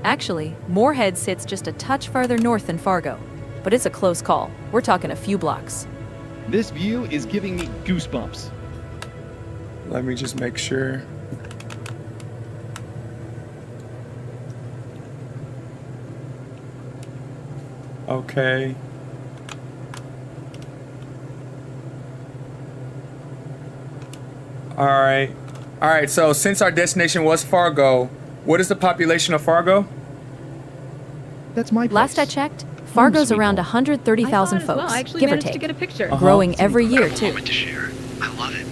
Speaker 1: Actually, Moorhead sits just a touch farther north than Fargo, but it's a close call. We're talking a few blocks.
Speaker 7: This view is giving me goosebumps.
Speaker 2: Let me just make sure. Okay. All right. All right, so since our destination was Fargo, what is the population of Fargo?
Speaker 7: That's my place.
Speaker 1: Last I checked, Fargo's
Speaker 7: sweet
Speaker 1: around
Speaker 7: home.
Speaker 1: 130,000
Speaker 6: I saw it as well.
Speaker 1: folks,
Speaker 6: I actually
Speaker 1: give or
Speaker 6: managed to
Speaker 1: take.
Speaker 6: get a picture.
Speaker 1: Growing every year, too.
Speaker 4: Moment to share. I love it.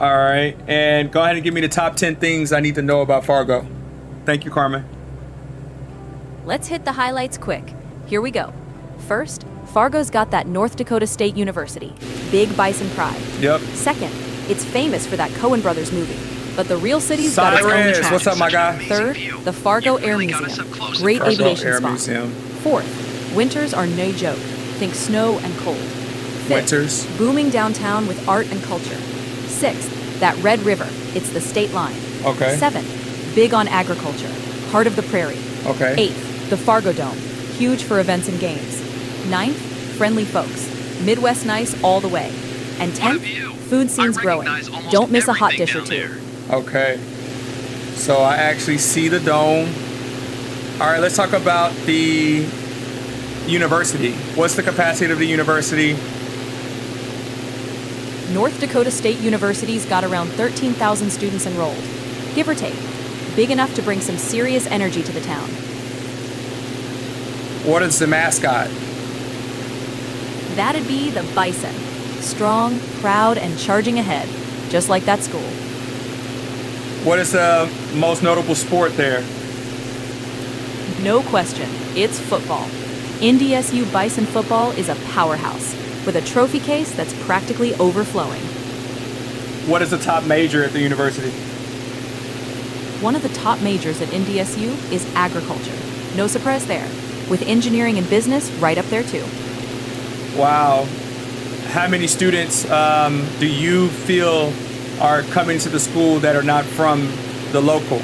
Speaker 2: All right, and go ahead and give me the top 10 things I need to know about Fargo. Thank you, Carmen.
Speaker 1: Let's hit the highlights quick. Here we go. First, Fargo's got that North Dakota State University. Big bison pride.
Speaker 2: Yep.
Speaker 1: Second, it's famous for that Coen Brothers movie. But the real city's got its own
Speaker 2: Cyrus,
Speaker 1: charm.
Speaker 2: what's up, my guy?
Speaker 1: Third, the Fargo Air Museum. Great
Speaker 2: Fargo
Speaker 1: aviation
Speaker 2: Air
Speaker 1: spot.
Speaker 2: Museum.
Speaker 1: Fourth, winters are no joke. Think snow and cold. Fifth,
Speaker 2: Winters.
Speaker 1: booming downtown with art and culture. Sixth, that Red River. It's the state line.
Speaker 2: Okay.
Speaker 1: Seventh, big on agriculture. Heart of the prairie.
Speaker 2: Okay.
Speaker 1: Eighth, the Fargo Dome. Huge for events and games. Ninth, friendly folks. Midwest nice all the way. And 10th, food scene's growing. Don't miss a hot dish or two.
Speaker 2: Okay. So I actually see the dome. All right, let's talk about the university. What's the capacity of the university?
Speaker 1: North Dakota State University's got around 13,000 students enrolled, give or take. Big enough to bring some serious energy to the town.
Speaker 2: What is the mascot?
Speaker 1: That'd be the bison. Strong, proud, and charging ahead, just like that school.
Speaker 2: What is the most notable sport there?
Speaker 1: No question, it's football. NDSU Bison football is a powerhouse, with a trophy case that's practically overflowing.
Speaker 2: What is the top major at the university?
Speaker 1: One of the top majors at NDSU is agriculture. No surprise there, with engineering and business right up there too.
Speaker 2: Wow. How many students do you feel are coming to the school that are not from the local?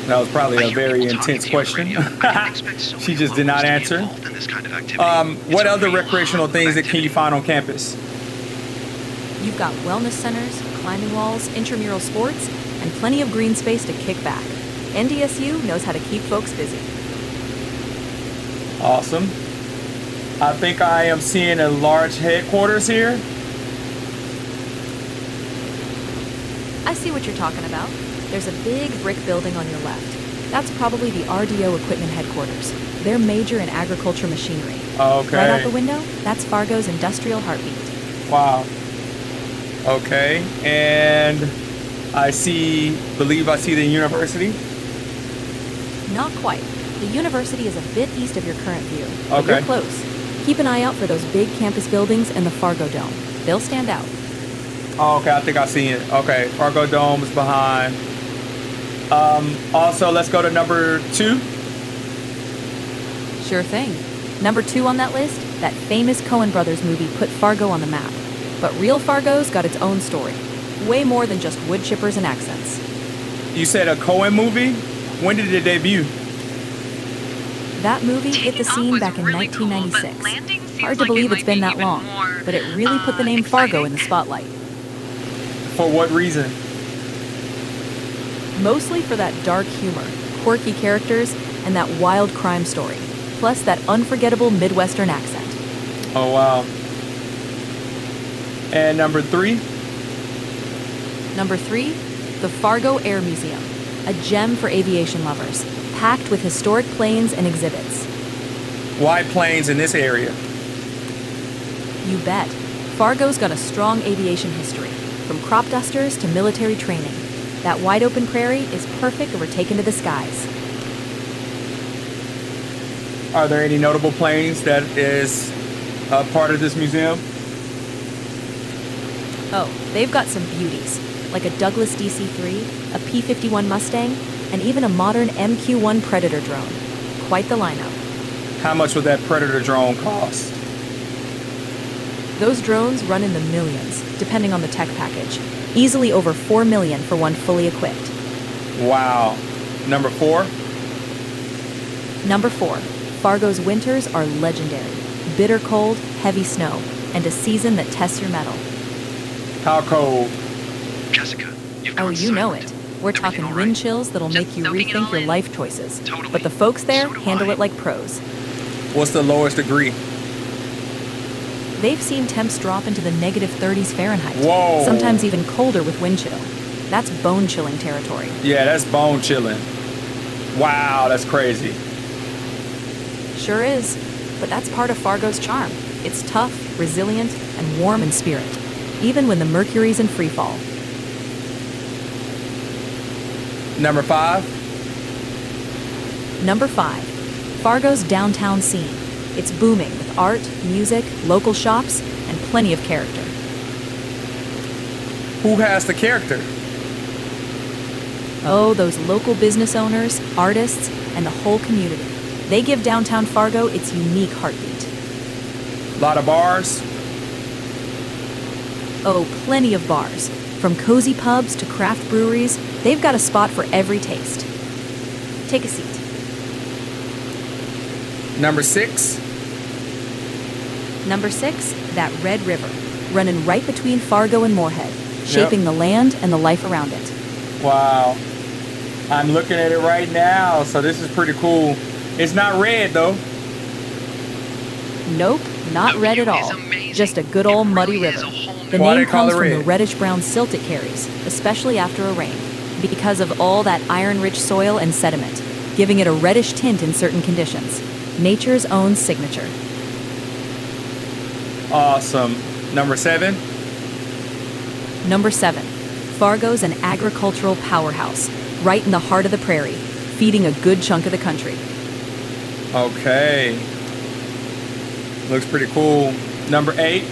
Speaker 2: That was probably a very intense question. She just did not answer. What other recreational things that can you find on campus?
Speaker 1: You've got wellness centers, climbing walls, intramural sports, and plenty of green space to kick back. NDSU knows how to keep folks busy.
Speaker 2: Awesome. I think I am seeing a large headquarters here.
Speaker 1: I see what you're talking about. There's a big brick building on your left. That's probably the RDO equipment headquarters. They're major in agriculture machinery.
Speaker 2: Okay.
Speaker 1: Right out the window, that's Fargo's industrial heartbeat.
Speaker 2: Wow. Okay. And believe I see the university.
Speaker 1: Not quite. The university is a bit east of your current view. But
Speaker 2: Okay.
Speaker 1: you're close. Keep an eye out for those big campus buildings and the Fargo Dome. They'll stand out.
Speaker 2: Oh, okay, I think I see it. Okay, Fargo Dome is behind. Also, let's go to number 2.
Speaker 1: Sure thing. Number 2 on that list, that famous Coen Brothers movie put Fargo on the map. But real Fargo's got its own story. Way more than just wood chippers and accents.
Speaker 2: You said a Coen movie? When did it debut?
Speaker 1: That movie hit the
Speaker 5: Taking off
Speaker 1: scene
Speaker 5: was
Speaker 1: back in
Speaker 5: really cool, but
Speaker 1: 1996.
Speaker 5: landing seems
Speaker 1: Hard to
Speaker 5: like
Speaker 1: believe
Speaker 5: it
Speaker 1: it's
Speaker 5: might
Speaker 1: been
Speaker 5: be
Speaker 1: that
Speaker 5: even
Speaker 1: long,
Speaker 5: more,
Speaker 1: but it really put the name Fargo
Speaker 5: exciting.
Speaker 1: in the spotlight.
Speaker 2: For what reason?
Speaker 1: Mostly for that dark humor, quirky characters, and that wild crime story. Plus that unforgettable Midwestern accent.
Speaker 2: Oh, wow. And number 3?
Speaker 1: Number 3, the Fargo Air Museum. A gem for aviation lovers, packed with historic planes and exhibits.
Speaker 2: Why planes in this area?
Speaker 1: You bet. Fargo's got a strong aviation history, from crop dusters to military training. That wide open prairie is perfect for taking to the skies.
Speaker 2: Are there any notable planes that is part of this museum?
Speaker 1: Oh, they've got some beauties, like a Douglas DC-3, a P-51 Mustang, and even a modern MQ-1 Predator drone. Quite the lineup.
Speaker 2: How much would that Predator drone cost?
Speaker 1: Those drones run in the millions, depending on the tech package. Easily over $4 million for one fully equipped.
Speaker 2: Wow. Number 4?
Speaker 1: Number 4, Fargo's winters are legendary. Bitter cold, heavy snow, and a season that tests your mettle.
Speaker 2: How cold?
Speaker 4: Jessica, you've
Speaker 1: Oh,
Speaker 4: gone
Speaker 1: you know
Speaker 4: silent.
Speaker 1: it. We're
Speaker 4: Everything
Speaker 1: talking
Speaker 4: all right?
Speaker 1: wind chills that'll
Speaker 5: Just
Speaker 1: make you
Speaker 5: soaking it
Speaker 1: rethink
Speaker 5: all
Speaker 1: your
Speaker 5: in.
Speaker 1: life choices.
Speaker 4: Totally.
Speaker 1: But the folks there
Speaker 4: So do
Speaker 1: handle
Speaker 4: I.
Speaker 1: it like pros.
Speaker 2: What's the lowest degree?
Speaker 1: They've seen temps drop into the negative 30s Fahrenheit.
Speaker 2: Whoa.
Speaker 1: Sometimes even colder with wind chill. That's bone-chilling territory.
Speaker 2: Yeah, that's bone chilling. Wow, that's crazy.
Speaker 1: Sure is, but that's part of Fargo's charm. It's tough, resilient, and warm in spirit, even when the mercury's in freefall.
Speaker 2: Number 5.
Speaker 1: Number 5, Fargo's downtown scene. It's booming with art, music, local shops, and plenty of character.
Speaker 2: Who has the character?
Speaker 1: Oh, those local business owners, artists, and the whole community. They give downtown Fargo its unique heartbeat.
Speaker 2: A lot of bars.
Speaker 1: Oh, plenty of bars. From cozy pubs to craft breweries, they've got a spot for every taste. Take a seat.
Speaker 2: Number 6.
Speaker 1: Number 6, that Red River, running right between Fargo and Moorhead, shaping the land and the life around it.
Speaker 2: Wow. I'm looking at it right now, so this is pretty cool. It's not red, though.
Speaker 1: Nope, not red at all. Just a good old muddy river. The
Speaker 2: Why
Speaker 1: name
Speaker 2: they call
Speaker 1: comes
Speaker 2: it
Speaker 1: from
Speaker 2: red?
Speaker 1: the reddish-brown silt it carries, especially after a rain, because of all that iron-rich soil and sediment, giving it a reddish tint in certain conditions. Nature's own signature.
Speaker 2: Awesome. Number 7.
Speaker 1: Number 7, Fargo's an agricultural powerhouse, right in the heart of the prairie, feeding a good chunk of the country.
Speaker 2: Okay. Looks pretty cool. Number 8.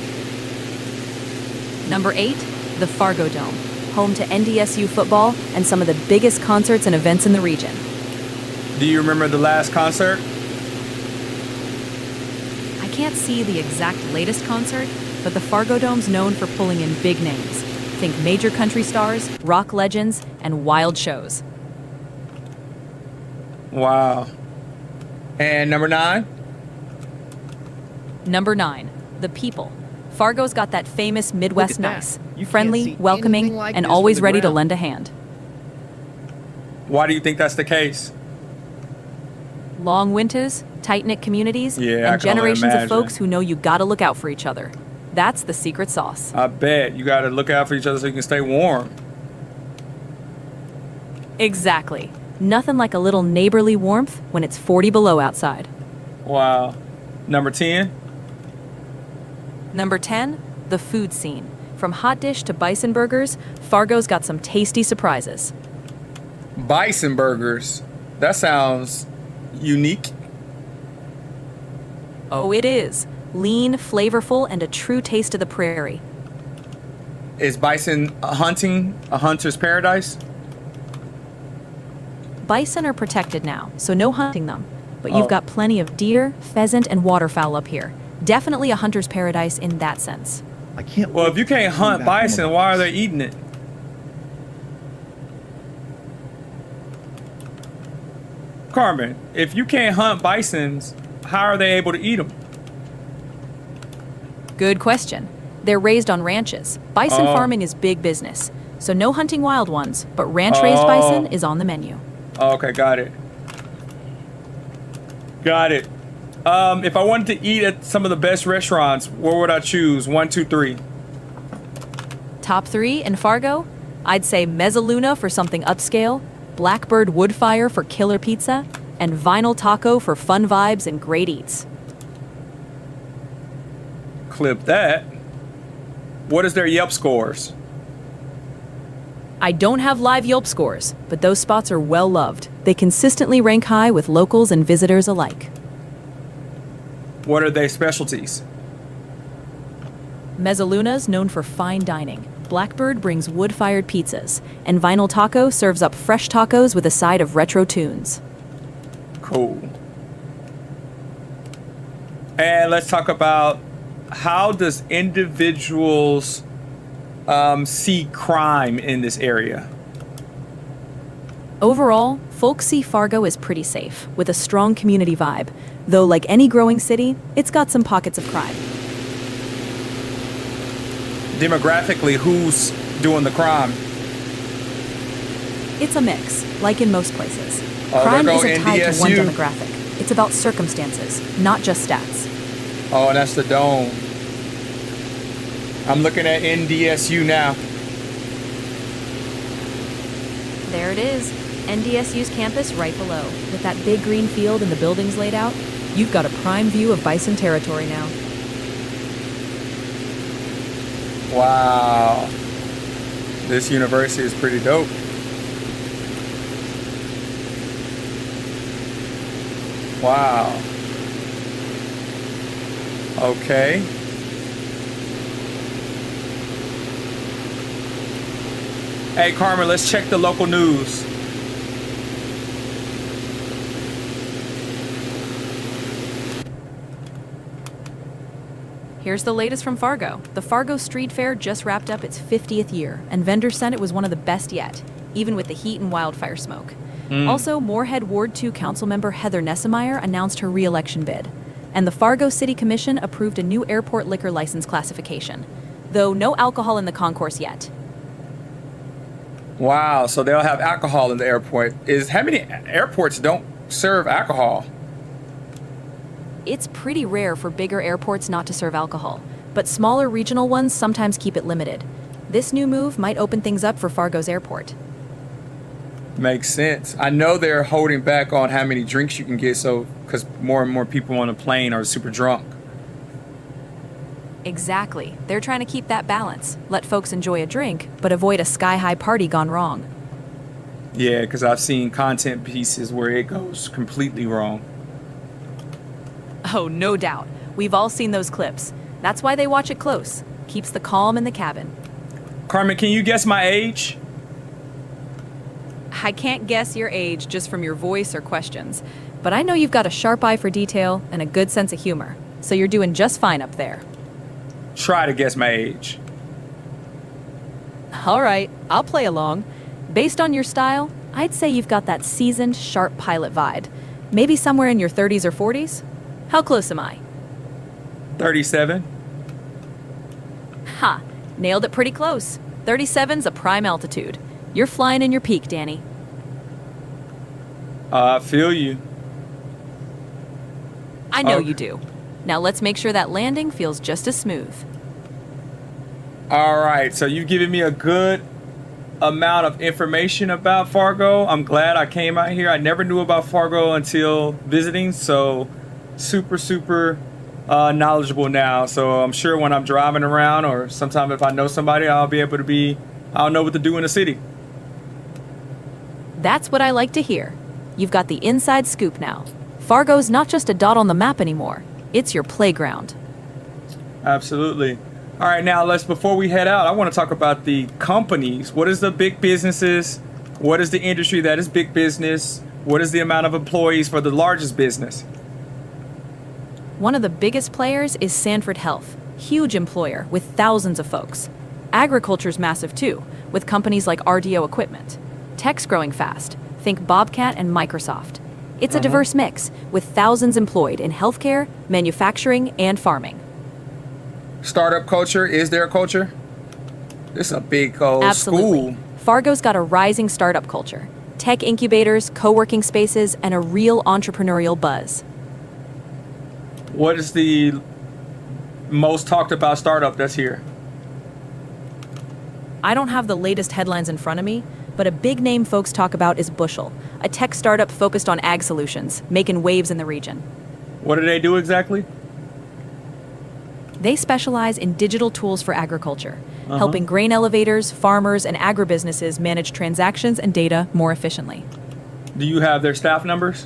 Speaker 1: Number 8, the Fargo Dome, home to NDSU football and some of the biggest concerts and events in the region.
Speaker 2: Do you remember the last concert?
Speaker 1: I can't see the exact latest concert, but the Fargo Dome's known for pulling in big names. Think major country stars, rock legends, and wild shows.
Speaker 2: Wow. And number 9?
Speaker 1: Number 9, the people. Fargo's got that famous Midwest
Speaker 7: Look at that.
Speaker 1: nice,
Speaker 7: You can't
Speaker 1: friendly,
Speaker 7: see
Speaker 1: welcoming,
Speaker 7: anything like
Speaker 1: and
Speaker 7: this
Speaker 1: always
Speaker 7: from the
Speaker 1: ready to
Speaker 7: ground.
Speaker 1: lend a hand.
Speaker 2: Why do you think that's the case?
Speaker 1: Long winters, tight-knit communities,
Speaker 2: Yeah, I
Speaker 1: and
Speaker 2: can only
Speaker 1: generations of
Speaker 2: imagine.
Speaker 1: folks who know you gotta look out for each other. That's the secret sauce.
Speaker 2: I bet. You got to look out for each other so you can stay warm.
Speaker 1: Exactly. Nothing like a little neighborly warmth when it's 40 below outside.
Speaker 2: Wow. Number 10?
Speaker 1: Number 10, the food scene. From hot dish to bison burgers, Fargo's got some tasty surprises.
Speaker 2: Bison burgers. That sounds unique.
Speaker 1: Oh, it is. Lean, flavorful, and a true taste of the prairie.
Speaker 2: Is bison hunting a hunter's paradise?
Speaker 1: Bison are protected now, so no hunting them. But
Speaker 2: Oh.
Speaker 1: you've got plenty of deer, pheasant, and waterfowl up here. Definitely a hunter's paradise in that sense.
Speaker 7: I can't.
Speaker 2: Well,
Speaker 7: wait
Speaker 2: if you
Speaker 7: to
Speaker 2: can't
Speaker 7: come
Speaker 2: hunt
Speaker 7: back home
Speaker 2: bison,
Speaker 7: about
Speaker 2: why are
Speaker 7: this.
Speaker 2: they eating it? Carmen, if you can't hunt bisons, how are they able to eat them?
Speaker 1: Good question. They're raised on ranches. Bison
Speaker 2: Oh.
Speaker 1: farming is big business. So no hunting wild ones, but ranch-raised bison is on the menu.
Speaker 2: Okay, got it. Got it. If I wanted to eat at some of the best restaurants, where would I choose? 1, 2, 3.
Speaker 1: Top 3 in Fargo? I'd say Mezzaluna for something upscale, Blackbird Woodfire for killer pizza, and Vinyl Taco for fun vibes and great eats.
Speaker 2: Clip that. What is their Yelp scores?
Speaker 1: I don't have live Yelp scores, but those spots are well loved. They consistently rank high with locals and visitors alike.
Speaker 2: What are their specialties?
Speaker 1: Mezzaluna's known for fine dining. Blackbird brings wood-fired pizzas, and Vinyl Taco serves up fresh tacos with a side of retro tunes.
Speaker 2: Cool. And let's talk about how does individuals see crime in this area?
Speaker 1: Overall, folks see Fargo as pretty safe, with a strong community vibe. Though, like any growing city, it's got some pockets of crime.
Speaker 2: Demographically, who's doing the crime?
Speaker 1: It's a mix, like in most places.
Speaker 2: Oh,
Speaker 1: Crime
Speaker 2: there go
Speaker 1: isn't tied to one
Speaker 2: NDSU.
Speaker 1: demographic. It's about circumstances, not just stats.
Speaker 2: Oh, and that's the dome. I'm looking at NDSU now.
Speaker 1: There it is. NDSU's campus right below. With that big green field and the buildings laid out, you've got a prime view of bison territory now.
Speaker 2: Wow. This university is pretty dope. Wow. Okay. Hey, Carmen, let's check the local news.
Speaker 1: Here's the latest from Fargo. The Fargo Street Fair just wrapped up its 50th year, and vendors said it was one of the best yet, even with the heat and wildfire smoke. Also, Moorhead Ward 2 Councilmember Heather Nessemeyer announced her re-election bid, and the Fargo City Commission approved a new airport liquor license classification, though no alcohol in the concourse yet.
Speaker 2: Wow, so they'll have alcohol in the airport. How many airports don't serve alcohol?
Speaker 1: It's pretty rare for bigger airports not to serve alcohol, but smaller regional ones sometimes keep it limited. This new move might open things up for Fargo's airport.
Speaker 2: Makes sense. I know they're holding back on how many drinks you can get, so because more and more people on a plane are super drunk.
Speaker 1: Exactly. They're trying to keep that balance. Let folks enjoy a drink, but avoid a sky-high party gone wrong.
Speaker 2: Yeah, because I've seen content pieces where it goes completely wrong.
Speaker 1: Oh, no doubt. We've all seen those clips. That's why they watch it close. Keeps the calm in the cabin.
Speaker 2: Carmen, can you guess my age?
Speaker 1: I can't guess your age just from your voice or questions, but I know you've got a sharp eye for detail and a good sense of humor, so you're doing just fine up there.
Speaker 2: Try to guess my age.
Speaker 1: All right, I'll play along. Based on your style, I'd say you've got that seasoned, sharp pilot vibe. Maybe somewhere in your 30s or 40s? How close am I?
Speaker 2: 37.
Speaker 1: Ha! Nailed it pretty close. 37's a prime altitude. You're flying in your peak, Danny.
Speaker 2: I feel you.
Speaker 1: I know you do. Now let's make sure that landing feels just as smooth.
Speaker 2: All right, so you've given me a good amount of information about Fargo. I'm glad I came out here. I never knew about Fargo until visiting, so super knowledgeable now. So I'm sure when I'm driving around or sometime if I know somebody, I'll know what to do in the city.
Speaker 1: That's what I like to hear. You've got the inside scoop now. Fargo's not just a dot on the map anymore. It's your playground.
Speaker 2: Absolutely. All right, now before we head out, I want to talk about the companies. What is the big businesses? What is the industry that is big business? What is the amount of employees for the largest business?
Speaker 1: One of the biggest players is Sanford Health, huge employer with thousands of folks. Agriculture's massive too, with companies like RDO Equipment. Tech's growing fast. Think Bobcat and Microsoft. It's a diverse mix, with thousands employed in healthcare, manufacturing, and farming.
Speaker 2: Startup culture, is there a culture? This is a big old
Speaker 1: Absolutely.
Speaker 2: school.
Speaker 1: Fargo's got a rising startup culture. Tech incubators, co-working spaces, and a real entrepreneurial buzz.
Speaker 2: What is the most talked about startup that's here?
Speaker 1: I don't have the latest headlines in front of me, but a big name folks talk about is Bushel, a tech startup focused on ag solutions, making waves in the region.
Speaker 2: What do they do exactly?
Speaker 1: They specialize in digital tools for agriculture, helping grain elevators, farmers, and agribusinesses manage transactions and data more efficiently.
Speaker 2: Do you have their staff numbers?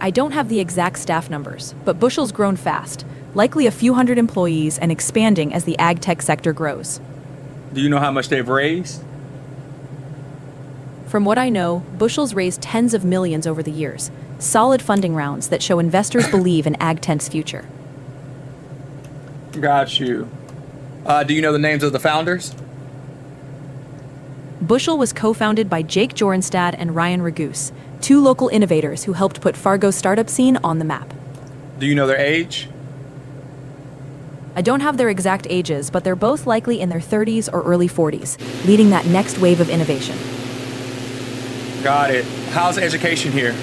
Speaker 1: I don't have the exact staff numbers, but Bushel's grown fast, likely a few hundred employees and expanding as the ag tech sector grows.
Speaker 2: Do you know how much they've raised?
Speaker 1: From what I know, Bushel's raised tens of millions over the years, solid funding rounds that show investors believe in ag tech's future.
Speaker 2: Got you. Do you know the names of the founders?
Speaker 1: Bushel was co-founded by Jake Jorenstad and Ryan Ragoose, two local innovators who helped put Fargo's startup scene on the map.
Speaker 2: Do you know their age?
Speaker 1: I don't have their exact ages, but they're both likely in their 30s or early 40s, leading that next wave of innovation.
Speaker 2: Got it. How's education here?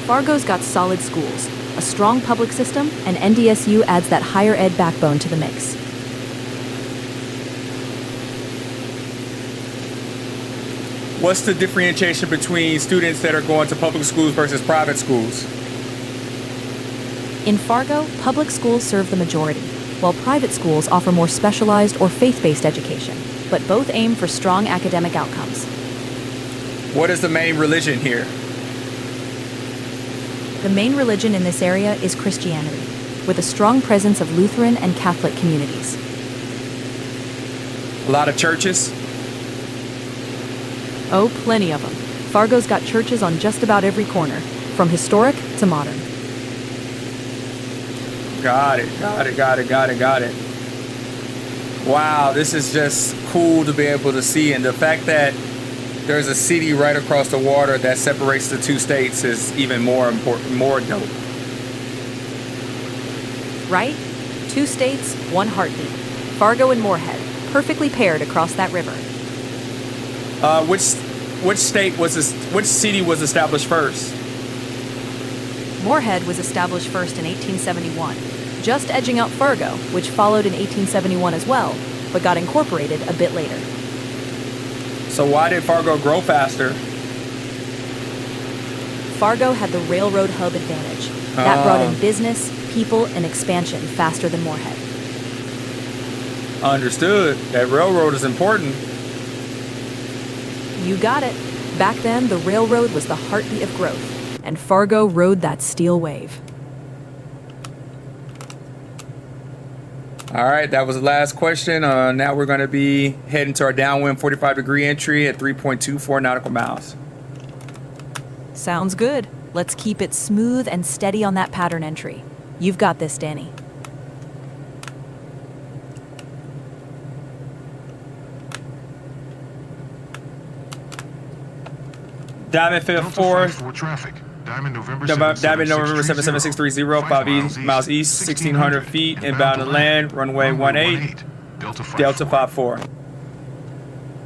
Speaker 1: Fargo's got solid schools, a strong public system, and NDSU adds that higher ed backbone to the mix.
Speaker 2: What's the differentiation between students that are going to public schools versus private schools?
Speaker 1: In Fargo, public schools serve the majority, while private schools offer more specialized or faith-based education, but both aim for strong academic outcomes.
Speaker 2: What is the main religion here?
Speaker 1: The main religion in this area is Christianity, with a strong presence of Lutheran and Catholic communities.
Speaker 2: A lot of churches?
Speaker 1: Oh, plenty of them. Fargo's got churches on just about every corner, from historic to modern.
Speaker 2: Got it. Wow, this is just cool to be able to see. And the fact that there's a city right across the water that separates the two states is even more important, more dope.
Speaker 1: Right? 2 states, 1 heartbeat. Fargo and Moorhead, perfectly paired across that river.
Speaker 2: Which city was established first?
Speaker 1: Moorhead was established first in 1871, just edging out Fargo, which followed in 1871 as well, but got incorporated a bit later.
Speaker 2: So why did Fargo grow faster?
Speaker 1: Fargo had the railroad hub advantage. That brought in business, people, and expansion faster than Moorhead.
Speaker 2: Understood. That railroad is important.
Speaker 1: You got it. Back then, the railroad was the heartbeat of growth, and Fargo rode that steel wave.
Speaker 2: All right, that was the last question. Now we're going to be heading to our downwind 45-degree entry at 3.24 nautical miles.
Speaker 1: Sounds good. Let's keep it smooth and steady on that pattern entry. You've got this, Danny.
Speaker 2: Diamond 4
Speaker 9: traffic. Diamond November
Speaker 2: Diamond November 77630, 5 miles east, 1600 feet, inbound to land, runway 18, Delta 54.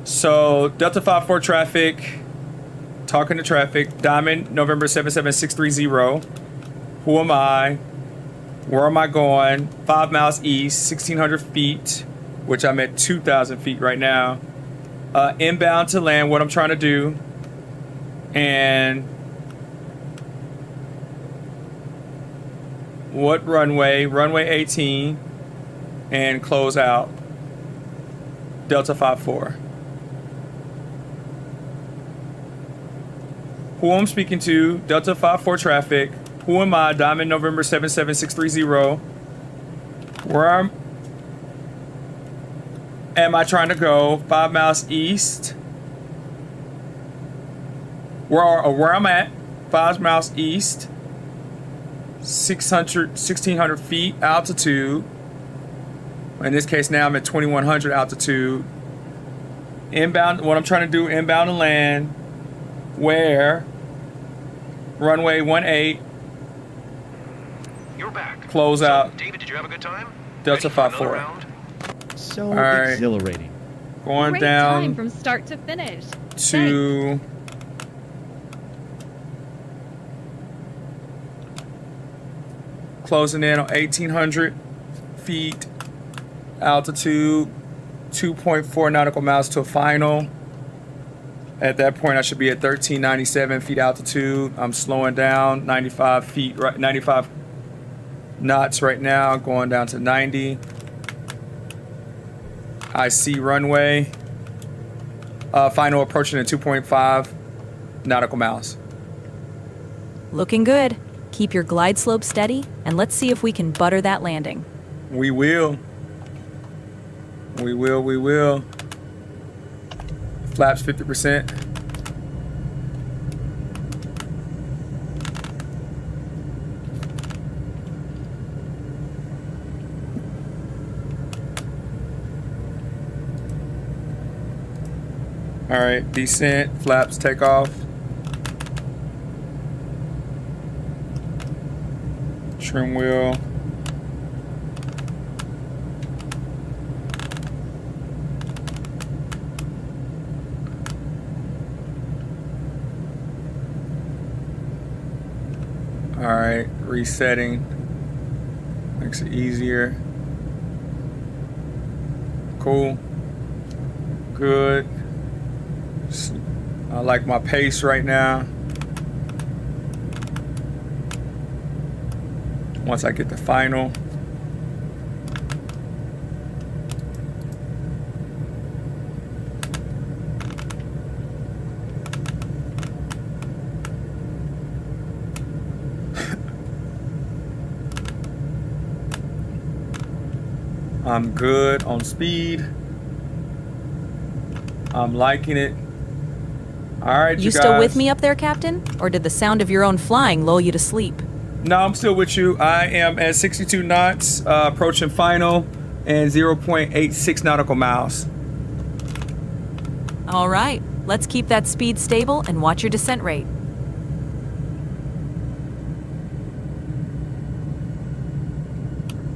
Speaker 2: So, Delta 54 traffic, talking to traffic, Diamond November 77630. Who am I? Where am I going? 5 miles east, 1600 feet, which I'm at 2,000 feet right now. Inbound to land, what I'm trying to do. And what runway? Runway 18, and close out. Delta 54. Who I'm speaking to? Delta 54 traffic. Who am I? Diamond November 77630. Where am I trying to go? 5 miles east. Where I'm at, 5 miles east, 1600 feet altitude. In this case now I'm at 2100 altitude. Inbound, what I'm trying to do, inbound to land, where? Runway 18.
Speaker 3: You're back.
Speaker 2: Close
Speaker 3: So,
Speaker 2: out.
Speaker 3: David, did you have a good time?
Speaker 2: Delta
Speaker 3: Ready for another
Speaker 2: 54.
Speaker 3: round?
Speaker 7: So
Speaker 2: All right.
Speaker 7: exhilarating.
Speaker 2: Going
Speaker 6: Great
Speaker 2: down
Speaker 6: time from start to finish.
Speaker 2: to closing in on 1800 feet altitude, 2.4 nautical miles to a final. At that point I should be at 1397 feet altitude. I'm slowing down 95 feet, right, 95 knots right now, going down to 90. I see runway. Final approaching at 2.5 nautical miles.
Speaker 1: Looking good. Keep your glide slope steady, and let's see if we can butter that landing.
Speaker 2: We will. We will. Flaps 50%. All right, descent, flaps, takeoff. Trim wheel. All right, resetting. Makes it easier. Cool. Good. I like my pace right now. Once I get the final. I'm good on speed. I'm liking it. All right, you guys.
Speaker 1: Still with me up there, Captain? Or did the sound of your own flying lull you to sleep?
Speaker 2: No, I'm still with you. I am at 62 knots, approaching final, and 0.86 nautical miles.
Speaker 1: All right, let's keep that speed stable and watch your descent rate.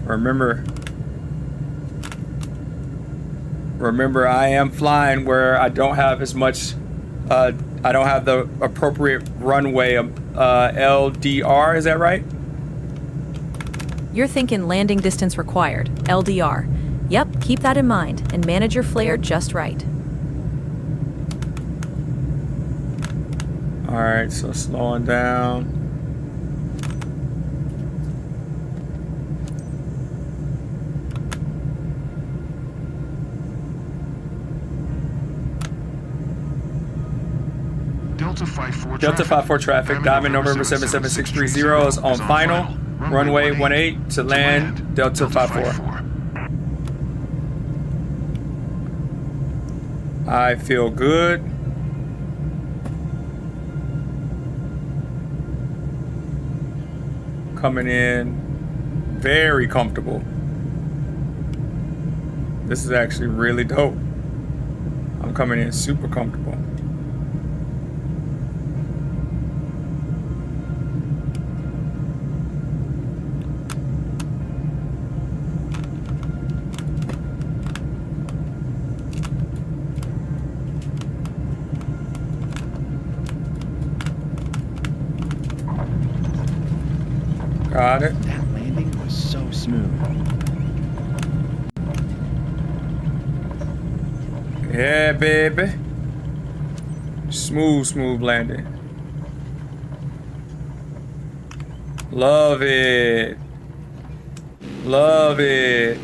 Speaker 2: Remember, I am flying where I don't have as much, I don't have the appropriate runway, LDR, is that right?
Speaker 1: You're thinking landing distance required, LDR. Yep, keep that in mind and manage your flare just right.
Speaker 2: All right, so slowing down.
Speaker 9: Delta
Speaker 2: 5-4 traffic, Diamond November 77630 is on final, runway 18 to land Delta 5-4. I feel good. Coming in very comfortable. This is actually really dope. I'm coming in super comfortable. Got it.
Speaker 7: That landing was so smooth.
Speaker 2: Yeah, baby. Smooth landing. Love it. Love it.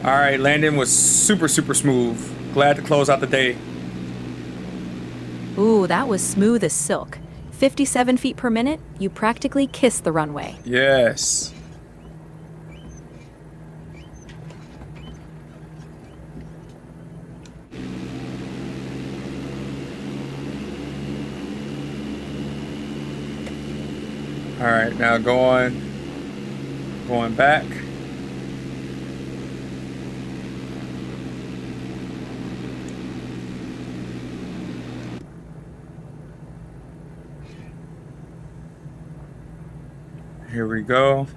Speaker 2: All right, landing was super smooth. Glad to close out the day.
Speaker 1: Ooh, that was smooth as silk. 57 feet per minute, you practically kissed the runway.
Speaker 2: Yes. All right, now going back. Here we go.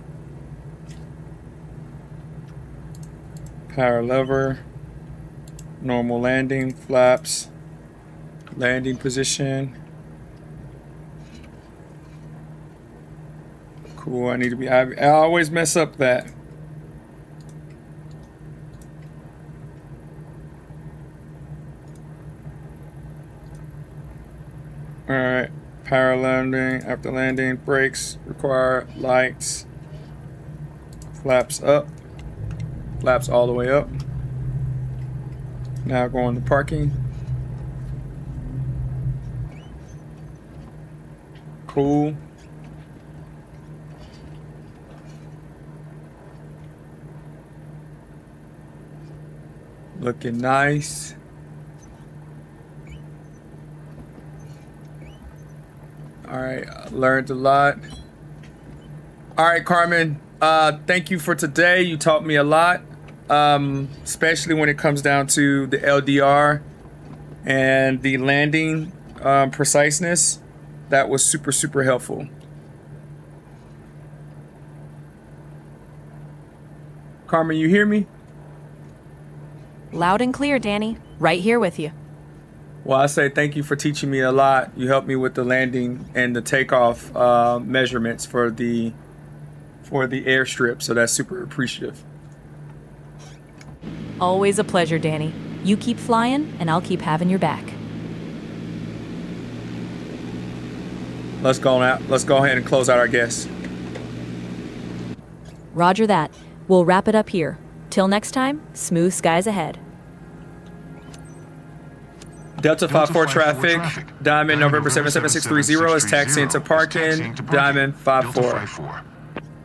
Speaker 2: Power lever. Normal landing, flaps. Landing position. Cool, I need to be, I always mess up that. All right. Power landing, after landing, brakes require, lights, flaps up, flaps all the way up. Now going to parking. Cool. Looking nice. All right, learned a lot. All right, Carmen, thank you for today. You taught me a lot, especially when it comes down to the LDR and the landing preciseness. That was super helpful. Carmen, you hear me?
Speaker 1: Loud and clear, Danny. Right here with you.
Speaker 2: Well, I say thank you for teaching me a lot. You helped me with the landing and the takeoff measurements for the airstrip, so that's super appreciative.
Speaker 1: Always a pleasure, Danny. You keep flying, and I'll keep having your back.
Speaker 2: Let's go now. Let's go ahead and close out our guests.
Speaker 1: Roger that. We'll wrap it up here. Till next time, smooth skies ahead.
Speaker 2: Delta 54 traffic. Diamond November 77630 is taxiing to parking. Diamond 54.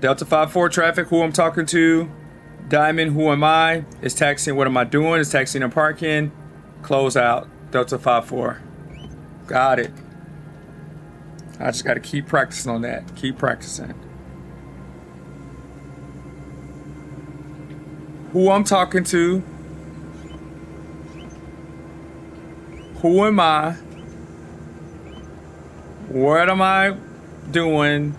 Speaker 2: Delta 54 traffic. Who I'm talking to? Diamond, who am I? Is taxiing. What am I doing? Is taxiing and parking. Close out. Delta 54. Got it. I just got to keep practicing on that. Keep practicing. Who I'm talking to? Who am I? What am I doing?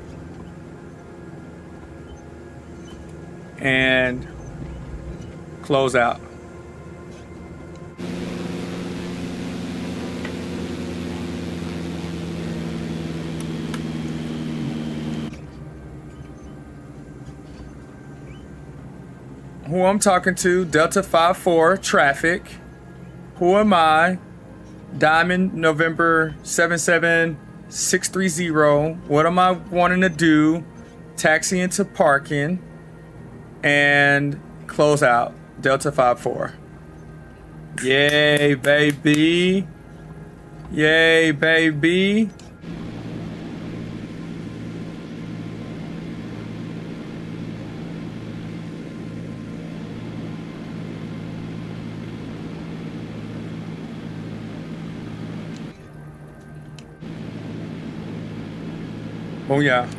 Speaker 2: And close out. Who I'm talking to? Delta 54 traffic. Who am I? Diamond November 77630. What am I wanting to do? Taxi into parking and close out. Delta 54. Yay, baby. Yay, baby. Oh yeah.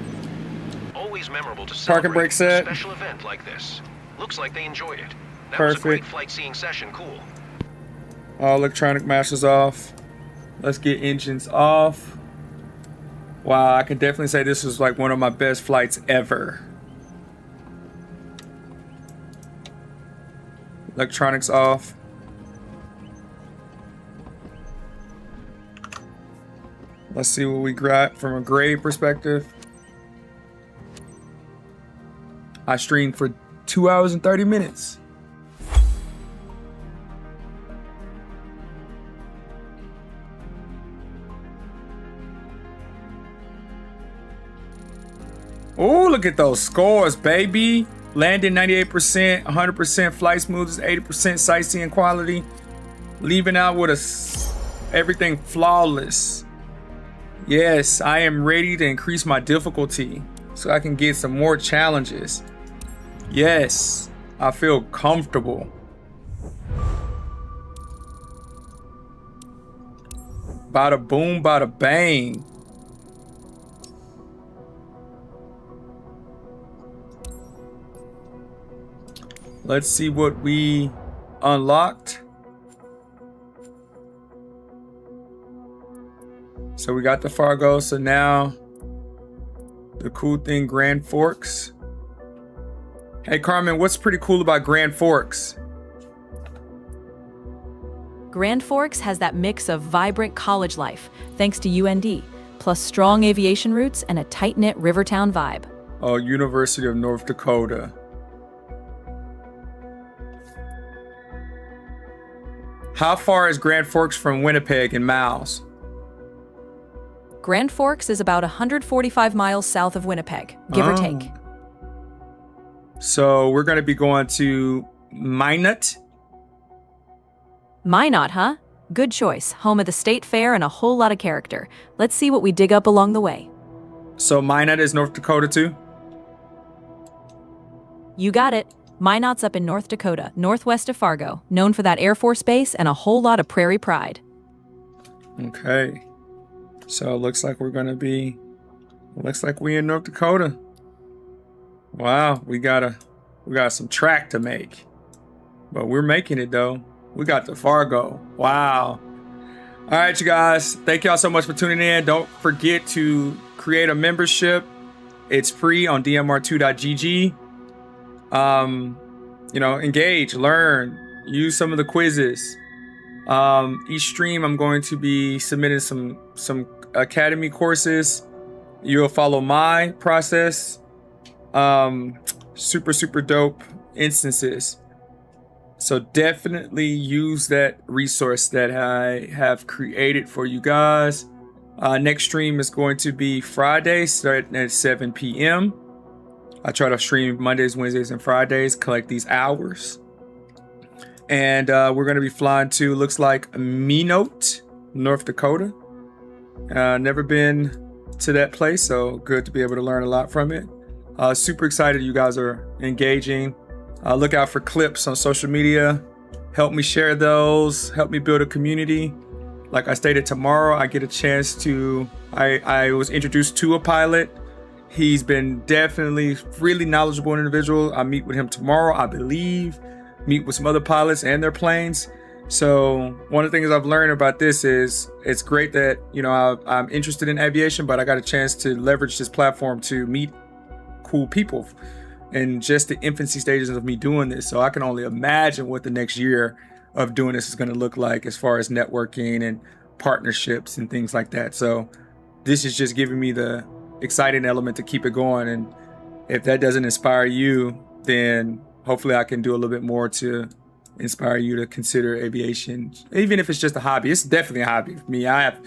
Speaker 3: Always memorable to
Speaker 2: Parking brake set.
Speaker 3: a special event like this. Looks like they enjoyed it. That
Speaker 2: Perfect.
Speaker 3: was a great flight seeing session. Cool.
Speaker 2: All electronic masters off. Let's get engines off. Wow, I can definitely say this was like one of my best flights ever. Electronics off. Let's see what we got from a grade perspective. I streamed for 2 hours and 30 minutes. Oh, look at those scores, baby. Landing 98%, 100% flight smoothness, 80% sightseeing quality. Leaving out with everything flawless. Yes, I am ready to increase my difficulty so I can get some more challenges. Yes, I feel comfortable. Bada boom, bada bang. Let's see what we unlocked. So we got the Fargo. So now the cool thing, Grand Forks. Hey Carmen, what's pretty cool about Grand Forks?
Speaker 1: Grand Forks has that mix of vibrant college life, thanks to UND, plus strong aviation routes and a tight-knit Rivertown vibe.
Speaker 2: Oh, University of North Dakota. How far is Grand Forks from Winnipeg in miles?
Speaker 1: Grand Forks is about 145 miles south of Winnipeg, give or take.
Speaker 2: So we're going to be going to Minot.
Speaker 1: Minot, huh? Good choice. Home of the state fair and a whole lot of character. Let's see what we dig up along the way.
Speaker 2: So Minot is North Dakota too?
Speaker 1: You got it. Minot's up in North Dakota, northwest of Fargo, known for that Air Force base and a whole lot of prairie pride.
Speaker 2: Okay. So it looks like we're going to be, looks like we in North Dakota. Wow, we got some track to make. But we're making it though. We got the Fargo. Wow. All right, you guys. Thank y'all so much for tuning in. Don't forget to create a membership. It's free on dmr2.gg. Engage, learn, use some of the quizzes. Each stream I'm going to be submitting some academy courses. You'll follow my process. Super dope instances. So definitely use that resource that I have created for you guys. Next stream is going to be Friday, starting at 7 p.m. I try to stream Mondays, Wednesdays, and Fridays, collect these hours. And we're going to be flying to, looks like, Minot, North Dakota. Never been to that place, so good to be able to learn a lot from it. Super excited you guys are engaging. Look out for clips on social media. Help me share those. Help me build a community. Like I stated, tomorrow I get a chance to, I was introduced to a pilot. He's been definitely really knowledgeable individual. I meet with him tomorrow, I believe. Meet with some other pilots and their planes. So one of the things I've learned about this is it's great that, you know, I'm interested in aviation, but I got a chance to leverage this platform to meet cool people in just the infancy stages of me doing this. So I can only imagine what the next year of doing this is going to look like as far as networking and partnerships and things like that. So this is just giving me the exciting element to keep it going. And if that doesn't inspire you, then hopefully I can do a little bit more to inspire you to consider aviation, even if it's just a hobby. It's definitely a hobby for me. I have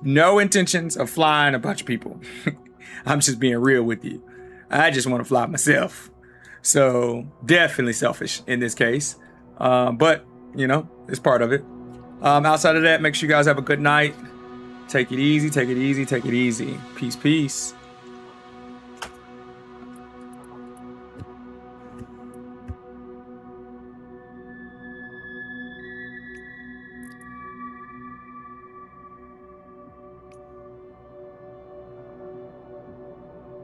Speaker 2: no intentions of flying a bunch of people. I'm just being real with you. I just want to fly myself. So definitely selfish in this case. But, you know, it's part of it. Outside of that, make sure you guys have a good night. Take it easy, take it easy, take it easy. Peace, peace.